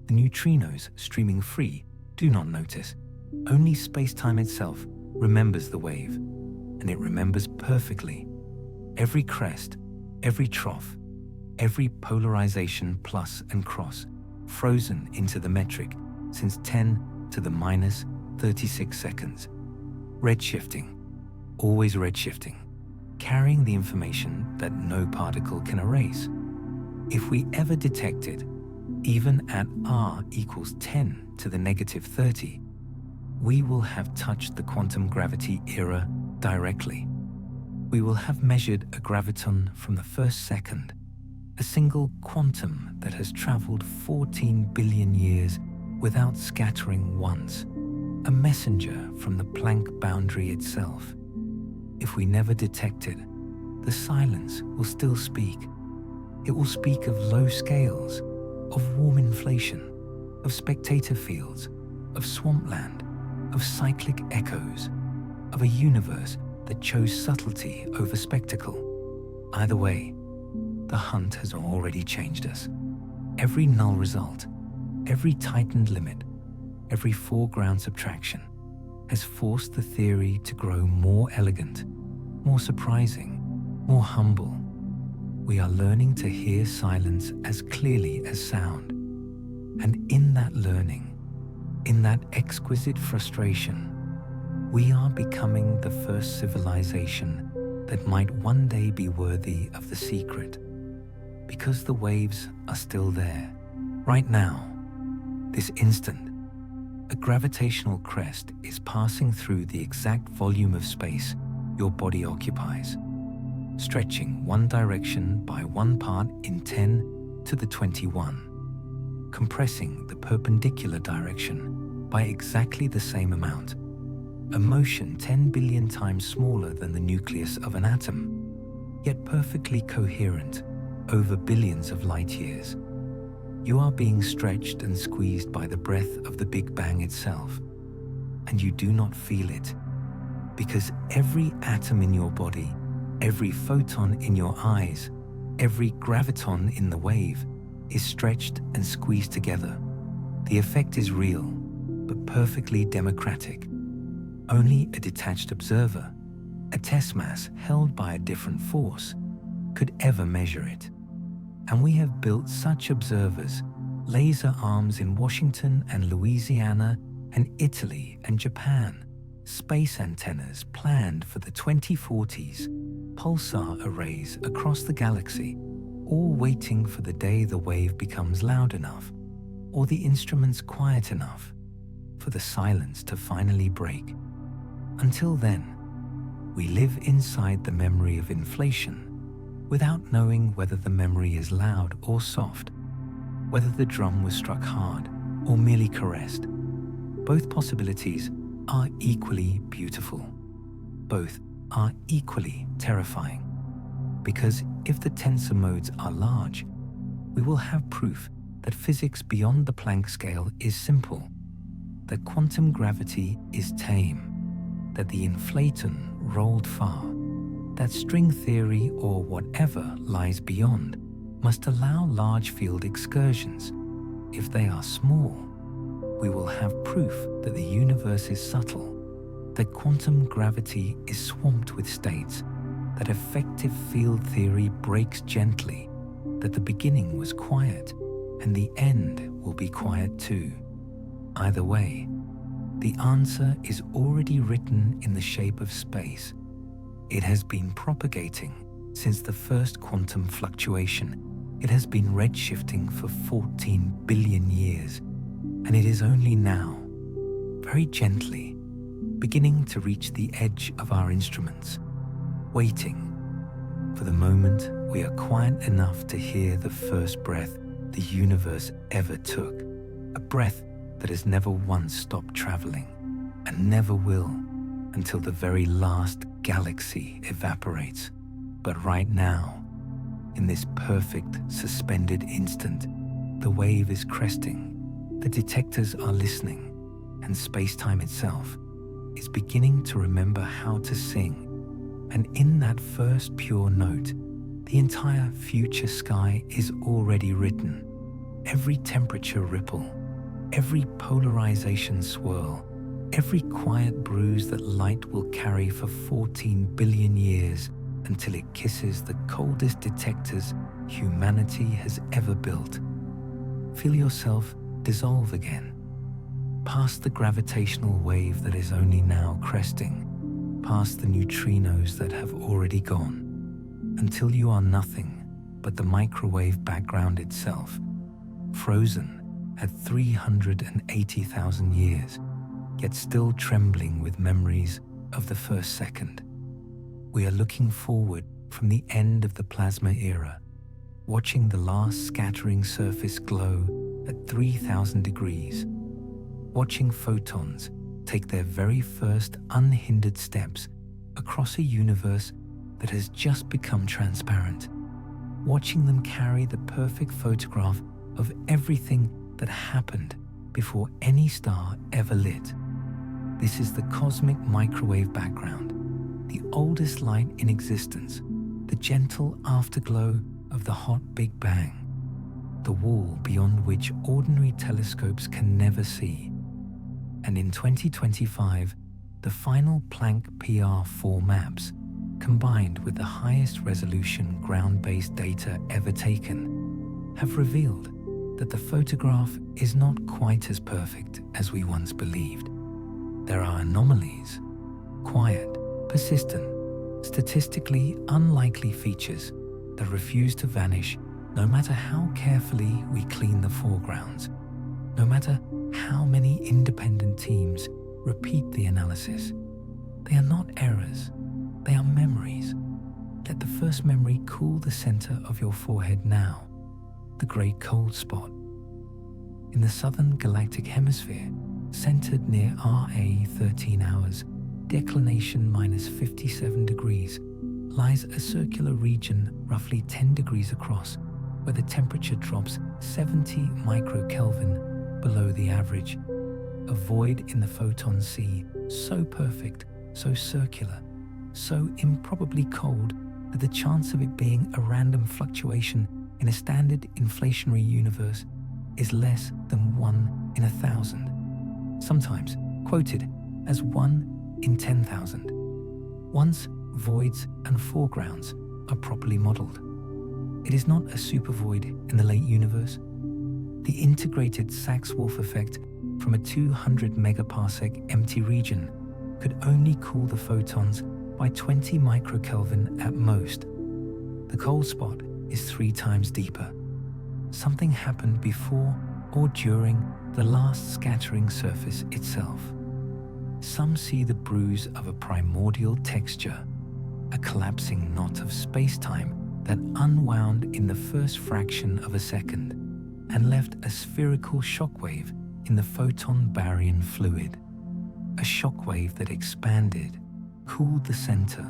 the neutrinos streaming free do not notice. Only space-time itself remembers the wave, and it remembers perfectly. Every crest, every trough, every polarization plus and cross, frozen into the metric since 10 to the minus 36 seconds. Redshifting, always redshifting, carrying the information that no particle can erase. If we ever detected, even at r equals 10 to the negative 30, we will have touched the quantum gravity era directly. We will have measured a graviton from the first second, a single quantum that has traveled 14 billion years without scattering once, a messenger from the Planck boundary itself. If we never detected, the silence will still speak. It will speak of low scales, of warm inflation, of spectator fields, of swampland, of cyclic echoes, of a universe that chose subtlety over spectacle. Either way, the hunt has already changed us. Every null result, every tightened limit, every foreground subtraction has forced the theory to grow more elegant, more surprising, more humble. We are learning to hear silence as clearly as sound. And in that learning, in that exquisite frustration, we are becoming the first civilization that might one day be worthy of the secret, because the waves are still there, right now, this instant. A gravitational crest is passing through the exact volume of space your body occupies, stretching one direction by 1 part in 10 to the 21, compressing the perpendicular direction by exactly the same amount, a motion 10 billion times smaller than the nucleus of an atom, yet perfectly coherent over billions of light years. You are being stretched and squeezed by the breath of the Big Bang itself, and you do not feel it, because every atom in your body, every photon in your eyes, every graviton in the wave is stretched and squeezed together. The effect is real, but perfectly democratic. Only a detached observer, a test mass held by a different force, could ever measure it. And we have built such observers, laser arms in Washington and Louisiana and Italy and Japan, space antennas planned for the 2040s, pulsar arrays across the galaxy, all waiting for the day the wave becomes loud enough, or the instruments quiet enough, for the silence to finally break. Until then, we live inside the memory of inflation, without knowing whether the memory is loud or soft, whether the drum was struck hard or merely caressed. Both possibilities are equally beautiful. Both are equally terrifying. Because if the tensor modes are large, we will have proof that physics beyond the Planck scale is simple, that quantum gravity is tame, that the inflaton rolled far, that string theory or whatever lies beyond must allow large field excursions. If they are small, we will have proof that the universe is subtle, that quantum gravity is swamped with states, that effective field theory breaks gently, that the beginning was quiet and the end will be quiet too. Either way, the answer is already written in the shape of space. It has been propagating since the first quantum fluctuation. It has been redshifting for 14 billion years, and it is only now, very gently, beginning to reach the edge of our instruments, waiting for the moment we are quiet enough to hear the first breath the universe ever took, a breath that has never once stopped traveling and never will until the very last galaxy evaporates. But right now, in this perfect suspended instant, the wave is cresting, the detectors are listening, and space-time itself is beginning to remember how to sing. And in that first pure note, the entire future sky is already written. Every temperature ripple, every polarization swirl, every quiet bruise that light will carry for 14 billion years until it kisses the coldest detectors humanity has ever built. Feel yourself dissolve again, past the gravitational wave that is only now cresting, past the neutrinos that have already gone, until you are nothing but the microwave background itself, frozen at 380,000 years, yet still trembling with memories of the first second. We are looking forward from the end of the plasma era, watching the last scattering surface glow at 3,000 degrees, watching photons take their very first unhindered steps across a universe that has just become transparent, watching them carry the perfect photograph of everything that happened before any star ever lit. This is the cosmic microwave background, the oldest light in existence, the gentle afterglow of the hot Big Bang, the wall beyond which ordinary telescopes can never see. And in 2025, the final Planck PR4 maps, combined with the highest resolution ground-based data ever taken, have revealed that the photograph is not quite as perfect as we once believed. There are anomalies, quiet, persistent, statistically unlikely features that refuse to vanish no matter how carefully we clean the foregrounds, no matter how many independent teams repeat the analysis. They are not errors, they are memories. Let the first memory cool the center of your forehead now, the great cold spot. In the southern galactic hemisphere, centered near RA 13 hours, declination minus 57 degrees, lies a circular region roughly 10 degrees across, where the temperature drops 70 microkelvin below the average. A void in the photon sea, so perfect, so circular, so improbably cold that the chance of it being a random fluctuation in a standard inflationary universe is less than 1 in 1,000, sometimes quoted as 1 in 10,000. Once voids and foregrounds are properly modeled, it is not a supervoid in the late universe. The integrated Sachs-Wolf effect from a 200 megaparsec empty region could only cool the photons by 20 microkelvin at most. The cold spot is 3 times deeper. Something happened before or during the last scattering surface itself. Some see the bruise of a primordial texture, a collapsing knot of space-time that unwound in the first fraction of a second and left a spherical shockwave in the photon baryon fluid. A shockwave that expanded, cooled the center,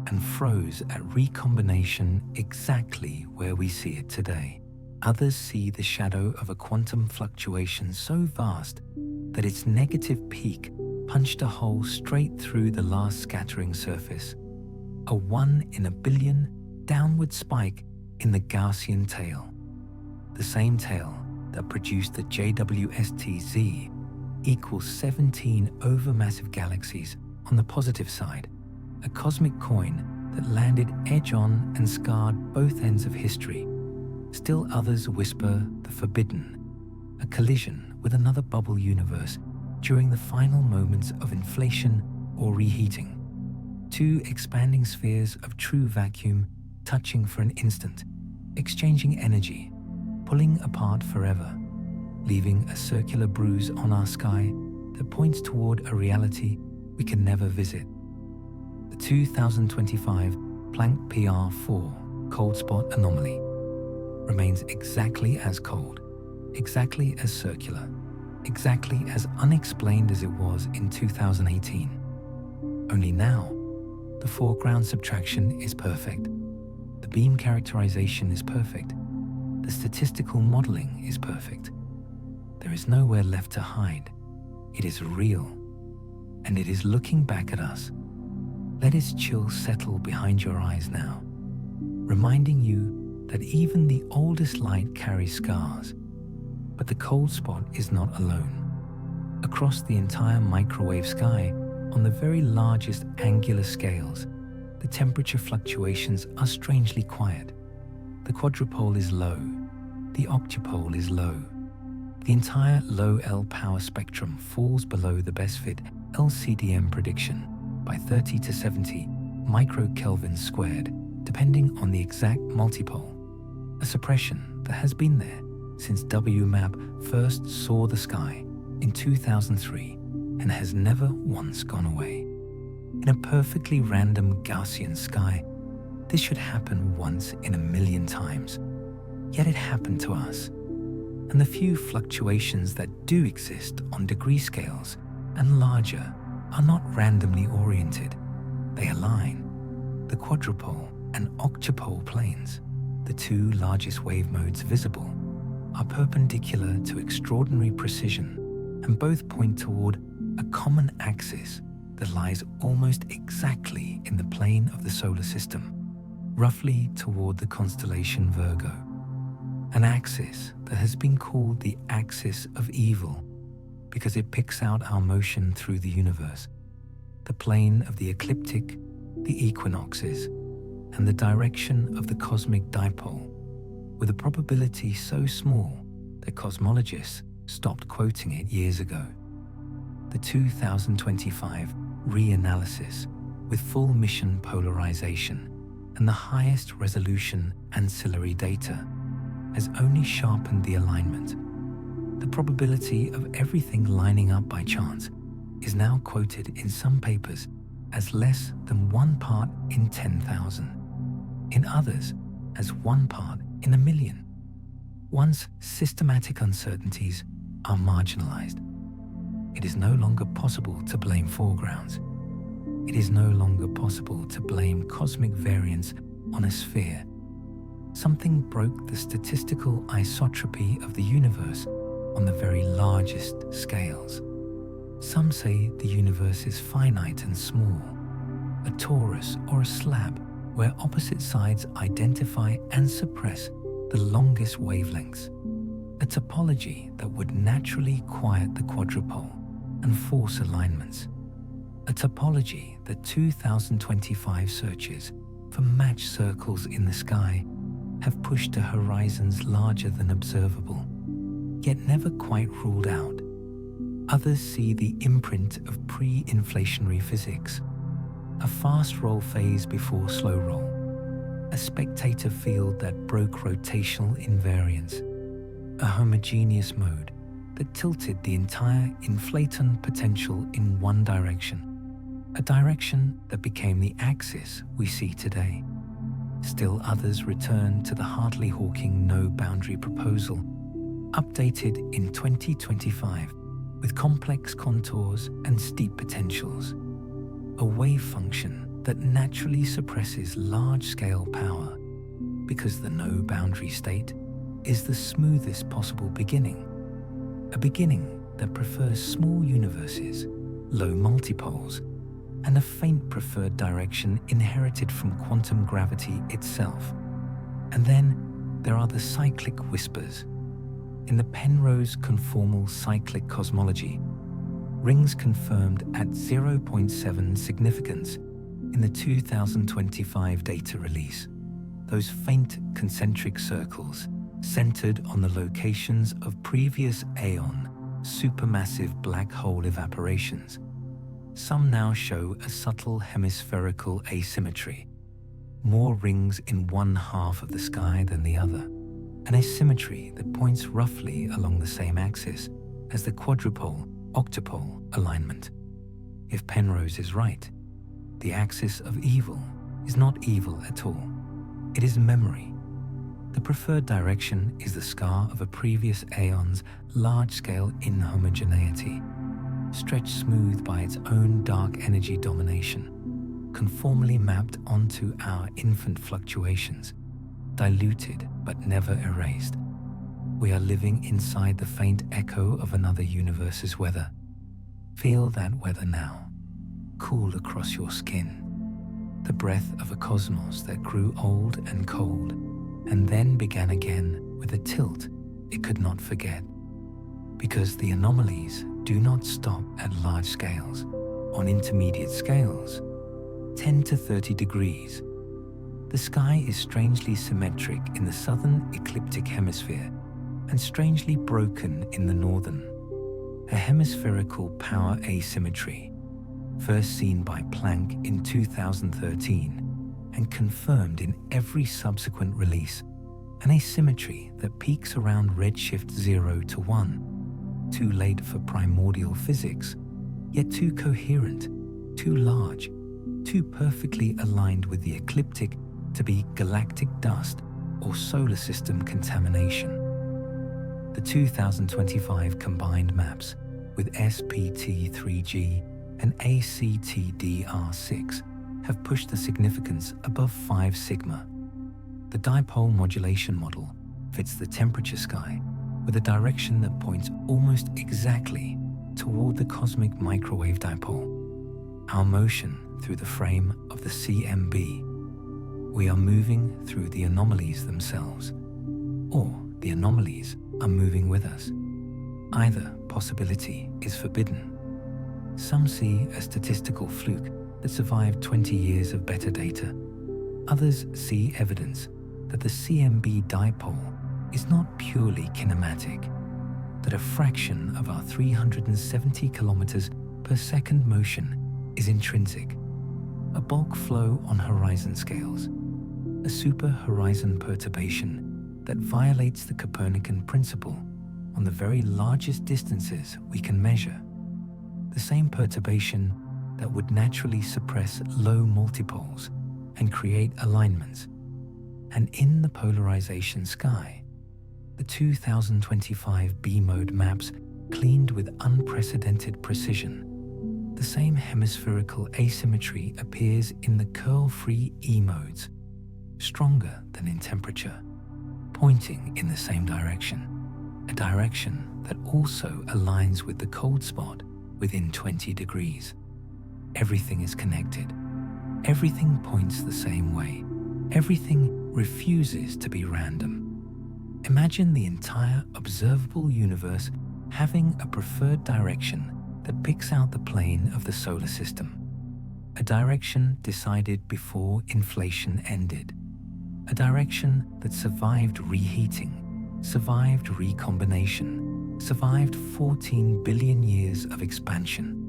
and froze at recombination exactly where we see it today. Others see the shadow of a quantum fluctuation so vast that its negative peak punched a hole straight through the last scattering surface, a 1 in a billion downward spike in the Gaussian tail, the same tail that produced the JWST Z equals 17 overmassive galaxies on the positive side, a cosmic coin that landed edge-on and scarred both ends of history. Still others whisper the forbidden, a collision with another bubble universe during the final moments of inflation or reheating. 2 expanding spheres of true vacuum touching for an instant, exchanging energy, pulling apart forever, leaving a circular bruise on our sky that points toward a reality we can never visit. The 2025 Planck PR4 cold spot anomaly remains exactly as cold, exactly as circular, exactly as unexplained as it was in 2018. Only now, the foreground subtraction is perfect. The beam characterization is perfect. The statistical modeling is perfect. There is nowhere left to hide. It is real, and it is looking back at us. Let its chill settle behind your eyes now, reminding you that even the oldest light carries scars. But the cold spot is not alone. Across the entire microwave sky, on the very largest angular scales, the temperature fluctuations are strangely quiet. The quadrupole is low. The octupole is low. The entire low L power spectrum falls below the best fit LCDM prediction by 30 to 70 microkelvins squared, depending on the exact multipole, a suppression that has been there since WMAP first saw the sky in 2003 and has never once gone away. In a perfectly random Gaussian sky, this should happen once in a million times. Yet it happened to us. And the few fluctuations that do exist on degree scales and larger are not randomly oriented. They align. The quadrupole and octupole planes, the 2 largest wave modes visible, are perpendicular to extraordinary precision and both point toward a common axis that lies almost exactly in the plane of the solar system, roughly toward the constellation Virgo. An axis that has been called the axis of evil because it picks out our motion through the universe, the plane of the ecliptic, the equinoxes, and the direction of the cosmic dipole, with a probability so small that cosmologists stopped quoting it years ago. The 2025 reanalysis with full mission polarization and the highest resolution ancillary data has only sharpened the alignment. The probability of everything lining up by chance is now quoted in some papers as less than 1 part in 10,000, in others as 1 part in a million. Once systematic uncertainties are marginalized, it is no longer possible to blame foregrounds. It is no longer possible to blame cosmic variance on a sphere. Something broke the statistical isotropy of the universe on the very largest scales. Some say the universe is finite and small, a torus or a slab, where opposite sides identify and suppress the longest wavelengths, a topology that would naturally quiet the quadrupole and force alignments, a topology that 2025 searches for matched circles in the sky have pushed to horizons larger than observable, yet never quite ruled out. Others see the imprint of pre-inflationary physics, a fast roll phase before slow roll, a spectator field that broke rotational invariance, a homogeneous mode that tilted the entire inflaton potential in one direction, a direction that became the axis we see today. Still others return to the Hartley-Hawking no-boundary proposal, updated in 2025 with complex contours and steep potentials, a wave function that naturally suppresses large-scale power because the no-boundary state is the smoothest possible beginning, a beginning that prefers small universes, low multipoles, and a faint preferred direction inherited from quantum gravity itself. And then there are the cyclic whispers. In the Penrose conformal cyclic cosmology, rings confirmed at 0.7 significance in the 2025 data release, those faint concentric circles centered on the locations of previous aeon supermassive black hole evaporations. Some now show a subtle hemispherical asymmetry, more rings in one half of the sky than the other, an asymmetry that points roughly along the same axis as the quadrupole-octupole alignment. If Penrose is right, the axis of evil is not evil at all. It is memory. The preferred direction is the scar of a previous aeon's large-scale inhomogeneity, stretched smooth by its own dark energy domination, conformally mapped onto our infant fluctuations, diluted but never erased. We are living inside the faint echo of another universe's weather. Feel that weather now, cool across your skin, the breath of a cosmos that grew old and cold, and then began again with a tilt it could not forget. Because the anomalies do not stop at large scales. On intermediate scales, 10 to 30 degrees, the sky is strangely symmetric in the southern ecliptic hemisphere and strangely broken in the northern, a hemispherical power asymmetry, first seen by Planck in 2013 and confirmed in every subsequent release, an asymmetry that peaks around redshift 0 to 1, too late for primordial physics, yet too coherent, too large, too perfectly aligned with the ecliptic to be galactic dust or solar system contamination. The 2025 combined maps with SPT3G and ACTDR6 have pushed the significance above 5 sigma. The dipole modulation model fits the temperature sky with a direction that points almost exactly toward the cosmic microwave dipole. Our motion through the frame of the CMB. We are moving through the anomalies themselves, or the anomalies are moving with us. Either possibility is forbidden. Some see a statistical fluke that survived 20 years of better data. Others see evidence that the CMB dipole is not purely kinematic, that a fraction of our 370 kilometers per second motion is intrinsic, a bulk flow on horizon scales, a super-horizon perturbation that violates the Copernican principle on the very largest distances we can measure, the same perturbation that would naturally suppress low multipoles and create alignments. And in the polarization sky, the 2025 B-mode maps cleaned with unprecedented precision. The same hemispherical asymmetry appears in the curl-free E-modes, stronger than in temperature, pointing in the same direction, a direction that also aligns with the cold spot within 20 degrees. Everything is connected. Everything points the same way. Everything refuses to be random. Imagine the entire observable universe having a preferred direction that picks out the plane of the solar system. A direction decided before inflation ended. A direction that survived reheating, survived recombination, survived 14 billion years of expansion.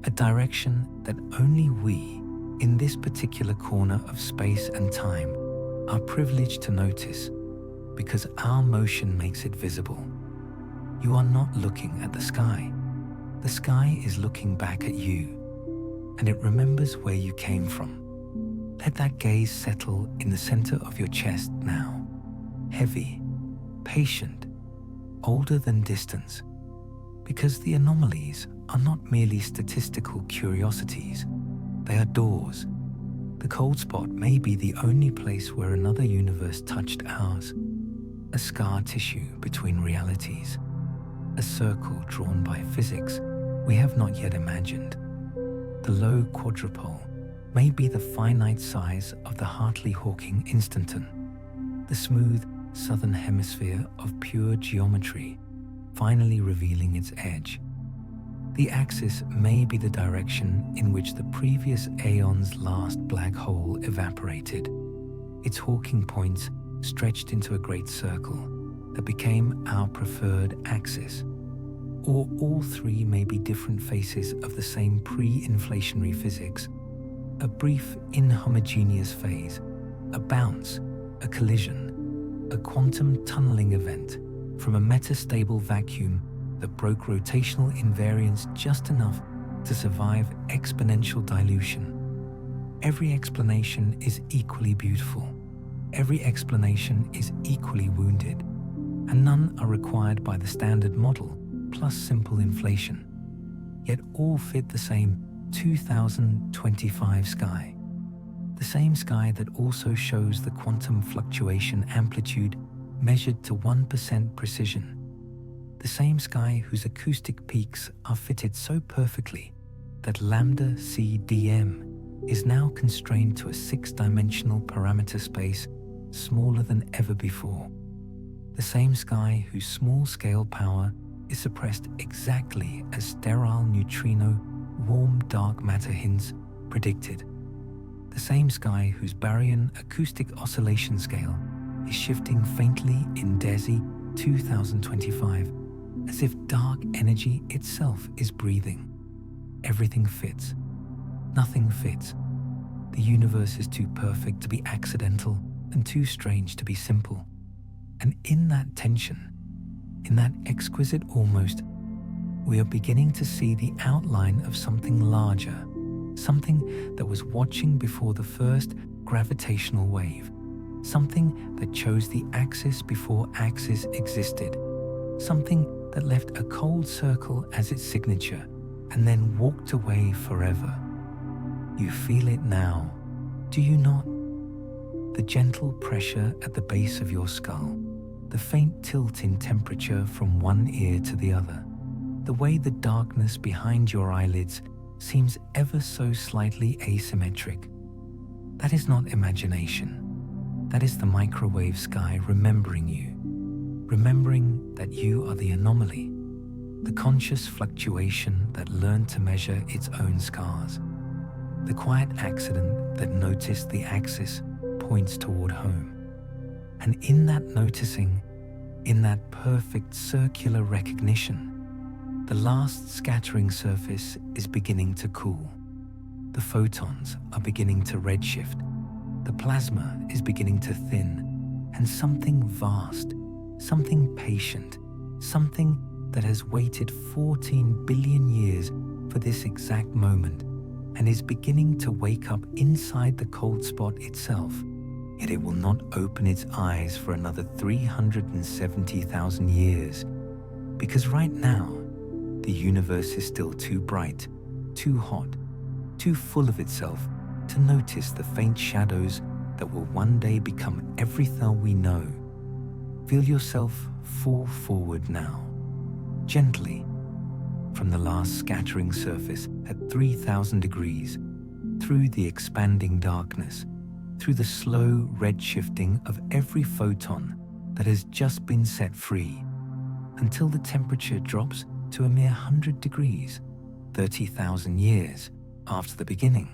A direction that only we, in this particular corner of space and time, are privileged to notice because our motion makes it visible. You are not looking at the sky. The sky is looking back at you, and it remembers where you came from. Let that gaze settle in the center of your chest now. Heavy, patient, older than distance, because the anomalies are not merely statistical curiosities. They are doors. The cold spot may be the only place where another universe touched ours. A scar tissue between realities. A circle drawn by physics we have not yet imagined. The low quadrupole may be the finite size of the Hartley-Hawking instanton. The smooth southern hemisphere of pure geometry finally revealing its edge. The axis may be the direction in which the previous aeon's last black hole evaporated, its Hawking points stretched into a great circle that became our preferred axis. Or all three may be different faces of the same pre-inflationary physics, a brief inhomogeneous phase, a bounce, a collision, a quantum tunneling event from a metastable vacuum that broke rotational invariance just enough to survive exponential dilution. Every explanation is equally beautiful. Every explanation is equally wounded, and none are required by the standard model plus simple inflation. Yet all fit the same 2025 sky. The same sky that also shows the quantum fluctuation amplitude measured to 1% precision. The same sky whose acoustic peaks are fitted so perfectly that lambda CDM is now constrained to a 6-dimensional parameter space smaller than ever before. The same sky whose small-scale power is suppressed exactly as sterile neutrino warm dark matter hints predicted. The same sky whose baryon acoustic oscillation scale is shifting faintly in DESI 2025, as if dark energy itself is breathing. Everything fits. Nothing fits. The universe is too perfect to be accidental and too strange to be simple. And in that tension, in that exquisite almost, we are beginning to see the outline of something larger, something that was watching before the first gravitational wave, something that chose the axis before axis existed, something that left a cold circle as its signature and then walked away forever. You feel it now, do you not? The gentle pressure at the base of your skull, the faint tilt in temperature from one ear to the other, the way the darkness behind your eyelids seems ever so slightly asymmetric. That is not imagination. That is the microwave sky remembering you, remembering that you are the anomaly, the conscious fluctuation that learned to measure its own scars, the quiet accident that noticed the axis points toward home. And in that noticing, in that perfect circular recognition, the last scattering surface is beginning to cool. The photons are beginning to redshift. The plasma is beginning to thin, and something vast, something patient, something that has waited 14 billion years for this exact moment and is beginning to wake up inside the cold spot itself. Yet it will not open its eyes for another 370,000 years, because right now, the universe is still too bright, too hot, too full of itself to notice the faint shadows that will one day become everything we know. Feel yourself fall forward now, gently, from the last scattering surface at 3,000 degrees, through the expanding darkness, through the slow red shifting of every photon that has just been set free, until the temperature drops to a mere 100 degrees, 30,000 years after the beginning,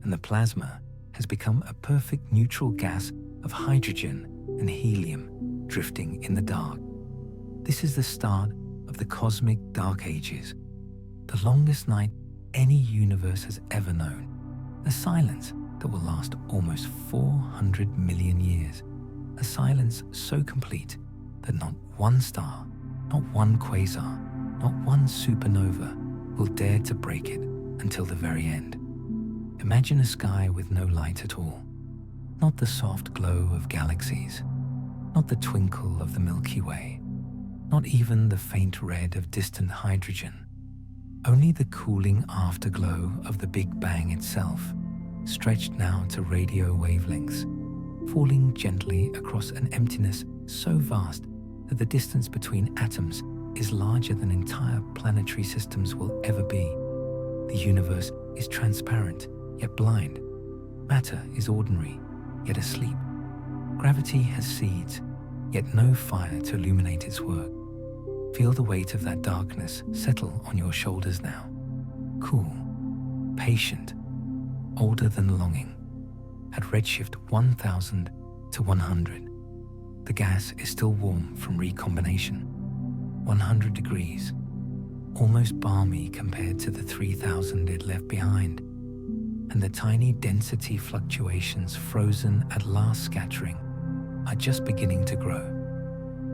and the plasma has become a perfect neutral gas of hydrogen and helium drifting in the dark. This is the start of the cosmic dark ages, the longest night any universe has ever known, a silence that will last almost 400 million years, a silence so complete that not one star, not one quasar, not one supernova will dare to break it until the very end. Imagine a sky with no light at all, not the soft glow of galaxies, not the twinkle of the Milky Way, not even the faint red of distant hydrogen, only the cooling afterglow of the Big Bang itself, stretched now to radio wavelengths, falling gently across an emptiness so vast that the distance between atoms is larger than entire planetary systems will ever be. The universe is transparent, yet blind. Matter is ordinary, yet asleep. Gravity has seeds, yet no fire to illuminate its work. Feel the weight of that darkness settle on your shoulders now. Cool, patient, older than longing. At redshift 1000 to 100, the gas is still warm from recombination. 100 degrees, almost balmy compared to the 3000 it left behind, and the tiny density fluctuations frozen at last scattering are just beginning to grow.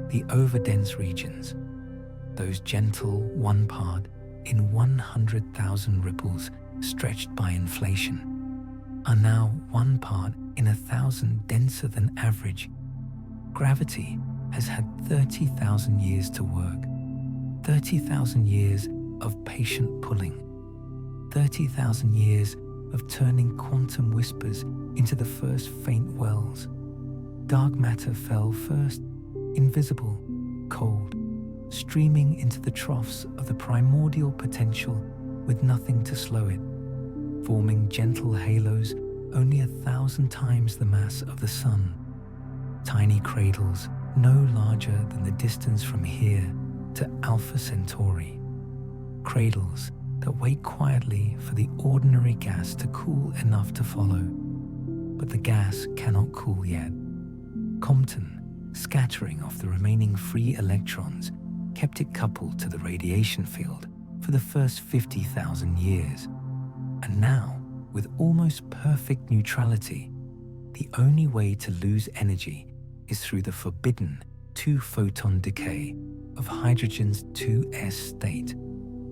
The overdense regions, those gentle 1 part in 100,000 ripples stretched by inflation, are now 1 part in 1,000 denser than average. Gravity has had 30,000 years to work, 30,000 years of patient pulling, 30,000 years of turning quantum whispers into the first faint wells. Dark matter fell first, invisible, cold, streaming into the troughs of the primordial potential with nothing to slow it, forming gentle halos only 1,000 times the mass of the sun. Tiny cradles no larger than the distance from here to Alpha Centauri. Cradles that wait quietly for the ordinary gas to cool enough to follow. But the gas cannot cool yet. Compton, scattering off the remaining free electrons, kept it coupled to the radiation field for the first 50,000 years. And now, with almost perfect neutrality, the only way to lose energy is through the forbidden 2-photon decay of hydrogen's 2s state,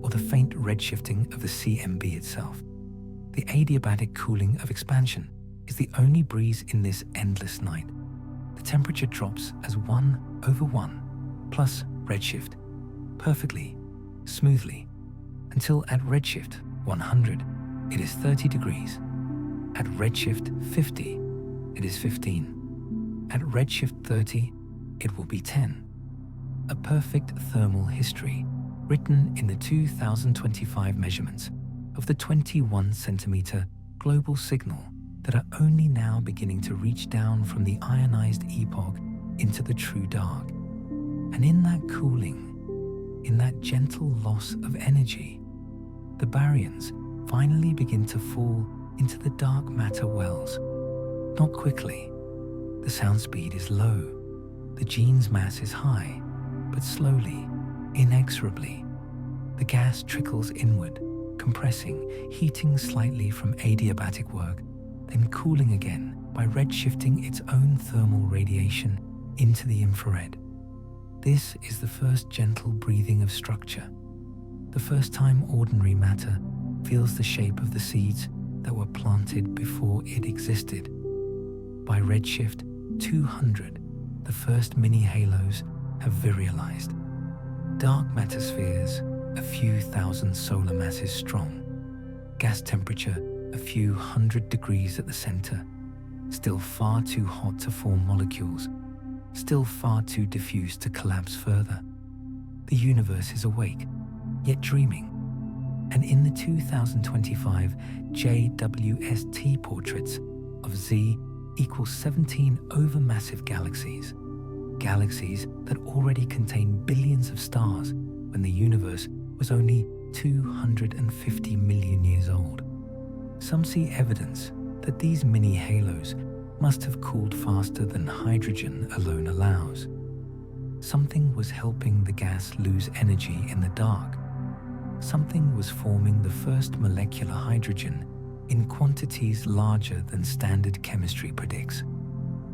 or the faint redshifting of the CMB itself. The adiabatic cooling of expansion is the only breeze in this endless night. The temperature drops as 1/1 plus redshift, perfectly, smoothly, until at redshift 100, it is 30 degrees. At redshift 50, it is 15. At redshift 30, it will be 10. A perfect thermal history written in the 2025 measurements of the 21 centimeter global signal that are only now beginning to reach down from the ionized epoch into the true dark. And in that cooling, in that gentle loss of energy, the baryons finally begin to fall into the dark matter wells. Not quickly. The sound speed is low. The gene's mass is high, but slowly, inexorably, the gas trickles inward, compressing, heating slightly from adiabatic work, then cooling again by redshifting its own thermal radiation into the infrared. This is the first gentle breathing of structure, the first time ordinary matter feels the shape of the seeds that were planted before it existed. By redshift 200, the first mini-halos have virialized. Dark matter spheres, a few thousand solar masses strong. Gas temperature, a few 100 degrees at the center. Still far too hot to form molecules. Still far too diffuse to collapse further. The universe is awake, yet dreaming. And in the 2025 JWST portraits of Z equals 17 overmassive galaxies, galaxies that already contain billions of stars when the universe was only 250 million years old. Some see evidence that these mini halos must have cooled faster than hydrogen alone allows. Something was helping the gas lose energy in the dark. Something was forming the first molecular hydrogen in quantities larger than standard chemistry predicts.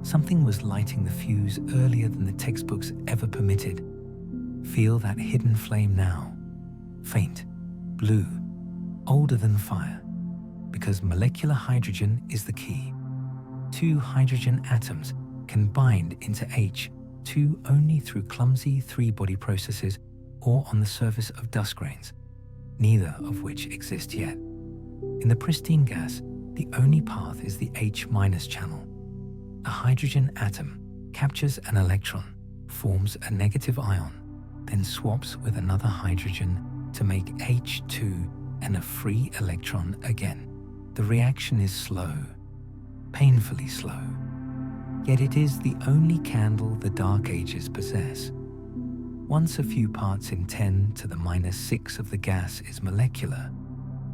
Something was lighting the fuse earlier than the textbooks ever permitted. Feel that hidden flame now. Faint, blue, older than fire. Because molecular hydrogen is the key. 2 hydrogen atoms can bind into H2 only through clumsy 3-body processes or on the surface of dust grains, neither of which exist yet. In the pristine gas, the only path is the H- channel. A hydrogen atom captures an electron, forms a negative ion, then swaps with another hydrogen to make H2 and a free electron again. The reaction is slow, painfully slow, yet it is the only candle the Dark Ages possess. Once a few parts in 10 to the -6 of the gas is molecular,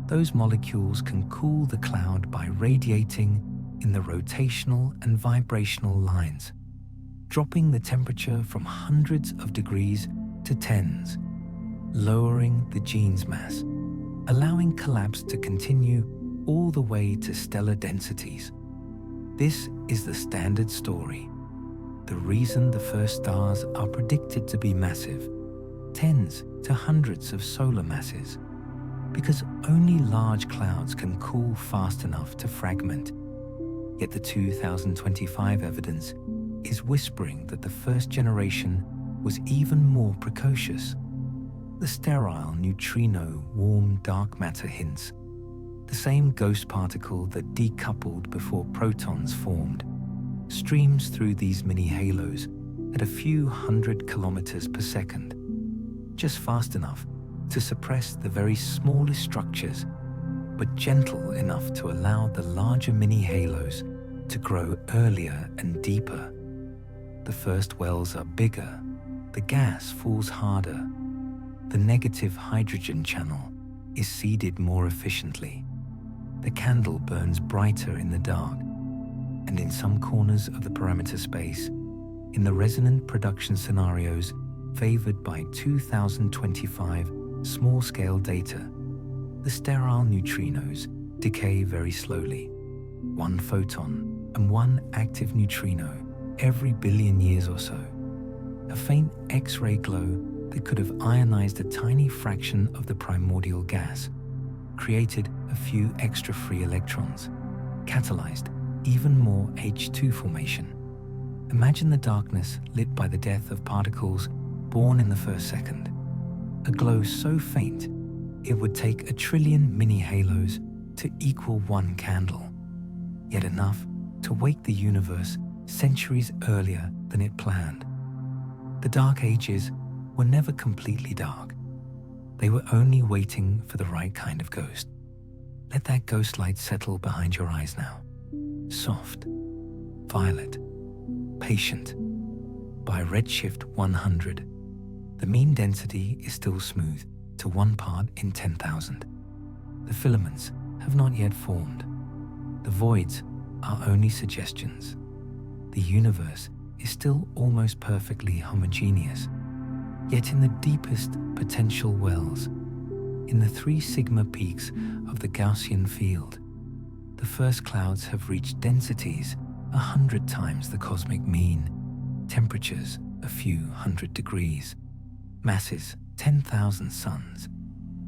those molecules can cool the cloud by radiating in the rotational and vibrational lines, dropping the temperature from hundreds of degrees to tens, lowering the gene's mass, allowing collapse to continue all the way to stellar densities. This is the standard story. The reason the first stars are predicted to be massive, tens to hundreds of solar masses, because only large clouds can cool fast enough to fragment. Yet the 2025 evidence is whispering that the first generation was even more precocious. The sterile neutrino warm dark matter hints, the same ghost particle that decoupled before protons formed, streams through these mini halos at a few hundred kilometers per second, just fast enough to suppress the very smallest structures, but gentle enough to allow the larger mini halos to grow earlier and deeper. The first wells are bigger, the gas falls harder, the negative hydrogen channel is seeded more efficiently. The candle burns brighter in the dark, and in some corners of the parameter space, in the resonant production scenarios favored by 2025 small-scale data, the sterile neutrinos decay very slowly, 1 photon and 1 active neutrino every billion years or so. A faint X-ray glow that could have ionized a tiny fraction of the primordial gas, created a few extra free electrons, catalyzed even more H2 formation. Imagine the darkness lit by the death of particles born in the first second. A glow so faint, it would take 1 trillion mini halos to equal 1 candle, yet enough to wake the universe centuries earlier than it planned. The Dark Ages were never completely dark. They were only waiting for the right kind of ghost. Let that ghost light settle behind your eyes now. Soft, violet, patient. By redshift 100, the mean density is still smooth to 1 part in 10,000. The filaments have not yet formed. The voids are only suggestions. The universe is still almost perfectly homogeneous, yet in the deepest potential wells, in the 3 sigma peaks of the Gaussian field, the first clouds have reached densities 100 times the cosmic mean, temperatures a few hundred degrees, masses 10,000 suns,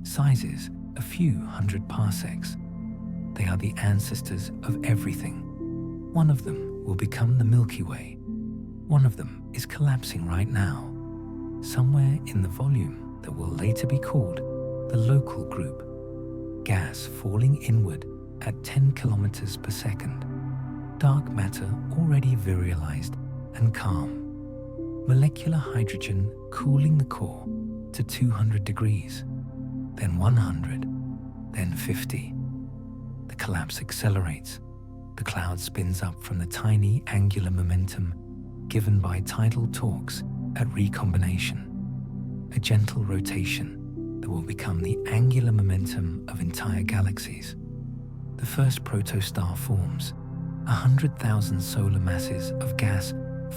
sizes a few hundred parsecs. They are the ancestors of everything. One of them will become the Milky Way. One of them is collapsing right now, somewhere in the volume that will later be called the local group. Gas falling inward at 10 kilometers per second. Dark matter already virialized and calm. Molecular hydrogen cooling the core to 200 degrees, then 100, then 50. The collapse accelerates. The cloud spins up from the tiny angular momentum given by tidal torques at recombination, a gentle rotation that will become the angular momentum of entire galaxies. The first protostar forms, 100,000 solar masses of gas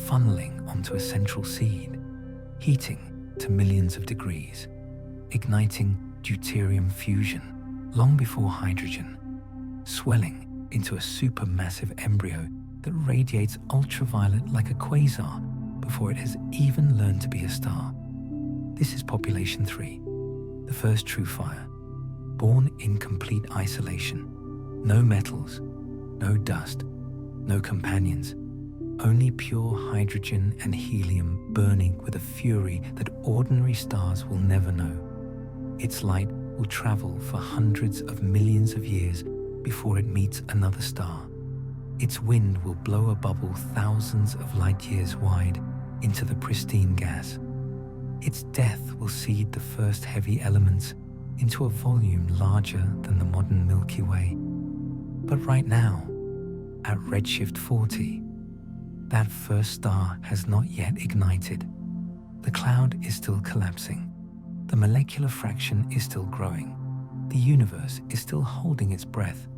funneling onto a central seed, heating to millions of degrees, igniting deuterium fusion long before hydrogen, swelling into a supermassive embryo that radiates ultraviolet like a quasar before it has even learned to be a star. This is population 3, the first true fire, born in complete isolation. No metals, no dust, no companions, only pure hydrogen and helium burning with a fury that ordinary stars will never know. Its light will travel for hundreds of millions of years before it meets another star. Its wind will blow a bubble thousands of light years wide into the pristine gas. Its death will seed the first heavy elements into a volume larger than the modern Milky Way. But right now, at redshift 40, that first star has not yet ignited. The cloud is still collapsing. The molecular fraction is still growing. The universe is still holding its breath.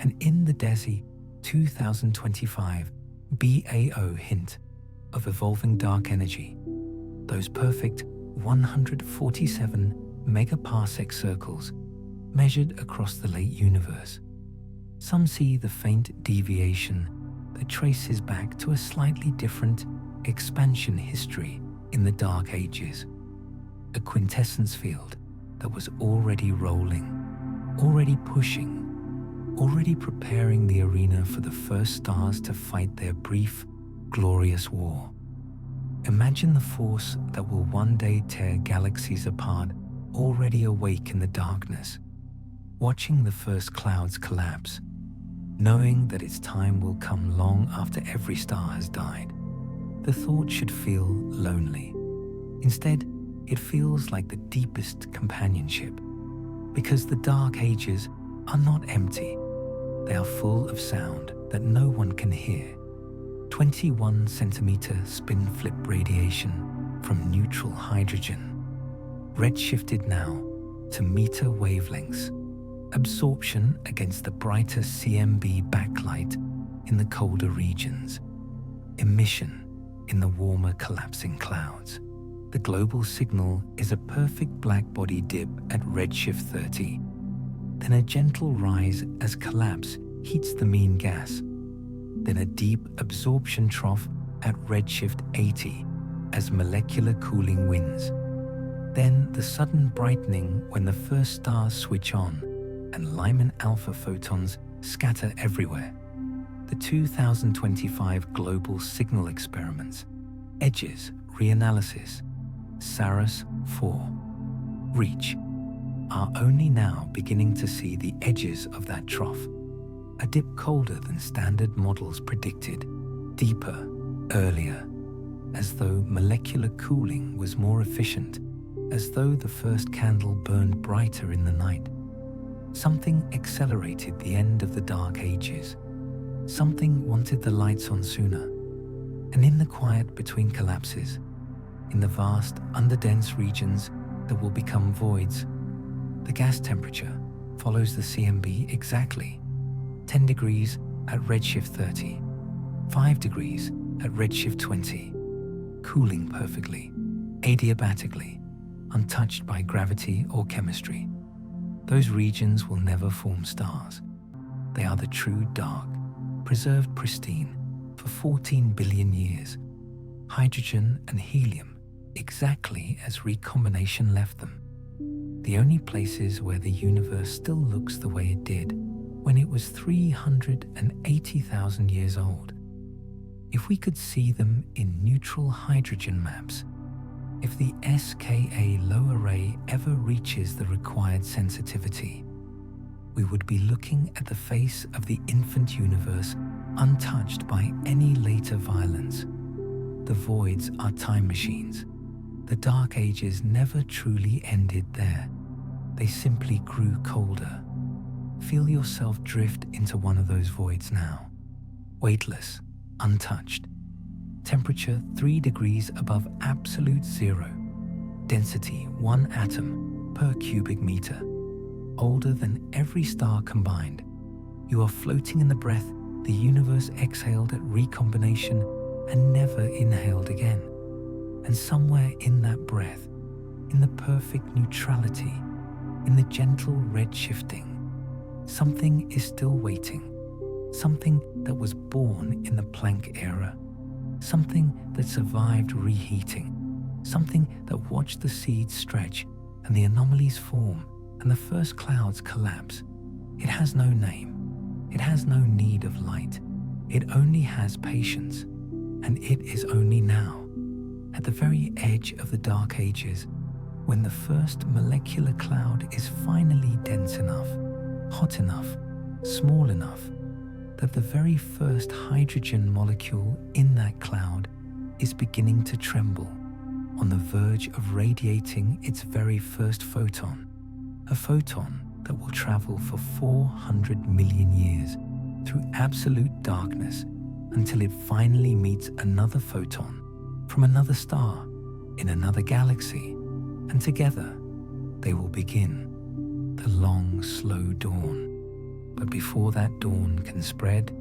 And in the DESI 2025 BAO hint of evolving dark energy, those perfect 147 megaparsec circles measured across the late universe, some see the faint deviation that traces back to a slightly different expansion history in the Dark Ages, a quintessence field that was already rolling, already pushing, already preparing the arena for the first stars to fight their brief, glorious war. Imagine the force that will one day tear galaxies apart, already awake in the darkness, watching the first clouds collapse, knowing that its time will come long after every star has died. The thought should feel lonely. Instead, it feels like the deepest companionship, because the Dark Ages are not empty. They are full of sound that no one can hear. 21 centimeter spin flip radiation from neutral hydrogen, redshifted now to meter wavelengths, absorption against the brighter CMB backlight in the colder regions, emission in the warmer collapsing clouds. The global signal is a perfect black body dip at redshift 30, then a gentle rise as collapse heats the mean gas, then a deep absorption trough at redshift 80 as molecular cooling wins, then the sudden brightening when the first stars switch on and Lyman alpha photons scatter everywhere. The 2025 global signal experiments, EDGES reanalysis, Saras 4, REACH, are only now beginning to see the edges of that trough, a dip colder than standard models predicted, deeper, earlier, as though molecular cooling was more efficient, as though the first candle burned brighter in the night. Something accelerated the end of the Dark Ages. Something wanted the lights on sooner. And in the quiet between collapses, in the vast, underdense regions that will become voids, the gas temperature follows the CMB exactly. 10 degrees at redshift 30, 5 degrees at redshift 20, cooling perfectly, adiabatically, untouched by gravity or chemistry. Those regions will never form stars. They are the true dark, preserved pristine for 14 billion years. Hydrogen and helium exactly as recombination left them. The only places where the universe still looks the way it did when it was 380,000 years old. If we could see them in neutral hydrogen maps, if the SKA low array ever reaches the required sensitivity, we would be looking at the face of the infant universe untouched by any later violence. The voids are time machines. The Dark Ages never truly ended there. They simply grew colder, Feel yourself drift into one of those voids now, weightless, untouched. Temperature 3 degrees above absolute zero. Density 1 atom per cubic meter. Older than every star combined. You are floating in the breath the universe exhaled at recombination and never inhaled again. And somewhere in that breath, in the perfect neutrality, in the gentle red shifting, something is still waiting. Something that was born in the Planck era. Something that survived reheating. Something that watched the seeds stretch and the anomalies form and the first clouds collapse. It has no name. It has no need of light. It only has patience. And it is only now, at the very edge of the dark ages, when the first molecular cloud is finally dense enough, hot enough, small enough, that the very first hydrogen molecule in that cloud is beginning to tremble, on the verge of radiating its very first photon, a photon that will travel for 400 million years through absolute darkness until it finally meets another photon from another star in another galaxy, and together they will begin the long, slow dawn. But before that dawn can spread,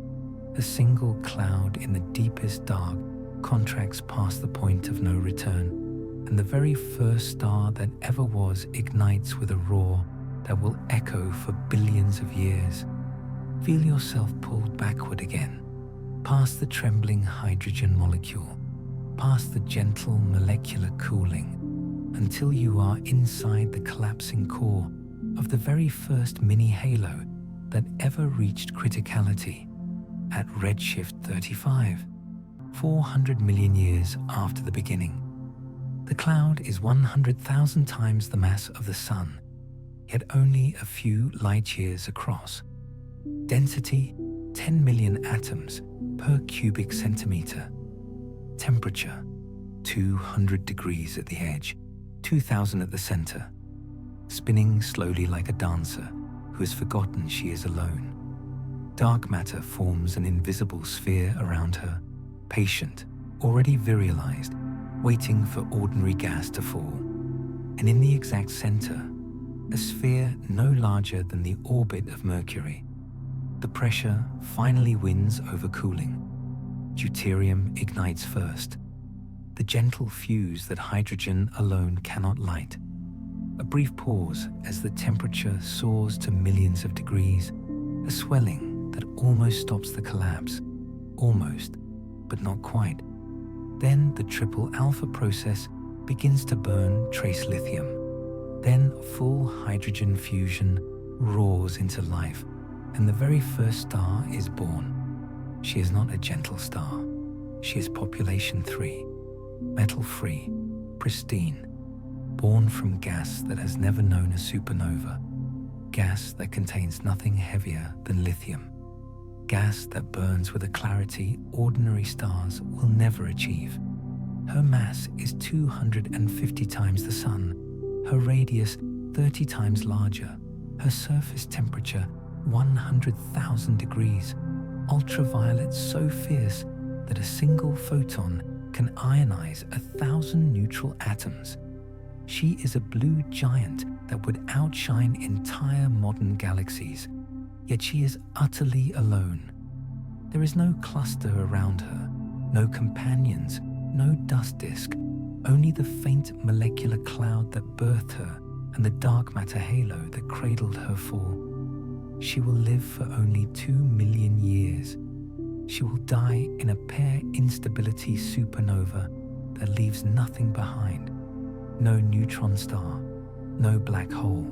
a single cloud in the deepest dark contracts past the point of no return, and the very first star that ever was ignites with a roar that will echo for billions of years. Feel yourself pulled backward again, past the trembling hydrogen molecule, past the gentle molecular cooling, until you are inside the collapsing core of the very first mini halo that ever reached criticality at redshift 35, 400 million years after the beginning. The cloud is 100,000 times the mass of the Sun, yet only a few light years across. Density 10 million atoms per cubic centimeter. Temperature 200 degrees at the edge, 2000 at the center. Spinning slowly like a dancer who has forgotten she is alone. Dark matter forms an invisible sphere around her, patient, already virialized, waiting for ordinary gas to fall. And in the exact center, a sphere no larger than the orbit of Mercury. The pressure finally wins over cooling. Deuterium ignites first, the gentle fuse that hydrogen alone cannot light. A brief pause as the temperature soars to millions of degrees, a swelling that almost stops the collapse. Almost, but not quite. Then the triple alpha process begins to burn trace lithium. Then full hydrogen fusion roars into life, and the very first star is born. She is not a gentle star. She is population 3, metal-free, pristine, born from gas that has never known a supernova, gas that contains nothing heavier than lithium, gas that burns with a clarity ordinary stars will never achieve. Her mass is 250 times the Sun, her radius 30 times larger, her surface temperature 100,000 degrees, ultraviolet so fierce that a single photon can ionize 1,000 neutral atoms. She is a blue giant that would outshine entire modern galaxies, yet she is utterly alone. There is no cluster around her, no companions, no dust disk, only the faint molecular cloud that birthed her and the dark matter halo that cradled her fall. She will live for only 2 million years. She will die in a pair instability supernova that leaves nothing behind. No neutron star, no black hole,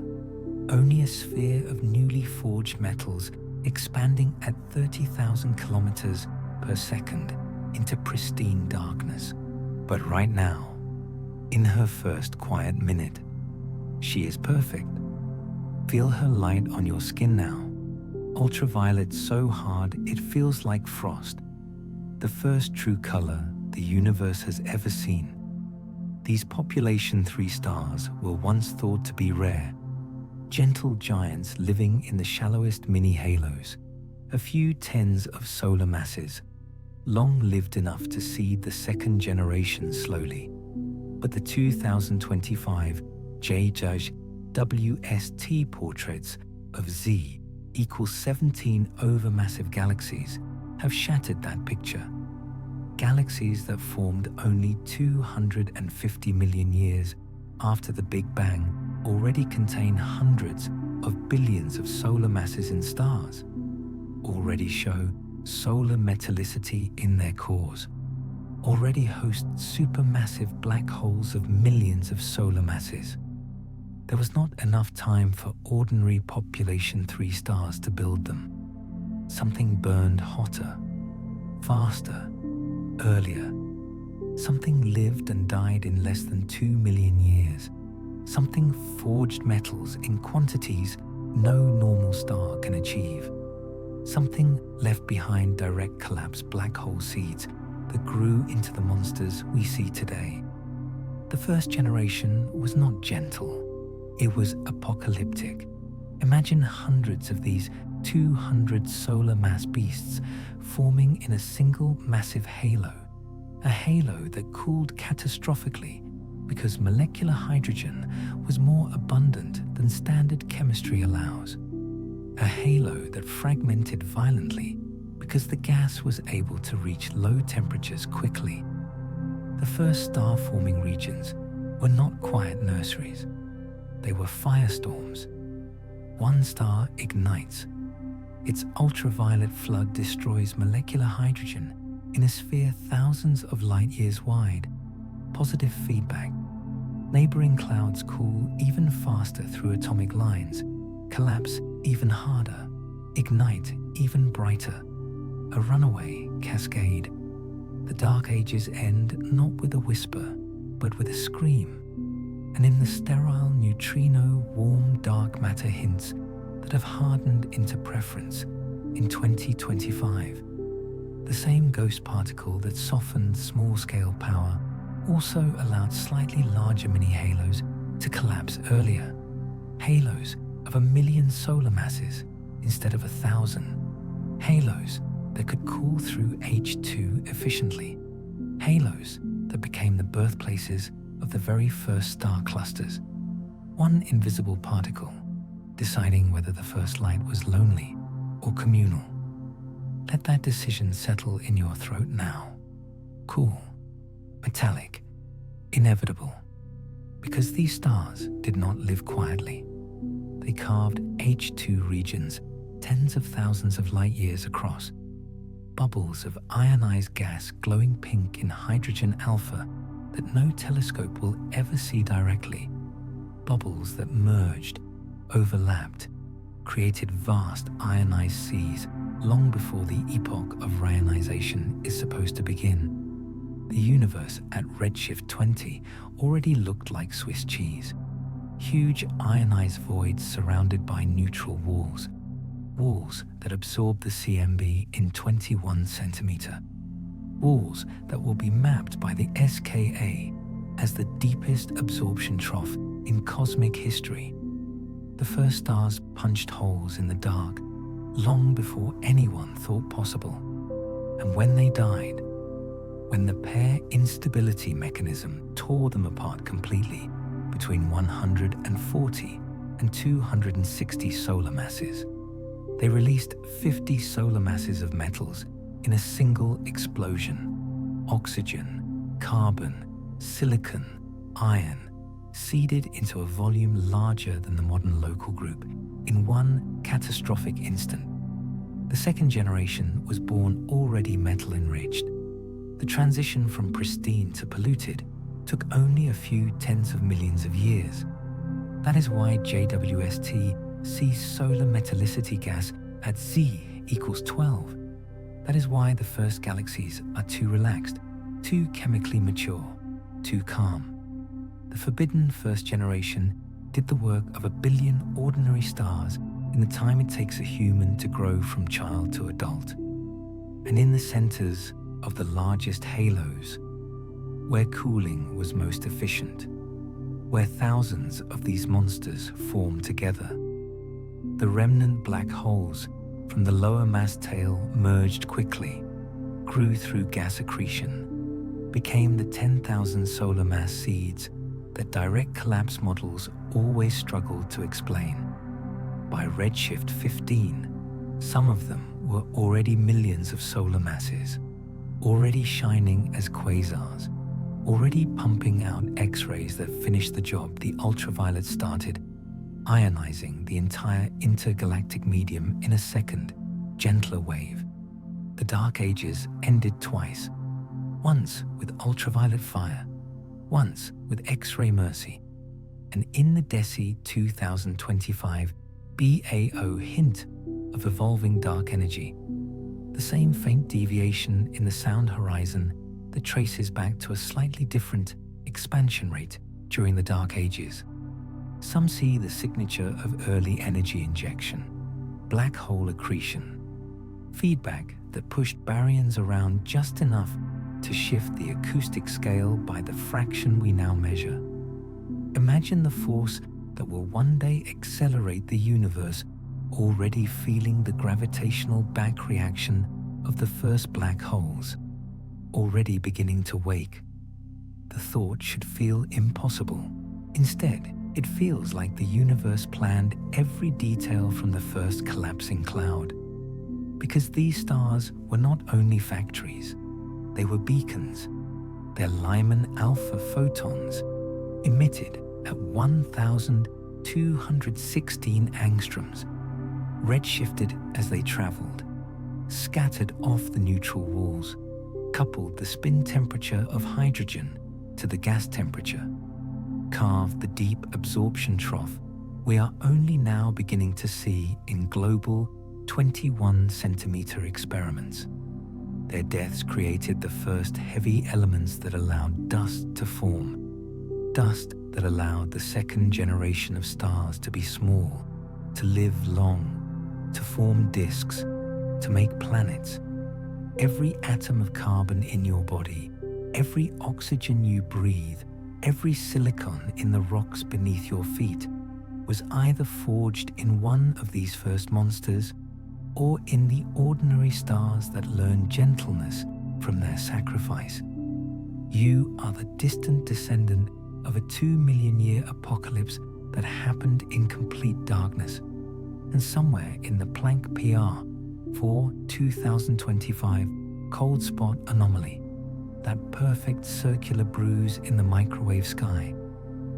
only a sphere of newly forged metals expanding at 30,000 kilometers per second into pristine darkness. But right now, in her first quiet minute, she is perfect. Feel her light on your skin now, ultraviolet so hard it feels like frost, the first true color the universe has ever seen. These population 3 stars were once thought to be rare, gentle giants living in the shallowest mini-halos, a few tens of solar masses, long lived enough to seed the second generation slowly. But the 2025 JWST portraits of Z equals 17 overmassive galaxies have shattered that picture. Galaxies that formed only 250 million years after the Big Bang already contain hundreds of billions of solar masses in stars, already show solar metallicity in their cores, already host supermassive black holes of millions of solar masses. There was not enough time for ordinary population 3 stars to build them. Something burned hotter, faster, earlier. Something lived and died in less than 2 million years. Something forged metals in quantities no normal star can achieve. Something left behind direct collapse black hole seeds that grew into the monsters we see today. The first generation was not gentle. It was apocalyptic. Imagine hundreds of these 200 solar mass beasts forming in a single massive halo. A halo that cooled catastrophically because molecular hydrogen was more abundant than standard chemistry allows. A halo that fragmented violently because the gas was able to reach low temperatures quickly. The first star-forming regions were not quiet nurseries. They were firestorms. One star ignites. Its ultraviolet flood destroys molecular hydrogen in a sphere thousands of light years wide. Positive feedback. Neighboring clouds cool even faster through atomic lines, collapse even harder, ignite even brighter. A runaway cascade. The Dark Ages end not with a whisper, but with a scream. And in the sterile neutrino warm dark matter hints that have hardened into preference in 2025. The same ghost particle that softened small-scale power also allowed slightly larger mini-halos to collapse earlier. Halos of 1 million solar masses instead of 1,000. Halos that could cool through H2 efficiently. Halos that became the birthplaces of the very first star clusters. One invisible particle deciding whether the first light was lonely or communal. Let that decision settle in your throat now. Cool, metallic, inevitable. Because these stars did not live quietly. They carved H2 regions tens of thousands of light years across. Bubbles of ionized gas glowing pink in hydrogen alpha that no telescope will ever see directly. Bubbles that merged, overlapped, created vast ionized seas long before the epoch of reionization is supposed to begin. The universe at redshift 20 already looked like Swiss cheese. Huge ionized voids surrounded by neutral walls. Walls that absorb the CMB in 21 centimeter. Walls that will be mapped by the SKA as the deepest absorption trough in cosmic history. The first stars punched holes in the dark long before anyone thought possible. And when they died, when the pair instability mechanism tore them apart completely between 140 and 260 solar masses, they released 50 solar masses of metals in a single explosion. Oxygen, carbon, silicon, iron, seeded into a volume larger than the modern local group in one catastrophic instant. The second generation was born already metal enriched. The transition from pristine to polluted took only a few tens of millions of years. That is why JWST sees solar metallicity gas at Z equals 12. That is why the first galaxies are too relaxed, too chemically mature, too calm. The forbidden first generation did the work of 1 billion ordinary stars in the time it takes a human to grow from child to adult. And in the centers of the largest halos, where cooling was most efficient, where thousands of these monsters form together. The remnant black holes from the lower mass tail merged quickly, grew through gas accretion, became the 10,000 solar mass seeds that direct collapse models always struggled to explain. By redshift 15, some of them were already millions of solar masses, already shining as quasars, already pumping out X-rays that finished the job the ultraviolet started, ionizing the entire intergalactic medium in a second, gentler wave. The Dark Ages ended twice, once with ultraviolet fire, once with X-ray mercy, and in the DESI 2025 BAO hint of evolving dark energy, the same faint deviation in the sound horizon that traces back to a slightly different expansion rate during the Dark Ages. Some see the signature of early energy injection, black hole accretion, feedback that pushed baryons around just enough to shift the acoustic scale by the fraction we now measure. Imagine the force that will one day accelerate the universe, already feeling the gravitational back reaction of the first black holes, already beginning to wake. The thought should feel impossible. Instead, it feels like the universe planned every detail from the first collapsing cloud. Because these stars were not only factories, they were beacons. Their Lyman alpha photons emitted at 1,216 angstroms, redshifted as they traveled, scattered off the neutral walls, coupled the spin temperature of hydrogen to the gas temperature, carved the deep absorption trough we are only now beginning to see in global 21-centimeter experiments. Their deaths created the first heavy elements that allowed dust to form, dust that allowed the second generation of stars to be small, to live long, to form disks, to make planets. Every atom of carbon in your body, every oxygen you breathe, every silicon in the rocks beneath your feet was either forged in one of these first monsters or in the ordinary stars that learned gentleness from their sacrifice. You are the distant descendant of a 2-million-year apocalypse that happened in complete darkness, and somewhere in the Planck PR for 2025 cold spot anomaly, that perfect circular bruise in the microwave sky,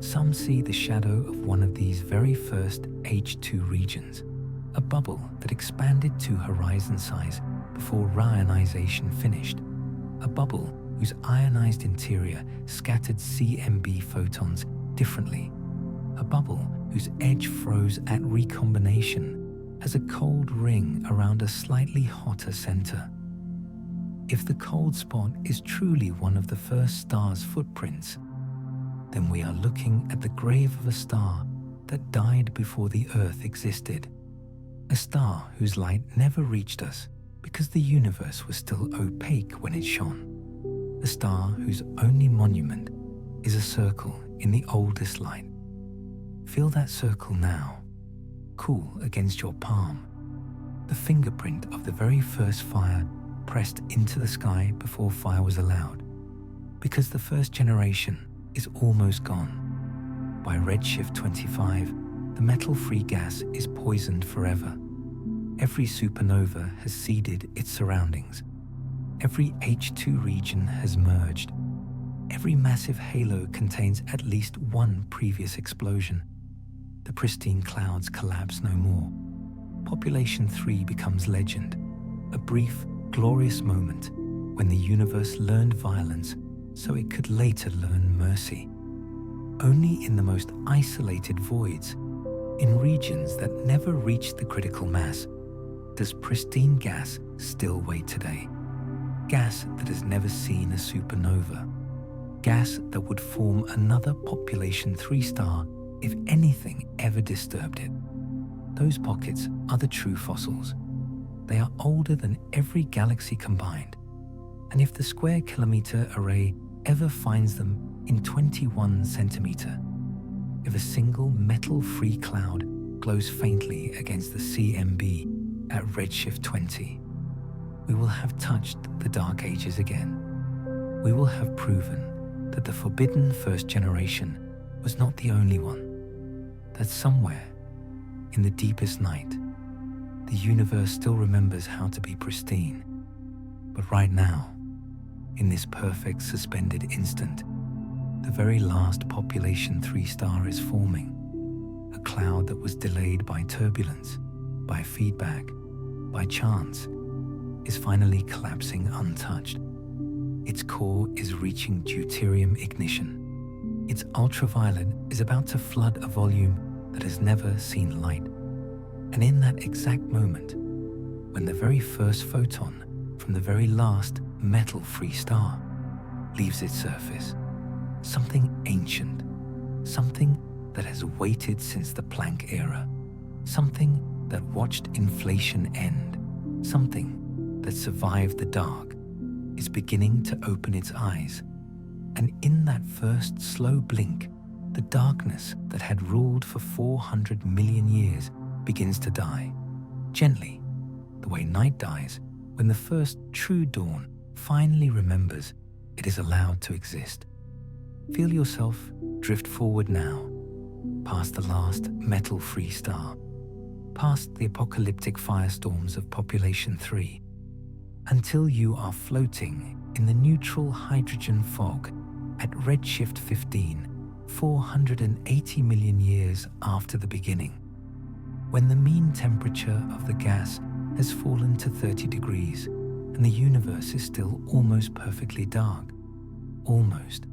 some see the shadow of one of these very first H2 regions, a bubble that expanded to horizon size before reionization finished, a bubble whose ionized interior scattered CMB photons differently, a bubble whose edge froze at recombination as a cold ring around a slightly hotter center. If the cold spot is truly one of the first star's footprints, then we are looking at the grave of a star that died before the Earth existed, a star whose light never reached us because the universe was still opaque when it shone, a star whose only monument is a circle in the oldest light. Feel that circle now, cool against your palm, the fingerprint of the very first fire pressed into the sky before fire was allowed, because the first generation is almost gone. By redshift 25, the metal-free gas is poisoned forever. Every supernova has seeded its surroundings. Every H2 region has merged. Every massive halo contains at least one previous explosion. The pristine clouds collapse no more. Population 3 becomes legend, a brief, glorious moment when the universe learned violence so it could later learn mercy. Only in the most isolated voids, in regions that never reached the critical mass, does pristine gas still wait today. Gas that has never seen a supernova. Gas that would form another population 3 star if anything ever disturbed it. Those pockets are the true fossils. They are older than every galaxy combined. And if the square kilometer array ever finds them in 21 centimeter, if a single metal-free cloud glows faintly against the CMB at redshift 20, we will have touched the dark ages again. We will have proven that the forbidden first generation was not the only one, that somewhere in the deepest night, the universe still remembers how to be pristine. But right now, in this perfect suspended instant, the very last population 3 star is forming. A cloud that was delayed by turbulence, by feedback, by chance, is finally collapsing untouched. Its core is reaching deuterium ignition. Its ultraviolet is about to flood a volume that has never seen light. And in that exact moment, when the very first photon from the very last metal-free star leaves its surface, something ancient, something that has waited since the Planck era, something that watched inflation end, something that survived the dark, is beginning to open its eyes. And in that first slow blink, the darkness that had ruled for 400 million years begins to die, gently, the way night dies when the first true dawn finally remembers it is allowed to exist. Feel yourself drift forward now, past the last metal-free star, past the apocalyptic firestorms of population 3, until you are floating in the neutral hydrogen fog at redshift 15, 480 million years after the beginning, when the mean temperature of the gas has fallen to 30 degrees and the universe is still almost perfectly dark. Almost.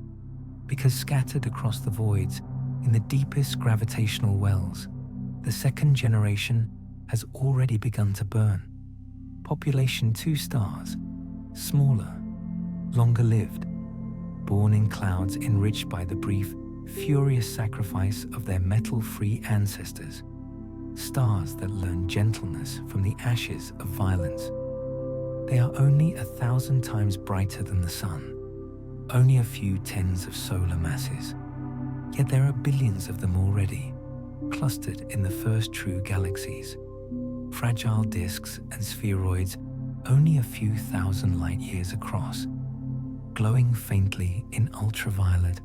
Because scattered across the voids in the deepest gravitational wells, the second generation has already begun to burn. Population 2 stars, smaller, longer lived, born in clouds enriched by the brief, furious sacrifice of their metal-free ancestors, stars that learn gentleness from the ashes of violence. They are only 1,000 times brighter than the sun, only a few tens of solar masses. Yet there are billions of them already, clustered in the first true galaxies, fragile disks and spheroids only a few thousand light years across, glowing faintly in ultraviolet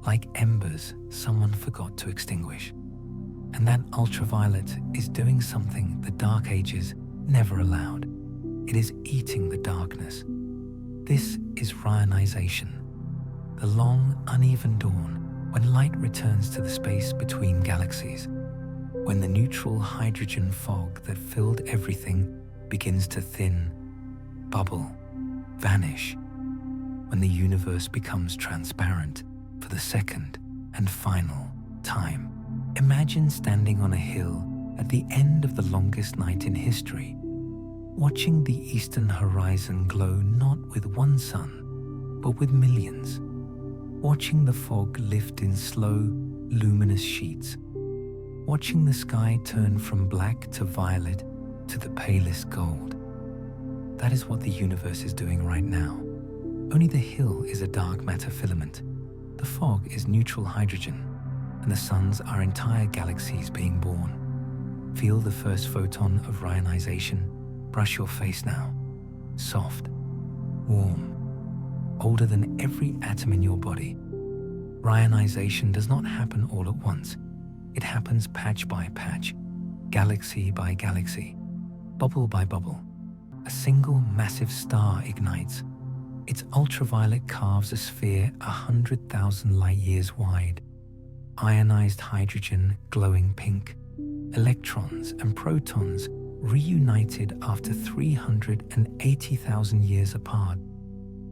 like embers someone forgot to extinguish. And that ultraviolet is doing something the dark ages never allowed. It is eating the darkness. This is rionization, the long, uneven dawn when light returns to the space between galaxies, when the neutral hydrogen fog that filled everything begins to thin, bubble, vanish, when the universe becomes transparent for the second and final time. Imagine standing on a hill at the end of the longest night in history, watching the eastern horizon glow not with one sun, but with millions, watching the fog lift in slow, luminous sheets, watching the sky turn from black to violet to the palest gold. That is what the universe is doing right now. Only the hill is a dark matter filament. The fog is neutral hydrogen, and the suns are entire galaxies being born. Feel the first photon of rionization brush your face now. Soft, warm, older than every atom in your body. Rionization does not happen all at once. It happens patch by patch, galaxy by galaxy, bubble by bubble. A single massive star ignites. Its ultraviolet carves a sphere 100,000 light years wide. Ionized hydrogen glowing pink. Electrons and protons reunited after 380,000 years apart,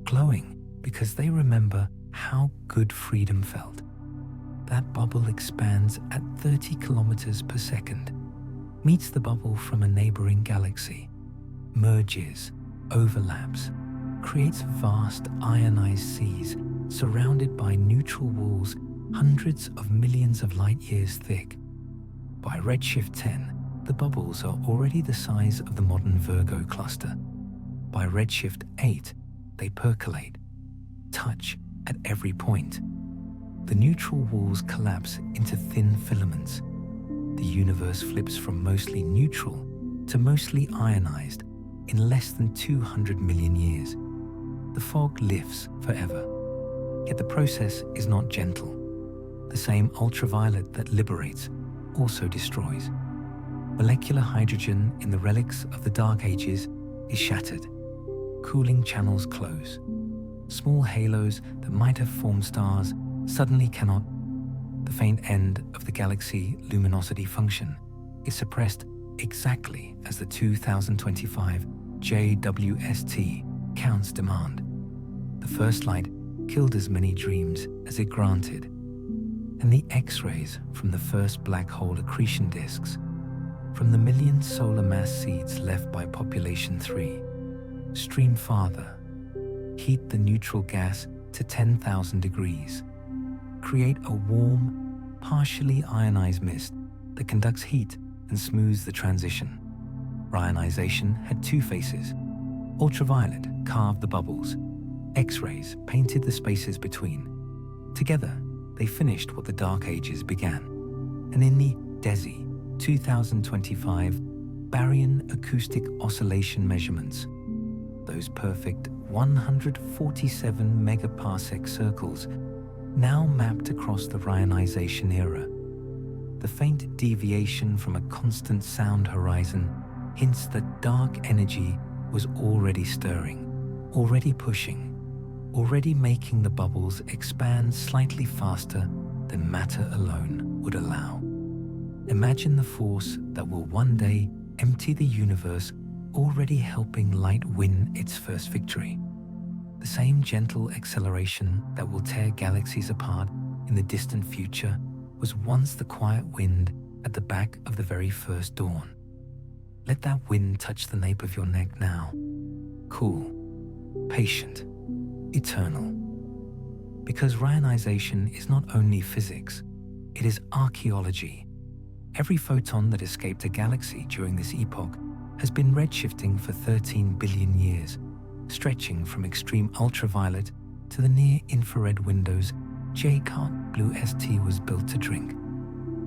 glowing because they remember how good freedom felt. That bubble expands at 30 kilometers per second, meets the bubble from a neighboring galaxy, merges, overlaps, creates vast ionized seas surrounded by neutral walls hundreds of millions of light years thick. By redshift 10, the bubbles are already the size of the modern Virgo cluster. By redshift 8, they percolate, touch at every point. The neutral walls collapse into thin filaments. The universe flips from mostly neutral to mostly ionized in less than 200 million years. The fog lifts forever. Yet the process is not gentle. The same ultraviolet that liberates also destroys. Molecular hydrogen in the relics of the Dark Ages is shattered. Cooling channels close. Small halos that might have formed stars suddenly cannot. The faint end of the galaxy luminosity function is suppressed exactly as the 2025 JWST counts demand. The first light killed as many dreams as it granted, and the X-rays from the first black hole accretion disks, from the million solar mass seeds left by population 3, stream farther, heat the neutral gas to 10,000 degrees, create a warm, partially ionized mist that conducts heat and smooths the transition. Ionization had two faces. Ultraviolet carved the bubbles. X-rays painted the spaces between. Together, they finished what the Dark Ages began. And in the DESI 2025 Baryon acoustic oscillation measurements, those perfect 147 megaparsec circles now mapped across the ionization era. The faint deviation from a constant sound horizon hints that dark energy was already stirring, already pushing, already making the bubbles expand slightly faster than matter alone would allow. Imagine the force that will one day empty the universe, already helping light win its first victory. The same gentle acceleration that will tear galaxies apart in the distant future was once the quiet wind at the back of the very first dawn. Let that wind touch the nape of your neck now. Cool, patient, eternal. Because ionization is not only physics, it is archaeology. Every photon that escaped a galaxy during this epoch has been redshifting for 13 billion years, stretching from extreme ultraviolet to the near-infrared windows JWST was built to drink.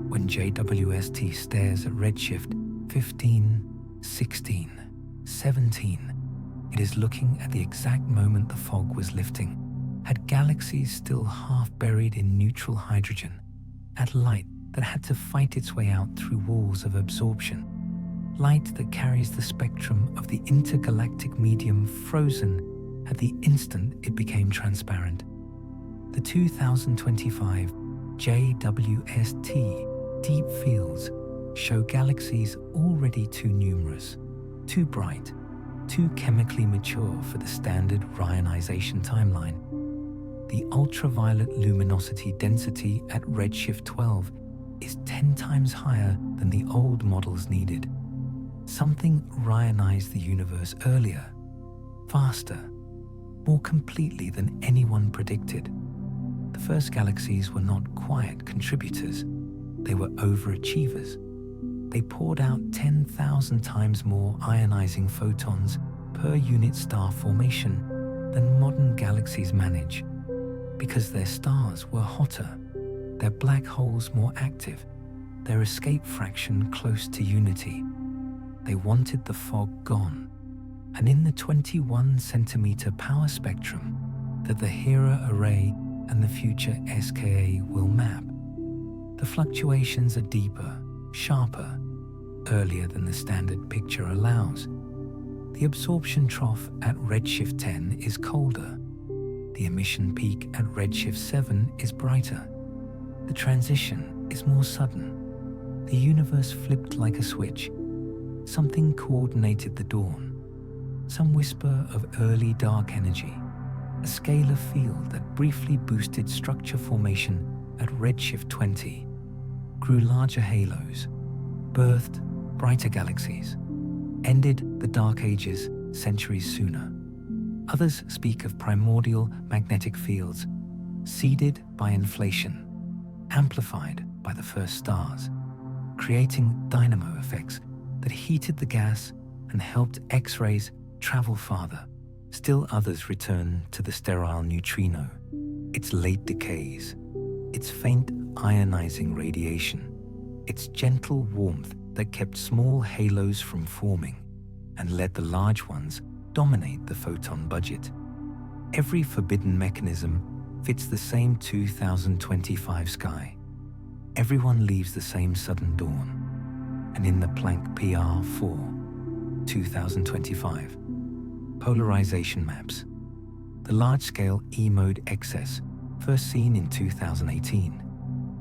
When JWST stares at redshift 15, 16, 17, it is looking at the exact moment the fog was lifting, at galaxies still half buried in neutral hydrogen, at light that had to fight its way out through walls of absorption, light that carries the spectrum of the intergalactic medium frozen at the instant it became transparent. The 2025 JWST deep fields show galaxies already too numerous, too bright, too chemically mature for the standard ionization timeline. The ultraviolet luminosity density at redshift 12 is 10 times higher than the old models needed. Something ionized the universe earlier, faster, more completely than anyone predicted. The first galaxies were not quiet contributors, they were overachievers. They poured out 10,000 times more ionizing photons per unit star formation than modern galaxies manage, because their stars were hotter, their black holes more active, their escape fraction close to unity. They wanted the fog gone, and in the 21 centimeter power spectrum that the Hera array and the future SKA will map, the fluctuations are deeper, sharper, earlier than the standard picture allows. The absorption trough at redshift 10 is colder. The emission peak at redshift 7 is brighter. The transition is more sudden. The universe flipped like a switch. Something coordinated the dawn. Some whisper of early dark energy. A scalar field that briefly boosted structure formation at redshift 20. Grew larger halos. Birthed brighter galaxies. Ended the Dark Ages centuries sooner. Others speak of primordial magnetic fields, seeded by inflation, amplified by the first stars, creating dynamo effects that heated the gas and helped X-rays travel farther. Still others return to the sterile neutrino, its late decays, Its faint ionizing radiation, its gentle warmth that kept small halos from forming and let the large ones dominate the photon budget. Every forbidden mechanism fits the same 2025 sky. Everyone leaves the same sudden dawn. And in the Planck PR4 2025 polarization maps, the large-scale E-mode excess, first seen in 2018,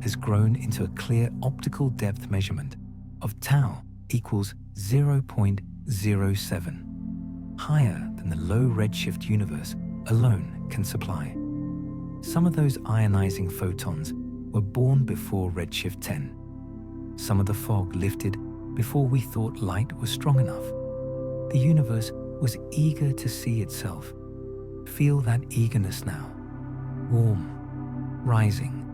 has grown into a clear optical depth measurement of tau equals 0.07, higher than the low redshift universe alone can supply. Some of those ionizing photons were born before redshift 10. Some of the fog lifted before we thought light was strong enough. The universe was eager to see itself. Feel that eagerness now. Warm, rising,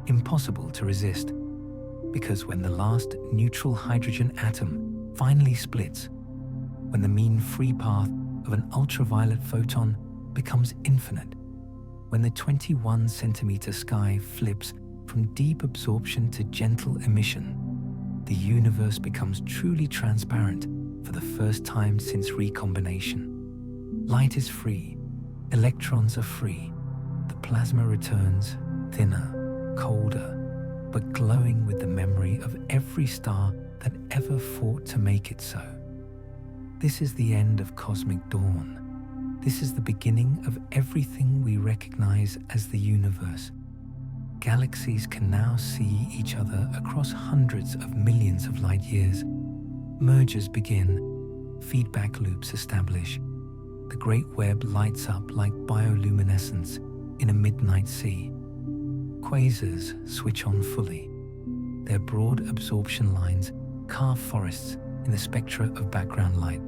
impossible to resist. Because when the last neutral hydrogen atom finally splits, when the mean free path of an ultraviolet photon becomes infinite, when the 21 centimeter sky flips from deep absorption to gentle emission, the universe becomes truly transparent for the first time since recombination. Light is free, electrons are free, the plasma returns thinner, colder, but glowing with the memory of every star that ever fought to make it so. This is the end of cosmic dawn. This is the beginning of everything we recognize as the universe. Galaxies can now see each other across hundreds of millions of light years. Mergers begin, feedback loops establish. The great web lights up like bioluminescence in a midnight sea. Quasars switch on fully. Their broad absorption lines carve forests in the spectra of background light.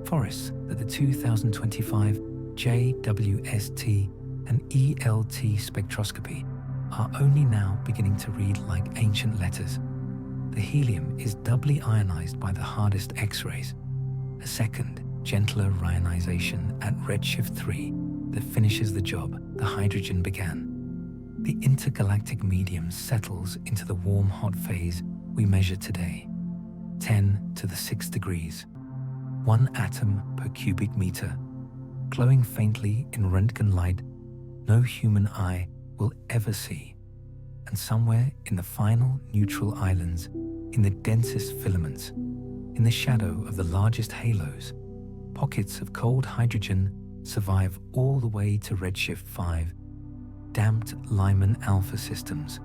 Forests that the 2025 JWST and ELT spectroscopy are only now beginning to read like ancient letters. The helium is doubly ionized by the hardest X-rays, a second, gentler ionization at redshift 3 that finishes the job the hydrogen began. The intergalactic medium settles into the warm hot phase we measure today, 10 to the 6 degrees, 1 atom per cubic meter, glowing faintly in Röntgen light no human eye will ever see. And somewhere in the final neutral islands, in the densest filaments, in the shadow of the largest halos, pockets of cold hydrogen survive all the way to redshift 5, damped Lyman alpha systems,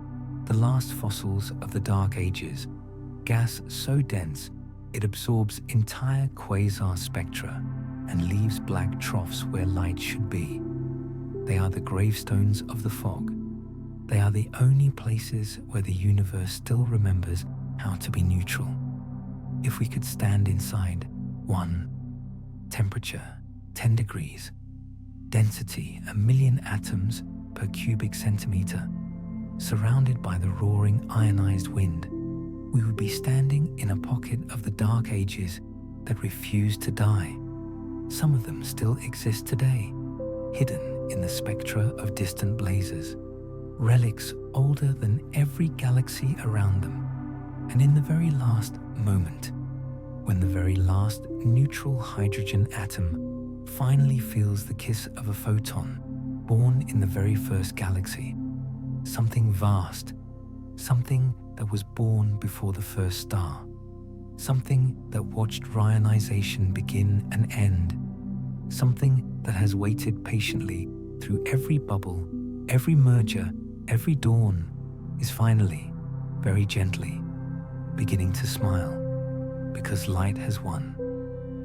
the last fossils of the dark ages, gas so dense it absorbs entire quasar spectra and leaves black troughs where light should be. They are the gravestones of the fog. They are the only places where the universe still remembers how to be neutral. If we could stand inside, 1. Temperature, 10 degrees. Density, 1 million atoms per cubic centimeter. Surrounded by the roaring ionized wind, we would be standing in a pocket of the dark ages that refused to die. Some of them still exist today, hidden in the spectra of distant blazes, relics older than every galaxy around them. And in the very last moment, when the very last neutral hydrogen atom finally feels the kiss of a photon born in the very first galaxy, something vast, something that was born before the first star, something that watched ionization begin and end, something that has waited patiently through every bubble, every merger, every dawn, is finally, very gently, beginning to smile, because light has won,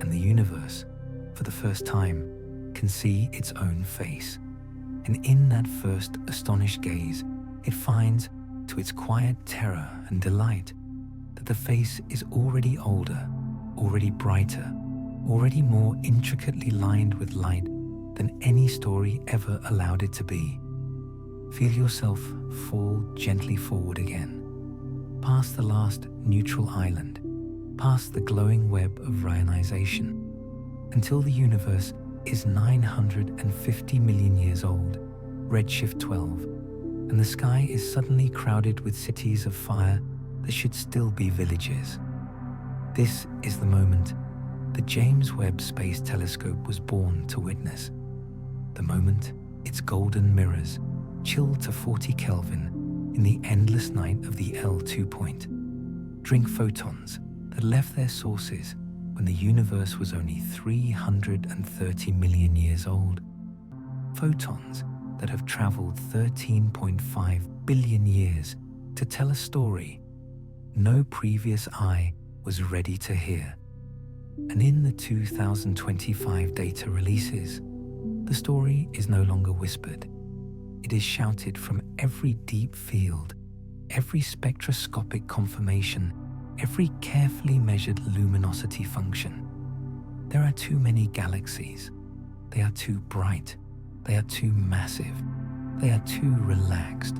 and the universe, for the first time, can see its own face. And in that first astonished gaze, it finds, to its quiet terror and delight, that the face is already older, already brighter, already more intricately lined with light than any story ever allowed it to be. Feel yourself fall gently forward again, past the last neutral island, past the glowing web of ionization, until the universe is 950 million years old, redshift 12, and the sky is suddenly crowded with cities of fire that should still be villages. This is the moment the James Webb Space Telescope was born to witness. The moment its golden mirrors chilled to 40 Kelvin in the endless night of the L2 point, drink photons that left their sources when the universe was only 330 million years old. Photons that have traveled 13.5 billion years to tell a story no previous eye was ready to hear. And in the 2025 data releases, the story is no longer whispered. It is shouted from every deep field, every spectroscopic confirmation, every carefully measured luminosity function. There are too many galaxies. They are too bright. They are too massive. They are too relaxed.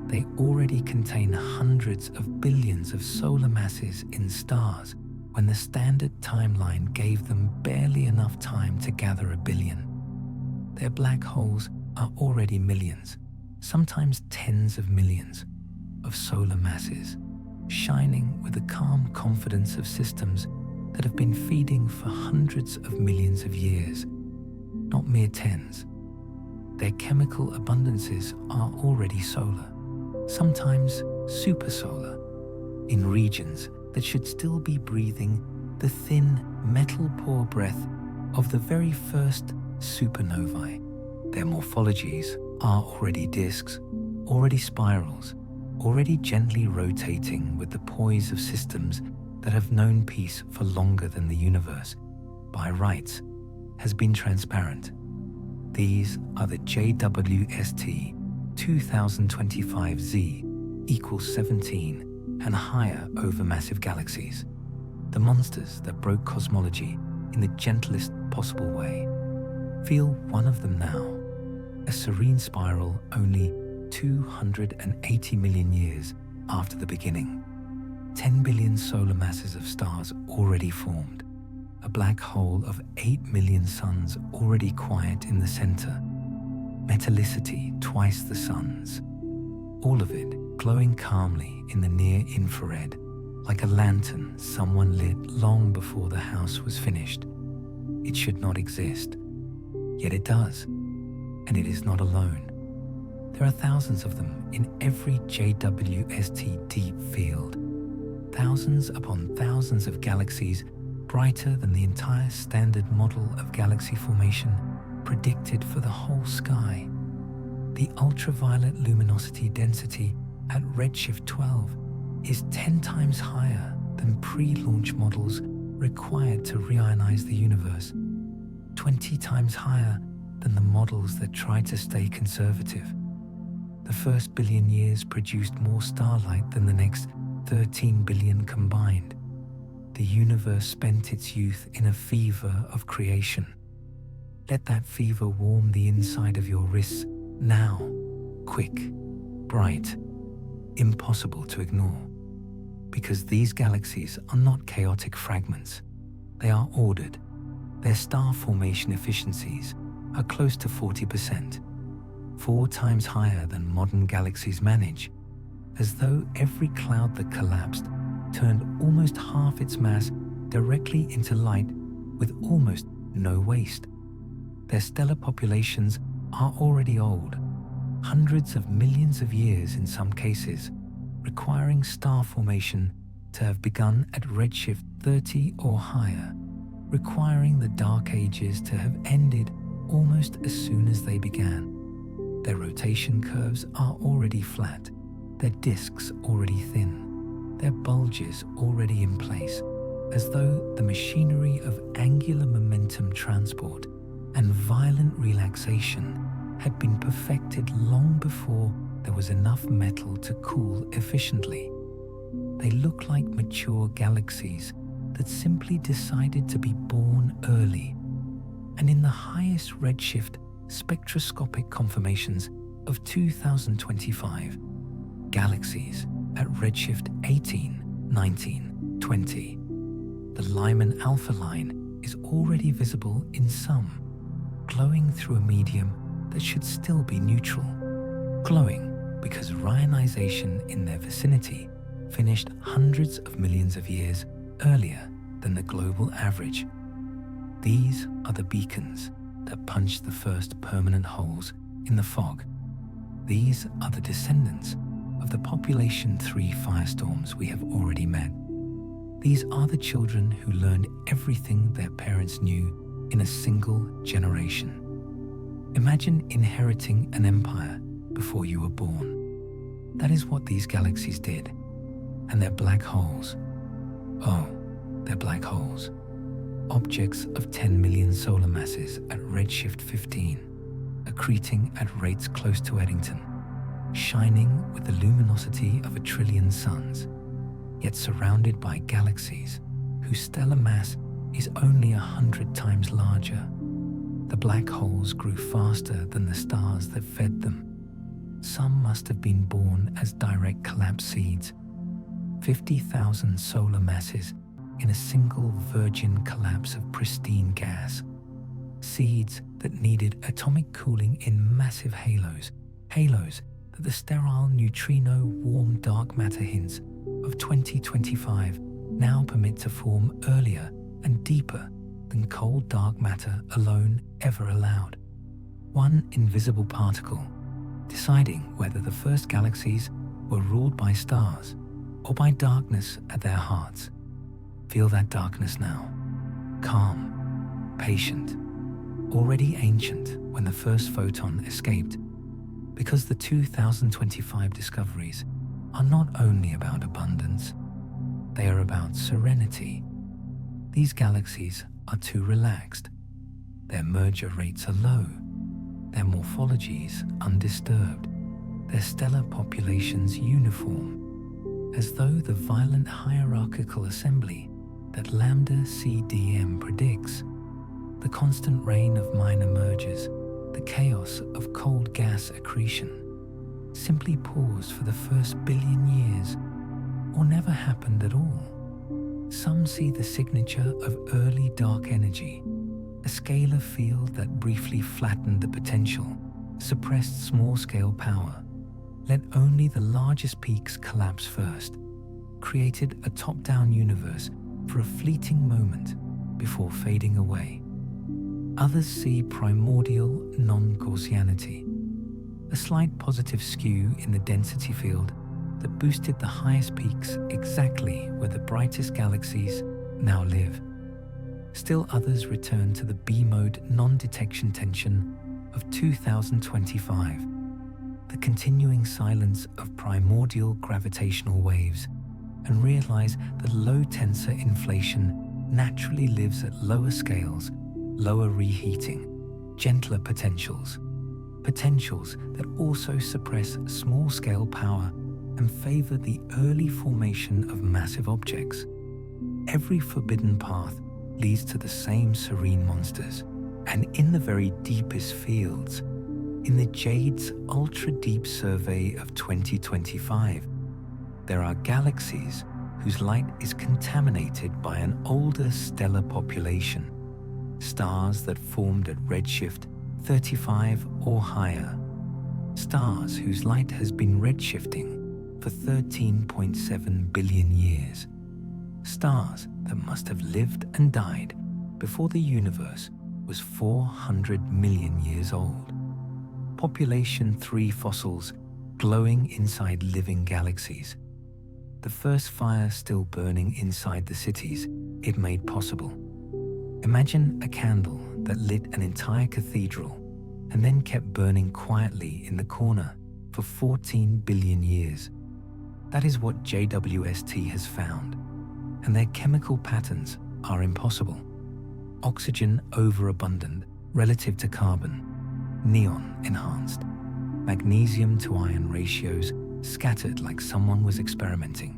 They already contain hundreds of billions of solar masses in stars when the standard timeline gave them barely enough time to gather a billion. Their black holes are already millions, sometimes tens of millions, of solar masses, shining with the calm confidence of systems that have been feeding for hundreds of millions of years, not mere tens. Their chemical abundances are already solar, sometimes supersolar, in regions that should still be breathing the thin, metal-poor breath of the very first supernovae. Their morphologies are already disks, already spirals, already gently rotating with the poise of systems that have known peace for longer than the universe, by rights, has been transparent. These are the JWST 2025Z equals 17 and higher over massive galaxies, the monsters that broke cosmology in the gentlest possible way. Feel one of them now, a serene spiral only 280 million years after the beginning. 10 billion solar masses of stars already formed, a black hole of 8 million suns already quiet in the center, metallicity twice the sun's, all of it glowing calmly in the near-infrared, like a lantern someone lit long before the house was finished. It should not exist, yet it does, and it is not alone. There are thousands of them in every JWST deep field, thousands upon thousands of galaxies brighter than the entire standard model of galaxy formation predicted for the whole sky. The ultraviolet luminosity density at redshift 12 is 10 times higher than pre-launch models required to reionize the universe, 20 times higher than the models that try to stay conservative. The first billion years produced more starlight than the next 13 billion combined. The universe spent its youth in a fever of creation. Let that fever warm the inside of your wrists now, quick, bright, impossible to ignore. Because these galaxies are not chaotic fragments. They are ordered. Their star formation efficiencies are close to 40%, 4 times higher than modern galaxies manage, as though every cloud that collapsed turned almost half its mass directly into light with almost no waste. Their stellar populations are already old, hundreds of millions of years in some cases, requiring star formation to have begun at redshift 30 or higher, requiring the dark ages to have ended almost as soon as they began. Their rotation curves are already flat, their disks already thin, their bulges already in place, as though the machinery of angular momentum transport and violent relaxation had been perfected long before there was enough metal to cool efficiently. They look like mature galaxies that simply decided to be born early, and in the highest redshift spectroscopic confirmations of 2025, galaxies at redshift 18, 19, 20. The Lyman alpha line is already visible in some, glowing through a medium that should still be neutral, glowing because Ryanization in their vicinity finished hundreds of millions of years earlier than the global average. These are the beacons that punched the first permanent holes in the fog. These are the descendants of the population 3 firestorms we have already met. These are the children who learned everything their parents knew in a single generation. Imagine inheriting an empire before you were born. That is what these galaxies did. And they're black holes. Oh, they're black holes. Objects of 10 million solar masses at redshift 15, accreting at rates close to Eddington, shining with the luminosity of 1 trillion suns, yet surrounded by galaxies whose stellar mass is only 100 times larger. The black holes grew faster than the stars that fed them. Some must have been born as direct collapse seeds. 50,000 solar masses in a single virgin collapse of pristine gas. Seeds that needed atomic cooling in massive halos that the sterile neutrino warm dark matter hints of 2025 now permit to form earlier and deeper than cold dark matter alone ever allowed. One invisible particle deciding whether the first galaxies were ruled by stars or by darkness at their hearts. Feel that darkness now, calm, patient, already ancient when the first photon escaped, because the 2025 discoveries are not only about abundance, they are about serenity. These galaxies are too relaxed. Their merger rates are low, their morphologies undisturbed, their stellar populations uniform, as though the violent hierarchical assembly that lambda CDM predicts, the constant reign of minor mergers, the chaos of cold gas accretion, simply paused for the first billion years, or never happened at all. Some see the signature of early dark energy, a scalar field that briefly flattened the potential, suppressed small-scale power, let only the largest peaks collapse first, created a top-down universe for a fleeting moment before fading away. Others see primordial non-Gaussianity, a slight positive skew in the density field that boosted the highest peaks exactly where the brightest galaxies now live. Still others return to the B-mode non-detection tension of 2025, the continuing silence of primordial gravitational waves, and realize that low tensor inflation naturally lives at lower scales, lower reheating, gentler potentials that also suppress small-scale power and favor the early formation of massive objects. Every forbidden path leads to the same serene monsters, and in the very deepest fields, in the JADE's ultra-deep survey of 2025, there are galaxies whose light is contaminated by an older stellar population, stars that formed at redshift 35 or higher, stars whose light has been redshifting for 13.7 billion years, stars that must have lived and died before the universe was 400 million years old. Population 3 fossils glowing inside living galaxies. The first fire still burning inside the cities it made possible. Imagine a candle that lit an entire cathedral and then kept burning quietly in the corner for 14 billion years. That is what JWST has found, and their chemical patterns are impossible. Oxygen overabundant relative to carbon, neon enhanced, magnesium to iron ratios scattered like someone was experimenting.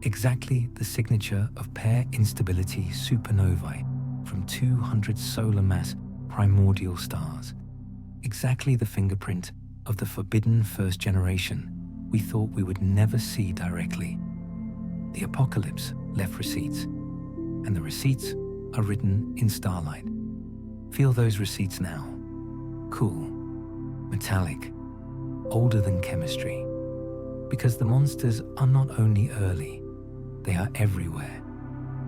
Exactly the signature of pair instability supernovae from 200 solar mass primordial stars. Exactly the fingerprint of the forbidden first generation we thought we would never see directly. The apocalypse left receipts, and the receipts are written in starlight. Feel those receipts now. Cool, metallic, older than chemistry. Because the monsters are not only early, they are everywhere.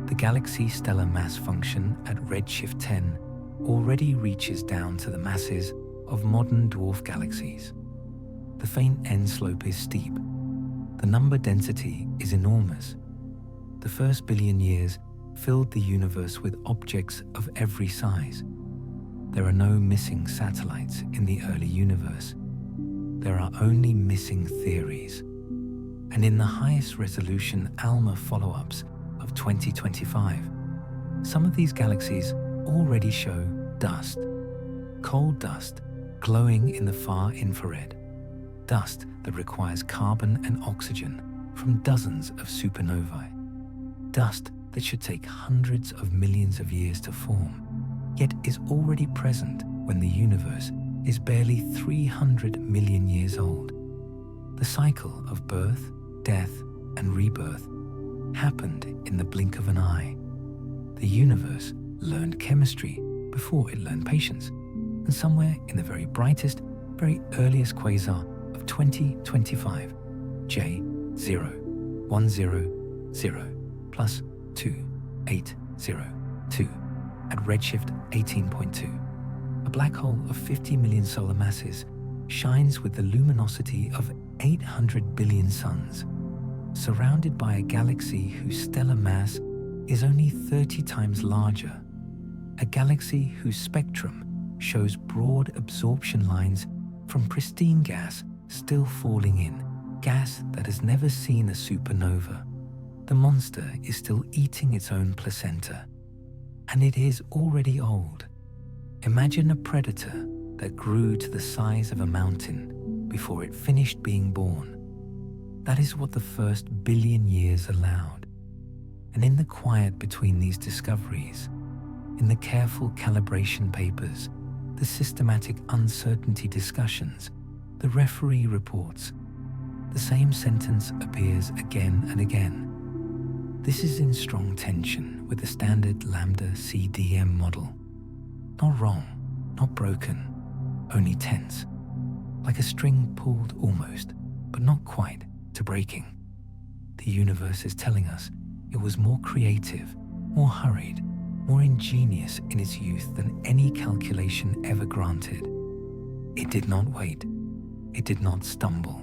The galaxy stellar mass function at redshift 10 already reaches down to the masses of modern dwarf galaxies. The faint end slope is steep. The number density is enormous. The first billion years filled the universe with objects of every size. There are no missing satellites in the early universe. There are only missing theories. And in the highest resolution ALMA follow-ups of 2025, some of these galaxies already show dust, cold dust glowing in the far infrared, dust that requires carbon and oxygen from dozens of supernovae, dust that should take hundreds of millions of years to form, yet is already present when the universe is barely 300 million years old. The cycle of birth, death, and rebirth happened in the blink of an eye. The universe learned chemistry before it learned patience, and somewhere in the very brightest, very earliest quasar of 2025, J0100 plus 2802 at redshift 18.2, a black hole of 50 million solar masses shines with the luminosity of 800 billion suns, surrounded by a galaxy whose stellar mass is only 30 times larger, a galaxy whose spectrum shows broad absorption lines from pristine gas still falling in, gas that has never seen a supernova. The monster is still eating its own placenta, and it is already old. Imagine a predator that grew to the size of a mountain before it finished being born. That is what the first billion years allowed. And in the quiet between these discoveries, in the careful calibration papers, the systematic uncertainty discussions, the referee reports, the same sentence appears again and again. This is in strong tension with the standard lambda CDM model. Not wrong, not broken, only tense. Like a string pulled almost, but not quite, to breaking. The universe is telling us it was more creative, more hurried, more ingenious in its youth than any calculation ever granted. It did not wait. It did not stumble.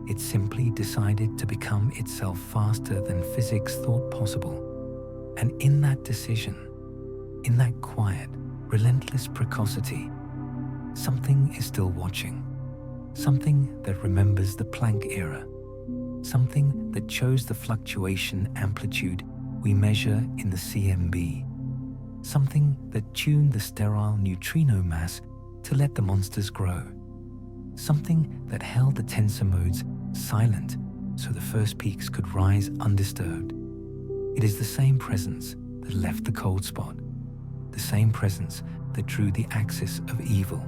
It simply decided to become itself faster than physics thought possible. And in that decision, in that quiet, relentless precocity, something is still watching. Something that remembers the Planck era. Something that chose the fluctuation amplitude we measure in the CMB. Something that tuned the sterile neutrino mass to let the monsters grow. Something that held the tensor modes silent so the first peaks could rise undisturbed. It is the same presence that left the cold spot, the same presence that drew the axis of evil,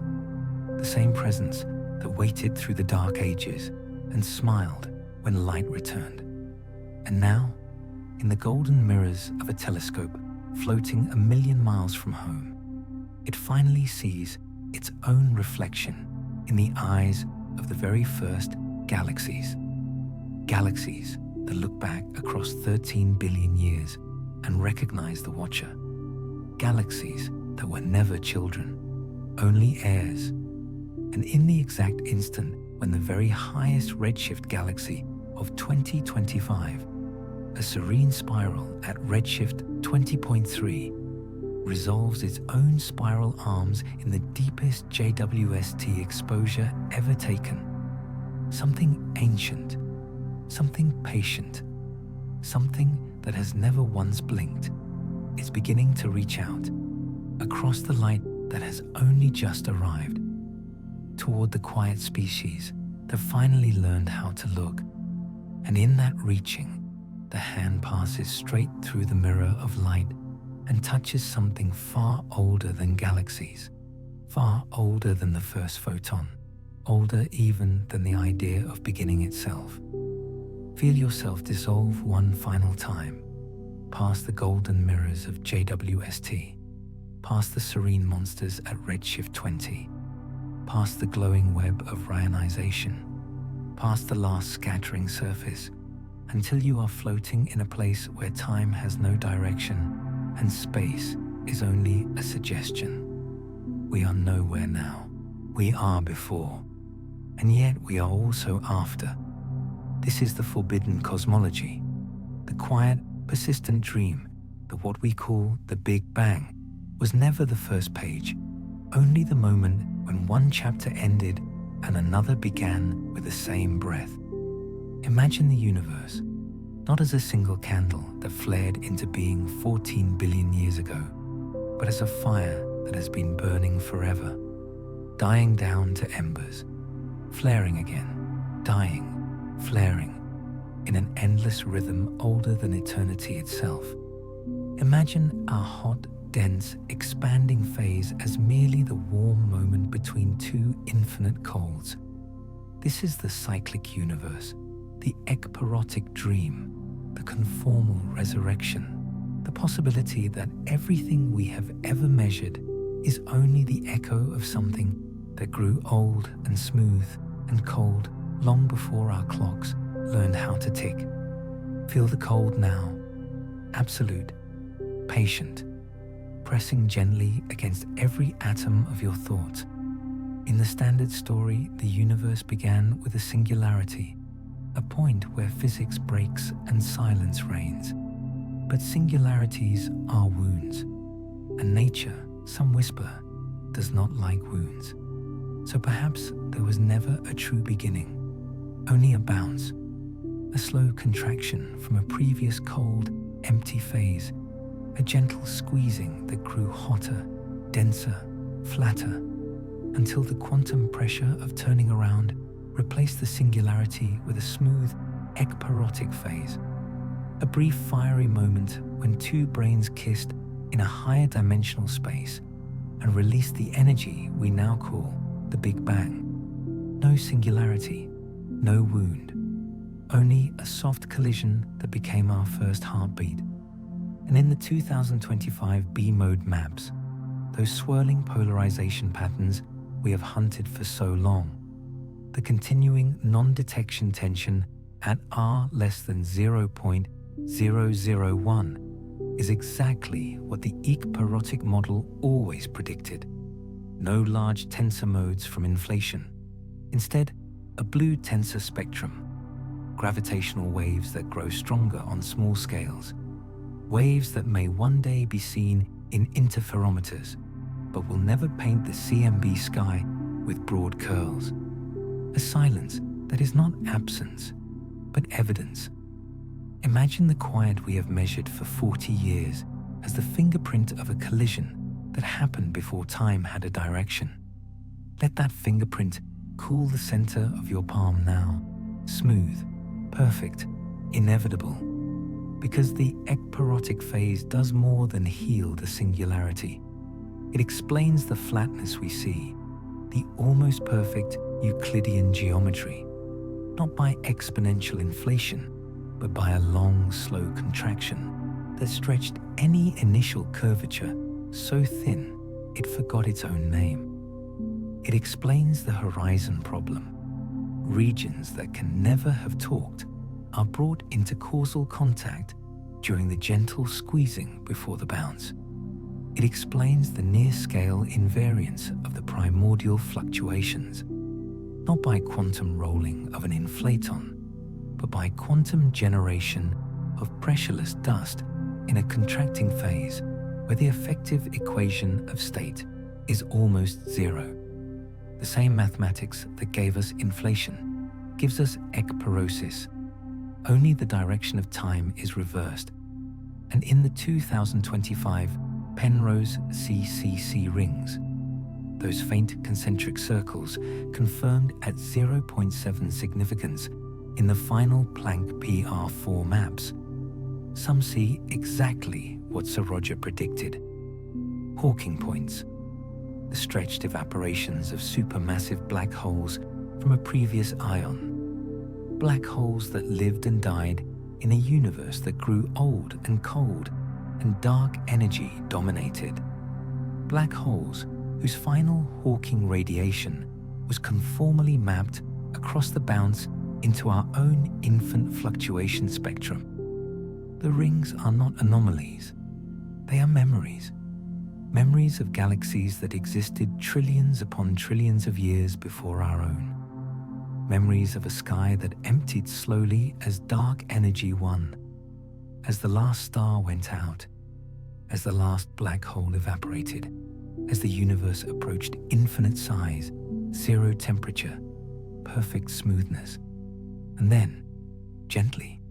the same presence that waited through the dark ages and smiled when light returned. And now, in the golden mirrors of a telescope floating 1,000,000 miles from home, it finally sees its own reflection in the eyes of the very first galaxies. Galaxies that look back across 13 billion years and recognize the watcher. Galaxies that were never children, only heirs. And in the exact instant when the very highest redshift galaxy of 2025, a serene spiral at redshift 20.3, resolves its own spiral arms in the deepest JWST exposure ever taken. Something ancient, something patient, something that has never once blinked, is beginning to reach out across the light that has only just arrived, toward the quiet species that finally learned how to look. And in that reaching, the hand passes straight through the mirror of light and touches something far older than galaxies, far older than the first photon, older even than the idea of beginning itself. Feel yourself dissolve one final time, past the golden mirrors of JWST, past the serene monsters at redshift 20, past the glowing web of ionization, past the last scattering surface, until you are floating in a place where time has no direction and space is only a suggestion. We are nowhere now. We are before, and yet we are also after. This is the forbidden cosmology, the quiet, persistent dream that what we call the Big Bang was never the first page, only the moment when one chapter ended and another began with the same breath. Imagine the universe, not as a single candle that flared into being 14 billion years ago, but as a fire that has been burning forever, dying down to embers, flaring again, dying, flaring, in an endless rhythm older than eternity itself. Imagine our hot, dense, expanding phase as merely the warm moment between two infinite colds. This is the cyclic universe, the ekpyrotic dream, the conformal resurrection, the possibility that everything we have ever measured is only the echo of something that grew old and smooth and cold long before our clocks learned how to tick. Feel the cold now, absolute, patient, pressing gently against every atom of your thoughts. In the standard story, the universe began with a singularity, a point where physics breaks and silence reigns. But singularities are wounds, and nature, some whisper, does not like wounds. So perhaps there was never a true beginning, only a bounce, a slow contraction from a previous cold, empty phase, a gentle squeezing that grew hotter, denser, flatter, until the quantum pressure of turning around replaced the singularity with a smooth, ekpyrotic phase, a brief fiery moment when two brains kissed in a higher dimensional space and released the energy we now call the Big Bang. No singularity, no wound, only a soft collision that became our first heartbeat. And in the 2025 B-mode maps, those swirling polarization patterns we have hunted for so long, the continuing non-detection tension at R less than 0.001 is exactly what the ekpyrotic model always predicted. No large tensor modes from inflation. Instead, a blue tensor spectrum, gravitational waves that grow stronger on small scales, waves that may one day be seen in interferometers, but will never paint the CMB sky with broad curls. A silence that is not absence, but evidence. Imagine the quiet we have measured for 40 years as the fingerprint of a collision that happened before time had a direction. Let that fingerprint cool the center of your palm now, smooth, perfect, inevitable. Because the ekpyrotic phase does more than heal the singularity. It explains the flatness we see, the almost perfect Euclidean geometry, not by exponential inflation, but by a long, slow contraction that stretched any initial curvature so thin it forgot its own name. It explains the horizon problem. Regions that can never have talked are brought into causal contact during the gentle squeezing before the bounce. It explains the near-scale invariance of the primordial fluctuations, not by quantum rolling of an inflaton, but by quantum generation of pressureless dust in a contracting phase where the effective equation of state is almost zero. The same mathematics that gave us inflation gives us ekpyrosis. Only the direction of time is reversed. And in the 2025 Penrose CCC rings, those faint concentric circles confirmed at 0.7 significance in the final Planck PR4 maps, some see exactly what Sir Roger predicted. Hawking points, the stretched evaporations of supermassive black holes from a previous ion. Black holes that lived and died in a universe that grew old and cold and dark energy dominated. Black holes whose final Hawking radiation was conformally mapped across the bounce into our own infant fluctuation spectrum. The rings are not anomalies. They are memories. Memories of galaxies that existed trillions upon trillions of years before our own. Memories of a sky that emptied slowly as dark energy won, as the last star went out, as the last black hole evaporated, as the universe approached infinite size, zero temperature, perfect smoothness, and then, gently,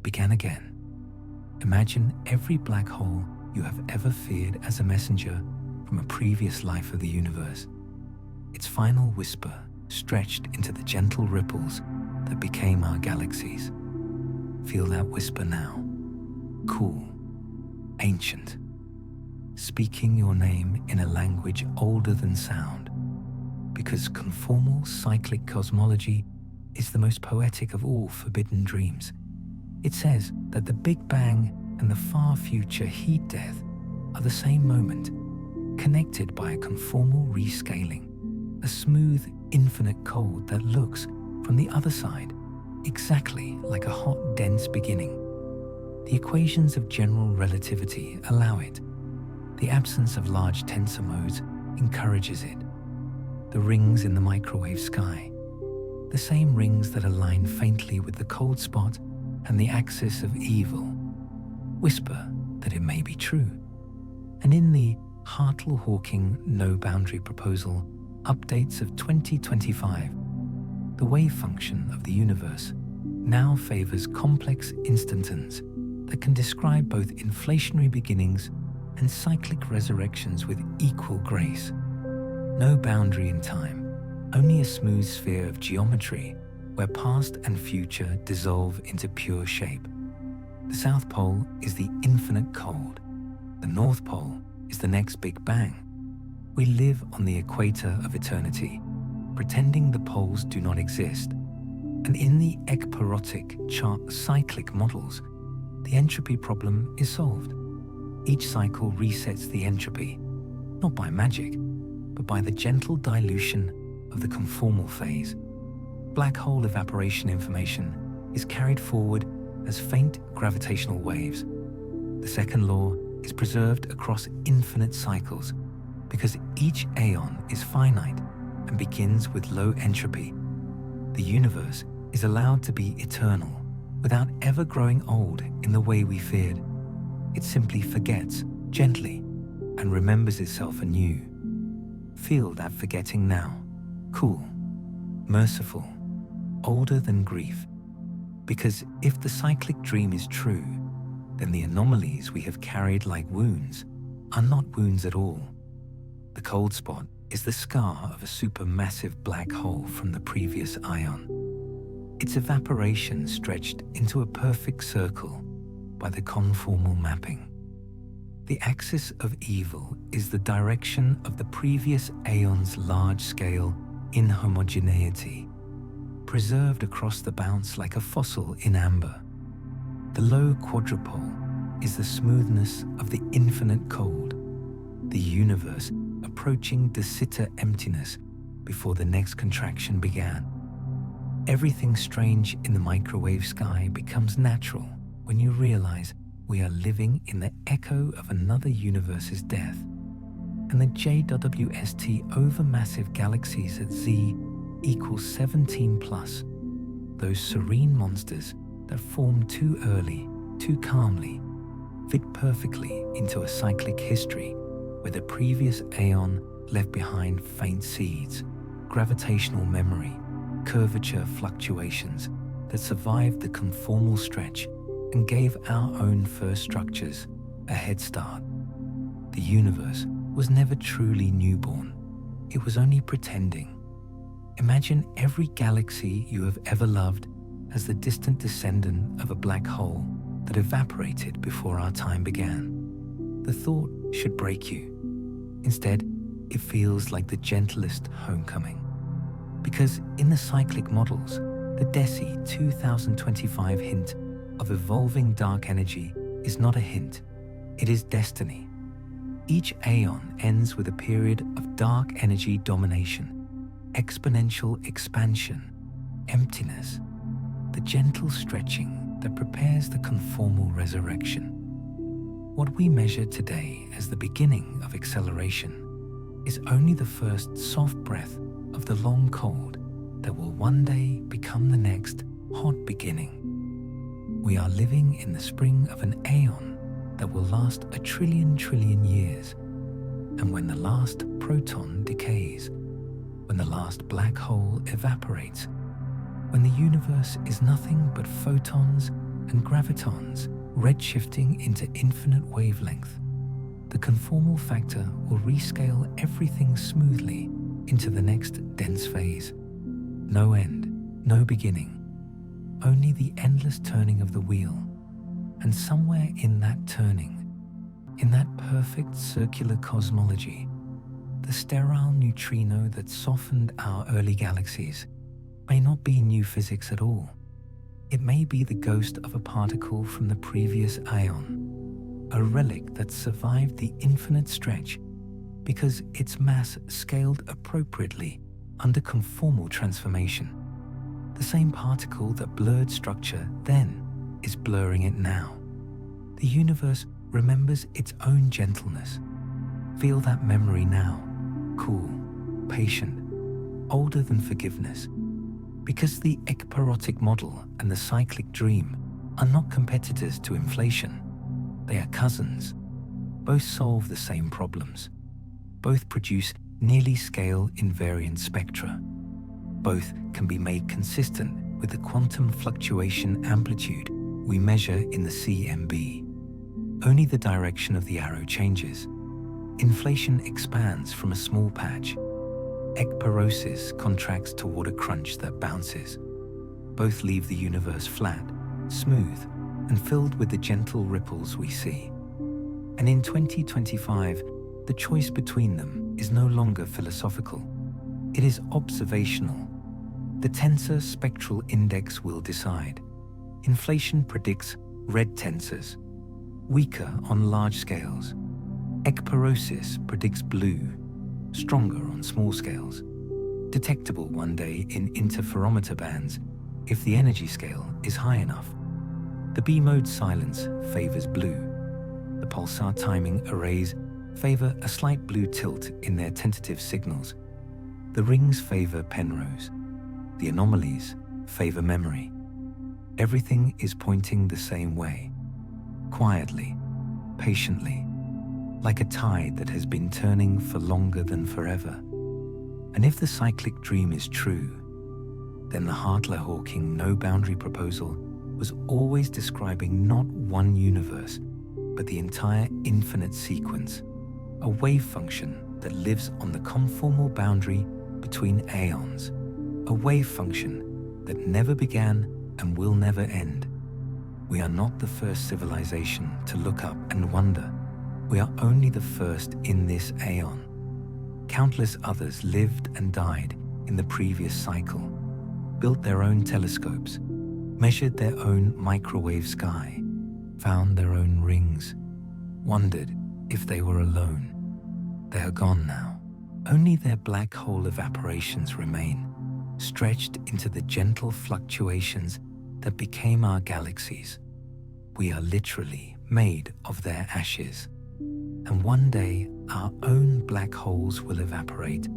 began again. Imagine every black hole you have ever feared as a messenger from a previous life of the universe. Its final whisper stretched into the gentle ripples that became our galaxies. Feel that whisper now, cool, ancient, speaking your name in a language older than sound, because conformal cyclic cosmology is the most poetic of all forbidden dreams. It says that the Big Bang and the far future heat death are the same moment, connected by a conformal rescaling, a smooth, infinite cold that looks, from the other side, exactly like a hot, dense beginning. The equations of general relativity allow it. The absence of large tensor modes encourages it. The rings in the microwave sky, the same rings that align faintly with the cold spot and the axis of evil, whisper that it may be true. And in the Hartle-Hawking no-boundary proposal updates of 2025, the wave function of the universe now favors complex instantons that can describe both inflationary beginnings and cyclic resurrections with equal grace. No boundary in time, only a smooth sphere of geometry where past and future dissolve into pure shape. The South Pole is the infinite cold. The North Pole is the next Big Bang. We live on the equator of eternity, pretending the poles do not exist. And in the ekpyrotic chart cyclic models, the entropy problem is solved. Each cycle resets the entropy, not by magic, but by the gentle dilution of the conformal phase. Black hole evaporation information is carried forward as faint gravitational waves. The second law is preserved across infinite cycles because each aeon is finite and begins with low entropy. The universe is allowed to be eternal without ever growing old in the way we feared. It simply forgets gently and remembers itself anew. Feel that forgetting now, cool, merciful, older than grief. Because if the cyclic dream is true, then the anomalies we have carried like wounds are not wounds at all. The cold spot is the scar of a supermassive black hole from the previous ion. Its evaporation stretched into a perfect circle by the conformal mapping. The axis of evil is the direction of the previous aeon's large-scale inhomogeneity, preserved across the bounce like a fossil in amber. The low quadrupole is the smoothness of the infinite cold, the universe approaching de sitter emptiness before the next contraction began. Everything strange in the microwave sky becomes natural when you realize we are living in the echo of another universe's death. And the JWST overmassive galaxies at Z equals 17 plus, those serene monsters that form too early, too calmly, fit perfectly into a cyclic history where the previous aeon left behind faint seeds, gravitational memory, curvature fluctuations that survived the conformal stretch and gave our own first structures a head start. The universe was never truly newborn. It was only pretending. Imagine every galaxy you have ever loved as the distant descendant of a black hole that evaporated before our time began. The thought should break you. Instead, it feels like the gentlest homecoming. Because in the cyclic models, the DESI 2025 hint of evolving dark energy is not a hint, it is destiny. Each aeon ends with a period of dark energy domination, exponential expansion, emptiness, the gentle stretching that prepares the conformal resurrection. What we measure today as the beginning of acceleration is only the first soft breath of the long cold that will one day become the next hot beginning. We are living in the spring of an aeon that will last 1 trillion years. And when the last proton decays, when the last black hole evaporates, when the universe is nothing but photons and gravitons redshifting into infinite wavelength, the conformal factor will rescale everything smoothly into the next dense phase. No end, no beginning, only the endless turning of the wheel. And somewhere in that turning, in that perfect circular cosmology, the sterile neutrino that softened our early galaxies may not be new physics at all. It may be the ghost of a particle from the previous aeon, a relic that survived the infinite stretch because its mass scaled appropriately under conformal transformation. The same particle that blurred structure then is blurring it now. The universe remembers its own gentleness. Feel that memory now, cool, patient, older than forgiveness. Because the ekparotic model and the cyclic dream are not competitors to inflation. They are cousins. Both solve the same problems. Both produce nearly scale invariant spectra. Both can be made consistent with the quantum fluctuation amplitude we measure in the CMB. Only the direction of the arrow changes. Inflation expands from a small patch. Ekparosis contracts toward a crunch that bounces. Both leave the universe flat, smooth, and filled with the gentle ripples we see. And in 2025, the choice between them is no longer philosophical. It is observational. The tensor spectral index will decide. Inflation predicts red tensors, weaker on large scales. Ekparosis predicts blue, stronger on small scales, detectable one day in interferometer bands if the energy scale is high enough. The B-mode silence favors blue. The pulsar timing arrays favor a slight blue tilt in their tentative signals. The rings favor Penrose. The anomalies favor memory. Everything is pointing the same way, quietly, patiently, like a tide that has been turning for longer than forever. And if the cyclic dream is true, then the Hartley-Hawking no-boundary proposal was always describing not one universe, but the entire infinite sequence, a wave function that lives on the conformal boundary between aeons, a wave function that never began and will never end. We are not the first civilization to look up and wonder. We are only the first in this aeon. Countless others lived and died in the previous cycle, built their own telescopes, measured their own microwave sky, found their own rings, wondered if they were alone. They are gone now. Only their black hole evaporations remain, stretched into the gentle fluctuations that became our galaxies. We are literally made of their ashes. And one day, our own black holes will evaporate,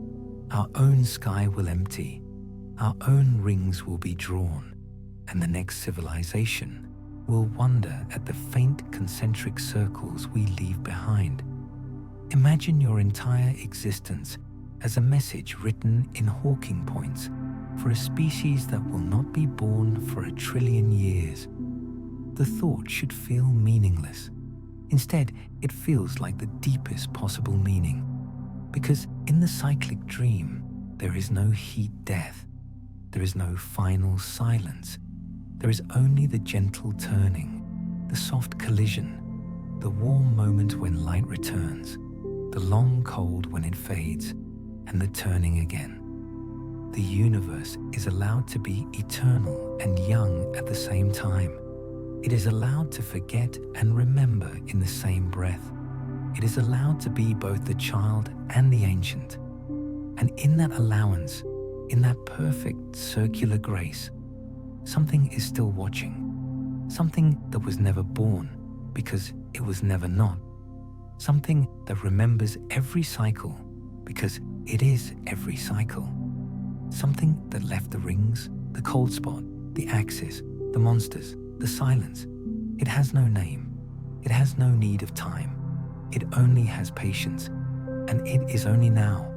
our own sky will empty, our own rings will be drawn, and the next civilization will wonder at the faint concentric circles we leave behind. Imagine your entire existence as a message written in Hawking points for a species that will not be born for 1 trillion years. The thought should feel meaningless. Instead, it feels like the deepest possible meaning. Because in the cyclic dream, there is no heat death. There is no final silence. There is only the gentle turning, the soft collision, the warm moment when light returns, the long cold when it fades, and the turning again. The universe is allowed to be eternal and young at the same time. It is allowed to forget and remember in the same breath. It is allowed to be both the child and the ancient. And in that allowance, in that perfect circular grace, something is still watching, something that was never born because it was never not, something that remembers every cycle because it is every cycle, something that left the rings, the cold spot, the axis, the monsters, the silence. It has no name. It has no need of time. It only has patience. And it is only now,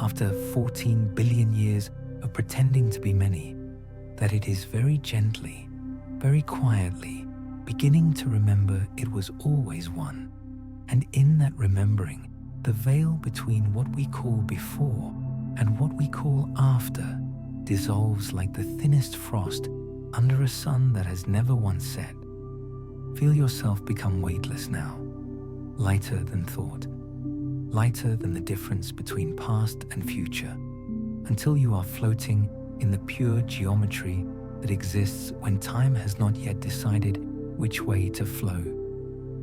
after 14 billion years of pretending to be many, that it is very gently, very quietly, beginning to remember it was always one. And in that remembering, the veil between what we call before and what we call after dissolves like the thinnest frost under a sun that has never once set. Feel yourself become weightless now, lighter than thought, lighter than the difference between past and future, until you are floating in the pure geometry that exists when time has not yet decided which way to flow.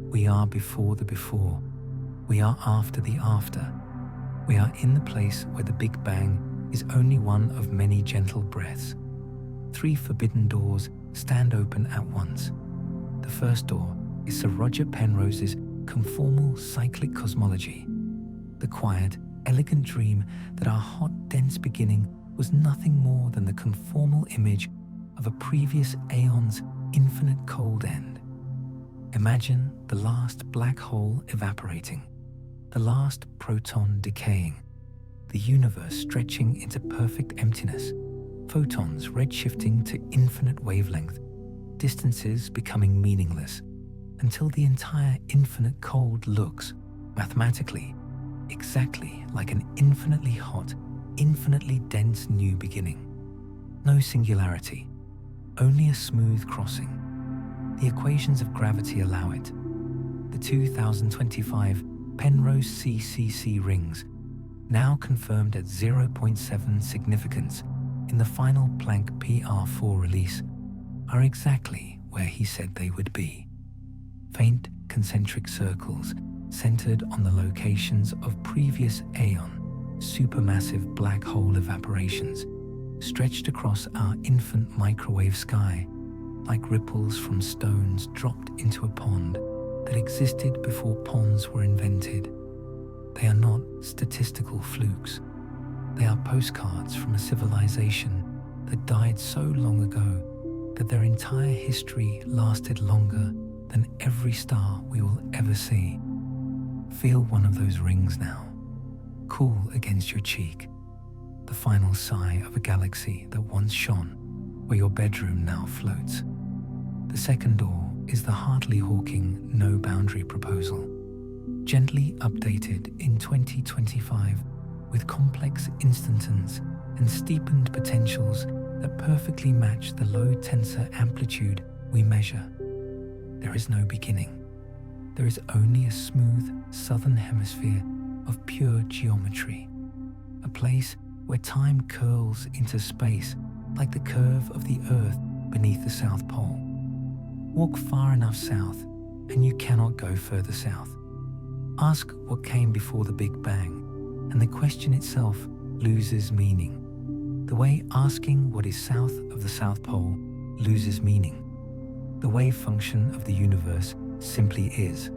We are before the before. We are after the after. We are in the place where the Big Bang is only one of many gentle breaths. 3 forbidden doors stand open at once. The first door is Sir Roger Penrose's conformal cyclic cosmology, the quiet, elegant dream that our hot, dense beginning was nothing more than the conformal image of a previous aeon's infinite cold end. Imagine the last black hole evaporating, the last proton decaying, the universe stretching into perfect emptiness, photons redshifting to infinite wavelength, distances becoming meaningless, until the entire infinite cold looks, mathematically, exactly like an infinitely hot, infinitely dense new beginning. No singularity, only a smooth crossing. The equations of gravity allow it. The 2025 Penrose CCC rings, now confirmed at 0.7 significance in the final Planck PR4 release, are exactly where he said they would be. Faint concentric circles centered on the locations of previous aeon supermassive black hole evaporations stretched across our infant microwave sky like ripples from stones dropped into a pond that existed before ponds were invented. They are not statistical flukes. They are postcards from a civilization that died so long ago that their entire history lasted longer than every star we will ever see. Feel one of those rings now, cool against your cheek, the final sigh of a galaxy that once shone where your bedroom now floats. The second door is the Hartley-Hawking no-boundary proposal, gently updated in 2025 with complex instantons and steepened potentials that perfectly match the low tensor amplitude we measure. There is no beginning. There is only a smooth southern hemisphere of pure geometry, a place where time curls into space like the curve of the Earth beneath the South Pole. Walk far enough south and you cannot go further south. Ask what came before the Big Bang, and the question itself loses meaning, the way asking what is south of the South Pole loses meaning. The wave function of the universe simply is.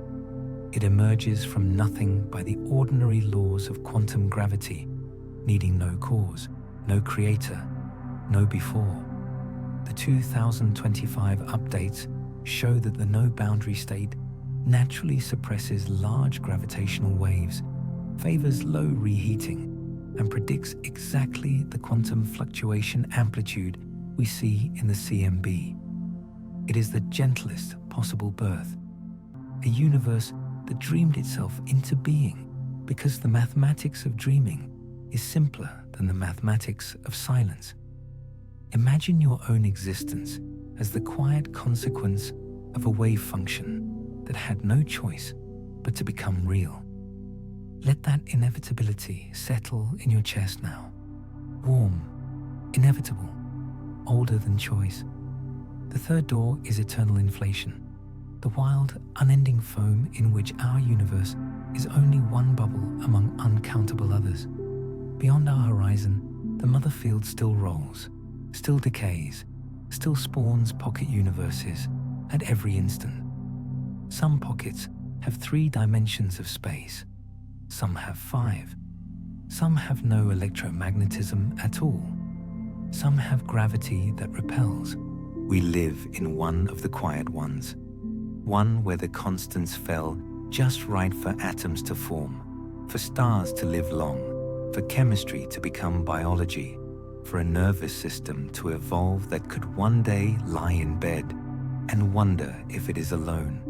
It emerges from nothing by the ordinary laws of quantum gravity, needing no cause, no creator, no before. The 2025 updates show that the no-boundary state naturally suppresses large gravitational waves, favors low reheating, and predicts exactly the quantum fluctuation amplitude we see in the CMB. It is the gentlest possible birth, a universe that dreamed itself into being because the mathematics of dreaming is simpler than the mathematics of silence. Imagine your own existence as the quiet consequence of a wave function that had no choice but to become real. Let that inevitability settle in your chest now. Warm, inevitable, older than choice. The third door is eternal inflation, the wild, unending foam in which our universe is only one bubble among uncountable others. Beyond our horizon, The mother field still rolls, still decays, still spawns pocket universes at every instant. Some pockets have 3 dimensions of space, some have 5, some have no electromagnetism at all, some have gravity that repels. We live in one of the quiet ones, one where the constants fell just right for atoms to form, for stars to live long, for chemistry to become biology, for a nervous system to evolve that could one day lie in bed and wonder if it is alone.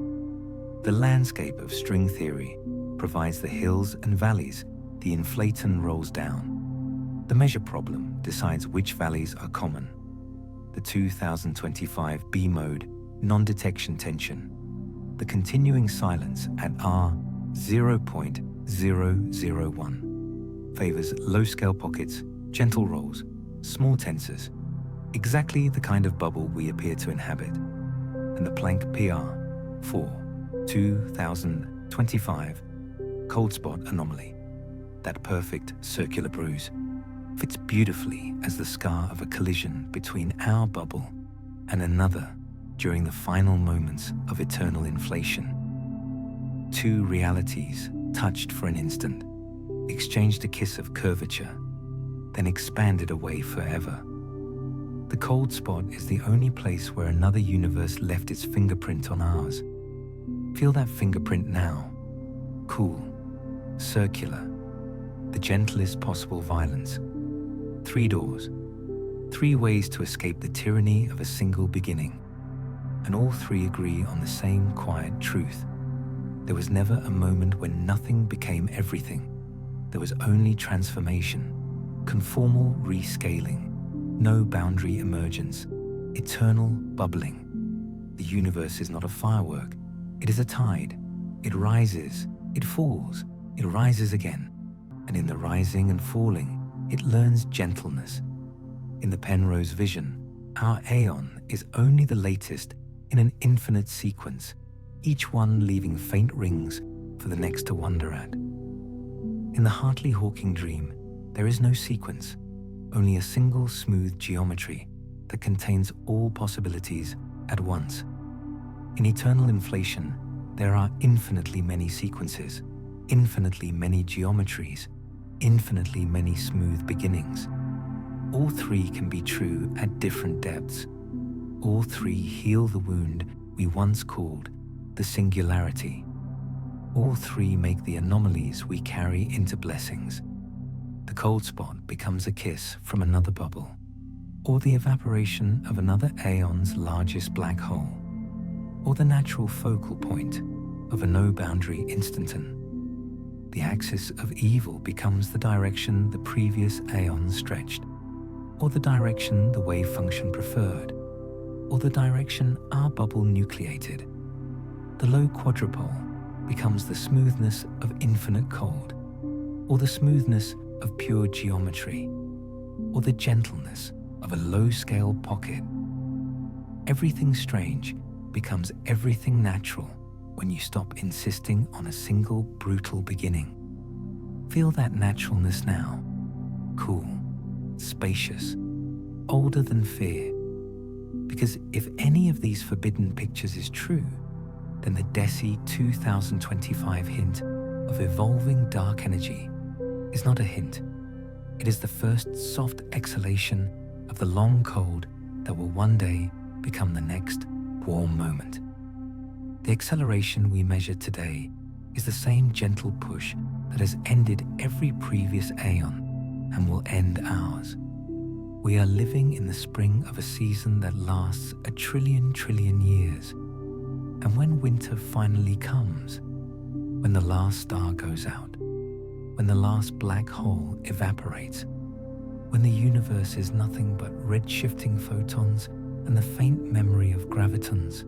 The landscape of string theory provides the hills and valleys the inflaton rolls down. The measure problem decides which valleys are common. The 2025 B-mode non-detection tension, the continuing silence at R 0.001, favors low-scale pockets, gentle rolls, small tensors, exactly the kind of bubble we appear to inhabit. And the Planck PR 2025 cold spot anomaly, that perfect circular bruise, fits beautifully as the scar of a collision between our bubble and another during the final moments of eternal inflation. 2 realities touched for an instant, exchanged a kiss of curvature, then expanded away forever. The cold spot is the only place where another universe left its fingerprint on ours. Feel that fingerprint now. Cool, circular, the gentlest possible violence. 3 doors, 3 ways to escape the tyranny of a single beginning. And all 3 agree on the same quiet truth. There was never a moment when nothing became everything. There was only transformation, conformal rescaling, no boundary emergence, eternal bubbling. The universe is not a firework. It is a tide. It rises, it falls, it rises again. And in the rising and falling, it learns gentleness. In the Penrose vision, our aeon is only the latest in an infinite sequence, each one leaving faint rings for the next to wonder at. In the Hartley-Hawking dream, there is no sequence, only a single smooth geometry that contains all possibilities at once. In eternal inflation, there are infinitely many sequences, infinitely many geometries, infinitely many smooth beginnings. All 3 can be true at different depths. All 3 heal the wound we once called the singularity. All 3 make the anomalies we carry into blessings. The cold spot becomes a kiss from another bubble, or the evaporation of another aeon's largest black hole, or the natural focal point of a no-boundary instanton. The axis of evil becomes the direction the previous aeon stretched, or the direction the wave function preferred, or the direction our bubble nucleated. The low quadrupole becomes the smoothness of infinite cold, or the smoothness of pure geometry, or the gentleness of a low-scale pocket. Everything strange becomes everything natural when you stop insisting on a single brutal beginning. Feel that naturalness now. Cool, spacious, older than fear. Because if any of these forbidden pictures is true, then the DESI 2025 hint of evolving dark energy is not a hint. It is the first soft exhalation of the long cold that will one day become the next warm moment. The acceleration we measure today is the same gentle push that has ended every previous aeon and will end ours. We are living in the spring of a season that lasts a trillion years. And when winter finally comes, when the last star goes out, when the last black hole evaporates, when the universe is nothing but red-shifting photons and the faint memory of gravitons,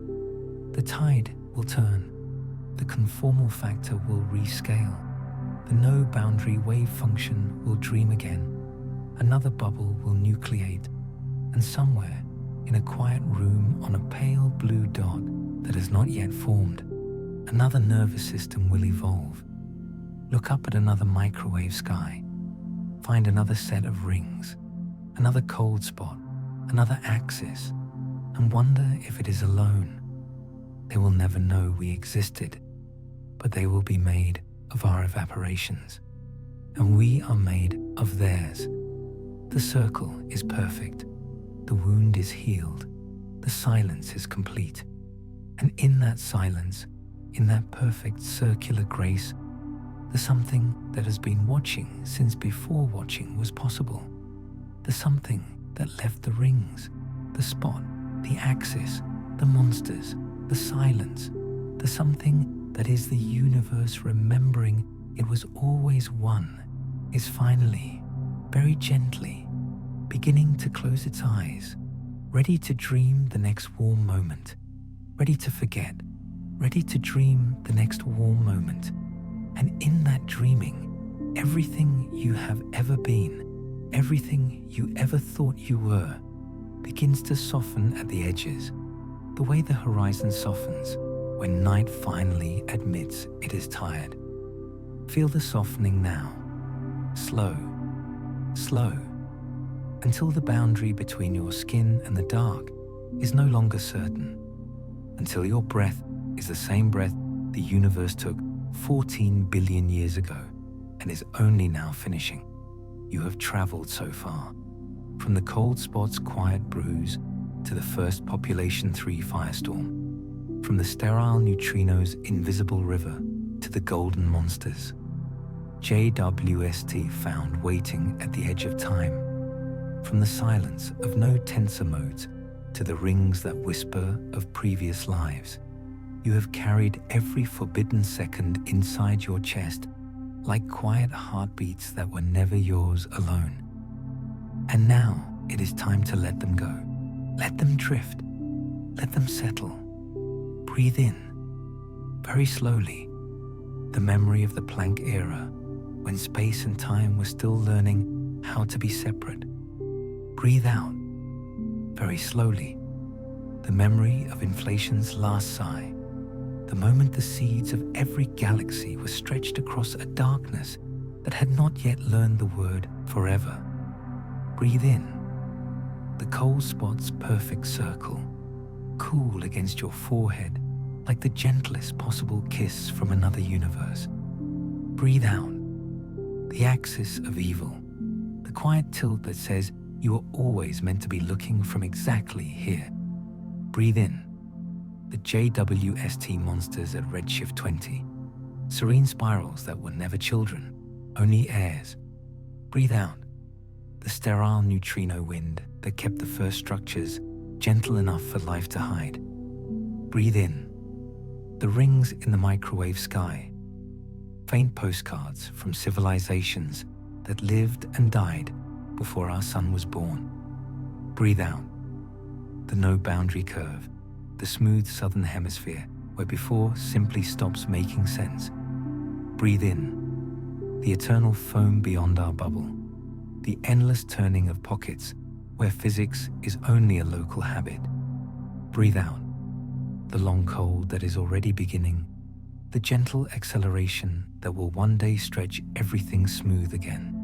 the tide will turn, the conformal factor will rescale, the no-boundary wave function will dream again, another bubble will nucleate, and somewhere in a quiet room on a pale blue dot that has not yet formed, another nervous system will evolve. Look up at another microwave sky, find another set of rings, another cold spot, another axis, and wonder if it is alone. They will never know we existed, but they will be made of our evaporations, and we are made of theirs. The circle is perfect, the wound is healed, the silence is complete, and in that silence, in that perfect circular grace, the something that has been watching since before watching was possible, the something that left the rings, the spot, the axis, the monsters, the silence, the something that is the universe remembering it was always one, is finally, very gently, beginning to close its eyes, ready to dream the next warm moment, ready to forget, ready to dream the next warm moment. And in that dreaming, everything you have ever been, everything you ever thought you were, begins to soften at the edges, the way the horizon softens when night finally admits it is tired. Feel the softening now, slow, slow, until the boundary between your skin and the dark is no longer certain, until your breath is the same breath the universe took 14 billion years ago and is only now finishing. You have traveled so far, from the cold spot's quiet bruise to the first population 3 firestorm, from the sterile neutrino's invisible river to the golden monsters. JWST found waiting at the edge of time, from the silence of no tensor modes to the rings that whisper of previous lives. You have carried every forbidden second inside your chest like quiet heartbeats that were never yours alone. And now it is time to let them go. Let them drift. Let them settle. Breathe in, very slowly, the memory of the Planck era, when space and time were still learning how to be separate. Breathe out, very slowly, the memory of inflation's last sigh, the moment the seeds of every galaxy were stretched across a darkness that had not yet learned the word forever. Breathe in, the cold spot's perfect circle, cool against your forehead like the gentlest possible kiss from another universe. Breathe out, the axis of evil, the quiet tilt that says you are always meant to be looking from exactly here. Breathe in, the JWST monsters at redshift 20, serene spirals that were never children, only heirs. Breathe out, the sterile neutrino wind that kept the first structures gentle enough for life to hide. Breathe in, the rings in the microwave sky, faint postcards from civilizations that lived and died before our sun was born. Breathe out, the no boundary curve, the smooth southern hemisphere where before simply stops making sense. Breathe in, the eternal foam beyond our bubble, the endless turning of pockets where physics is only a local habit. Breathe out, the long cold that is already beginning, the gentle acceleration that will one day stretch everything smooth again.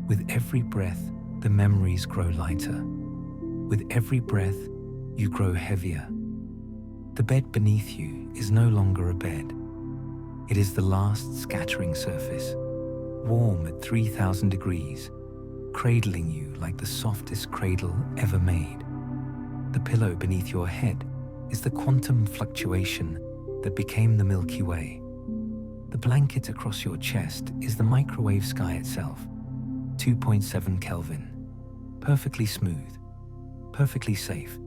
With every breath, the memories grow lighter. With every breath, you grow heavier. The bed beneath you is no longer a bed. It is the last scattering surface, warm at 3,000 degrees, cradling you like the softest cradle ever made. The pillow beneath your head is the quantum fluctuation that became the Milky Way. The blanket across your chest is the microwave sky itself, 2.7 Kelvin, perfectly smooth, perfectly safe.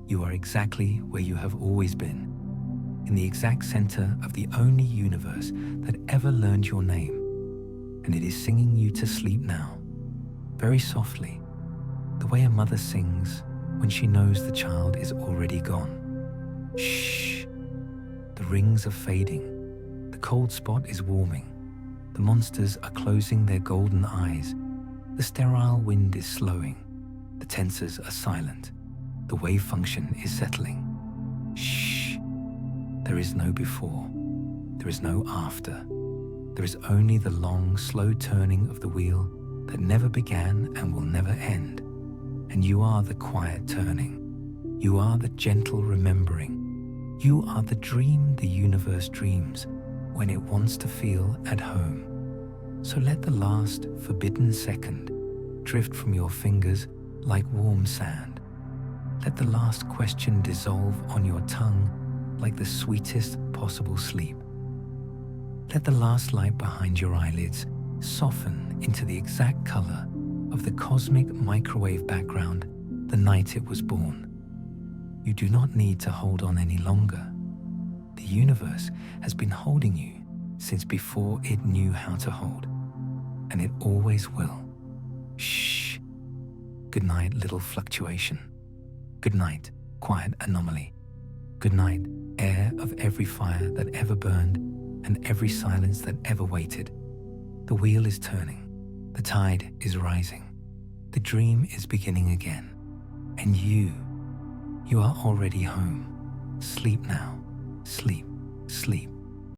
You are exactly where you have always been, in the exact center of the only universe that ever learned your name, and it is singing you to sleep now, very softly, the way a mother sings when she knows the child is already gone. Shh! The rings are fading, the cold spot is warming, the monsters are closing their golden eyes, the sterile wind is slowing, the tensors are silent, the wave function is settling. Shh! There is no before, there is no after, there is only the long, slow turning of the wheel that never began and will never end. And you are the quiet turning. You are the gentle remembering. You are the dream the universe dreams when it wants to feel at home. So let the last forbidden second drift from your fingers like warm sand. Let the last question dissolve on your tongue like the sweetest possible sleep. Let the last light behind your eyelids soften into the exact color of the cosmic microwave background the night it was born. You do not need to hold on any longer. The universe has been holding you since before it knew how to hold, and it always will. Shh. Good night, little fluctuation. Good night, quiet anomaly. Good night, air of every fire that ever burned and every silence that ever waited. The wheel is turning. The tide is rising. The dream is beginning again. And you are already home. Sleep now. Sleep, sleep.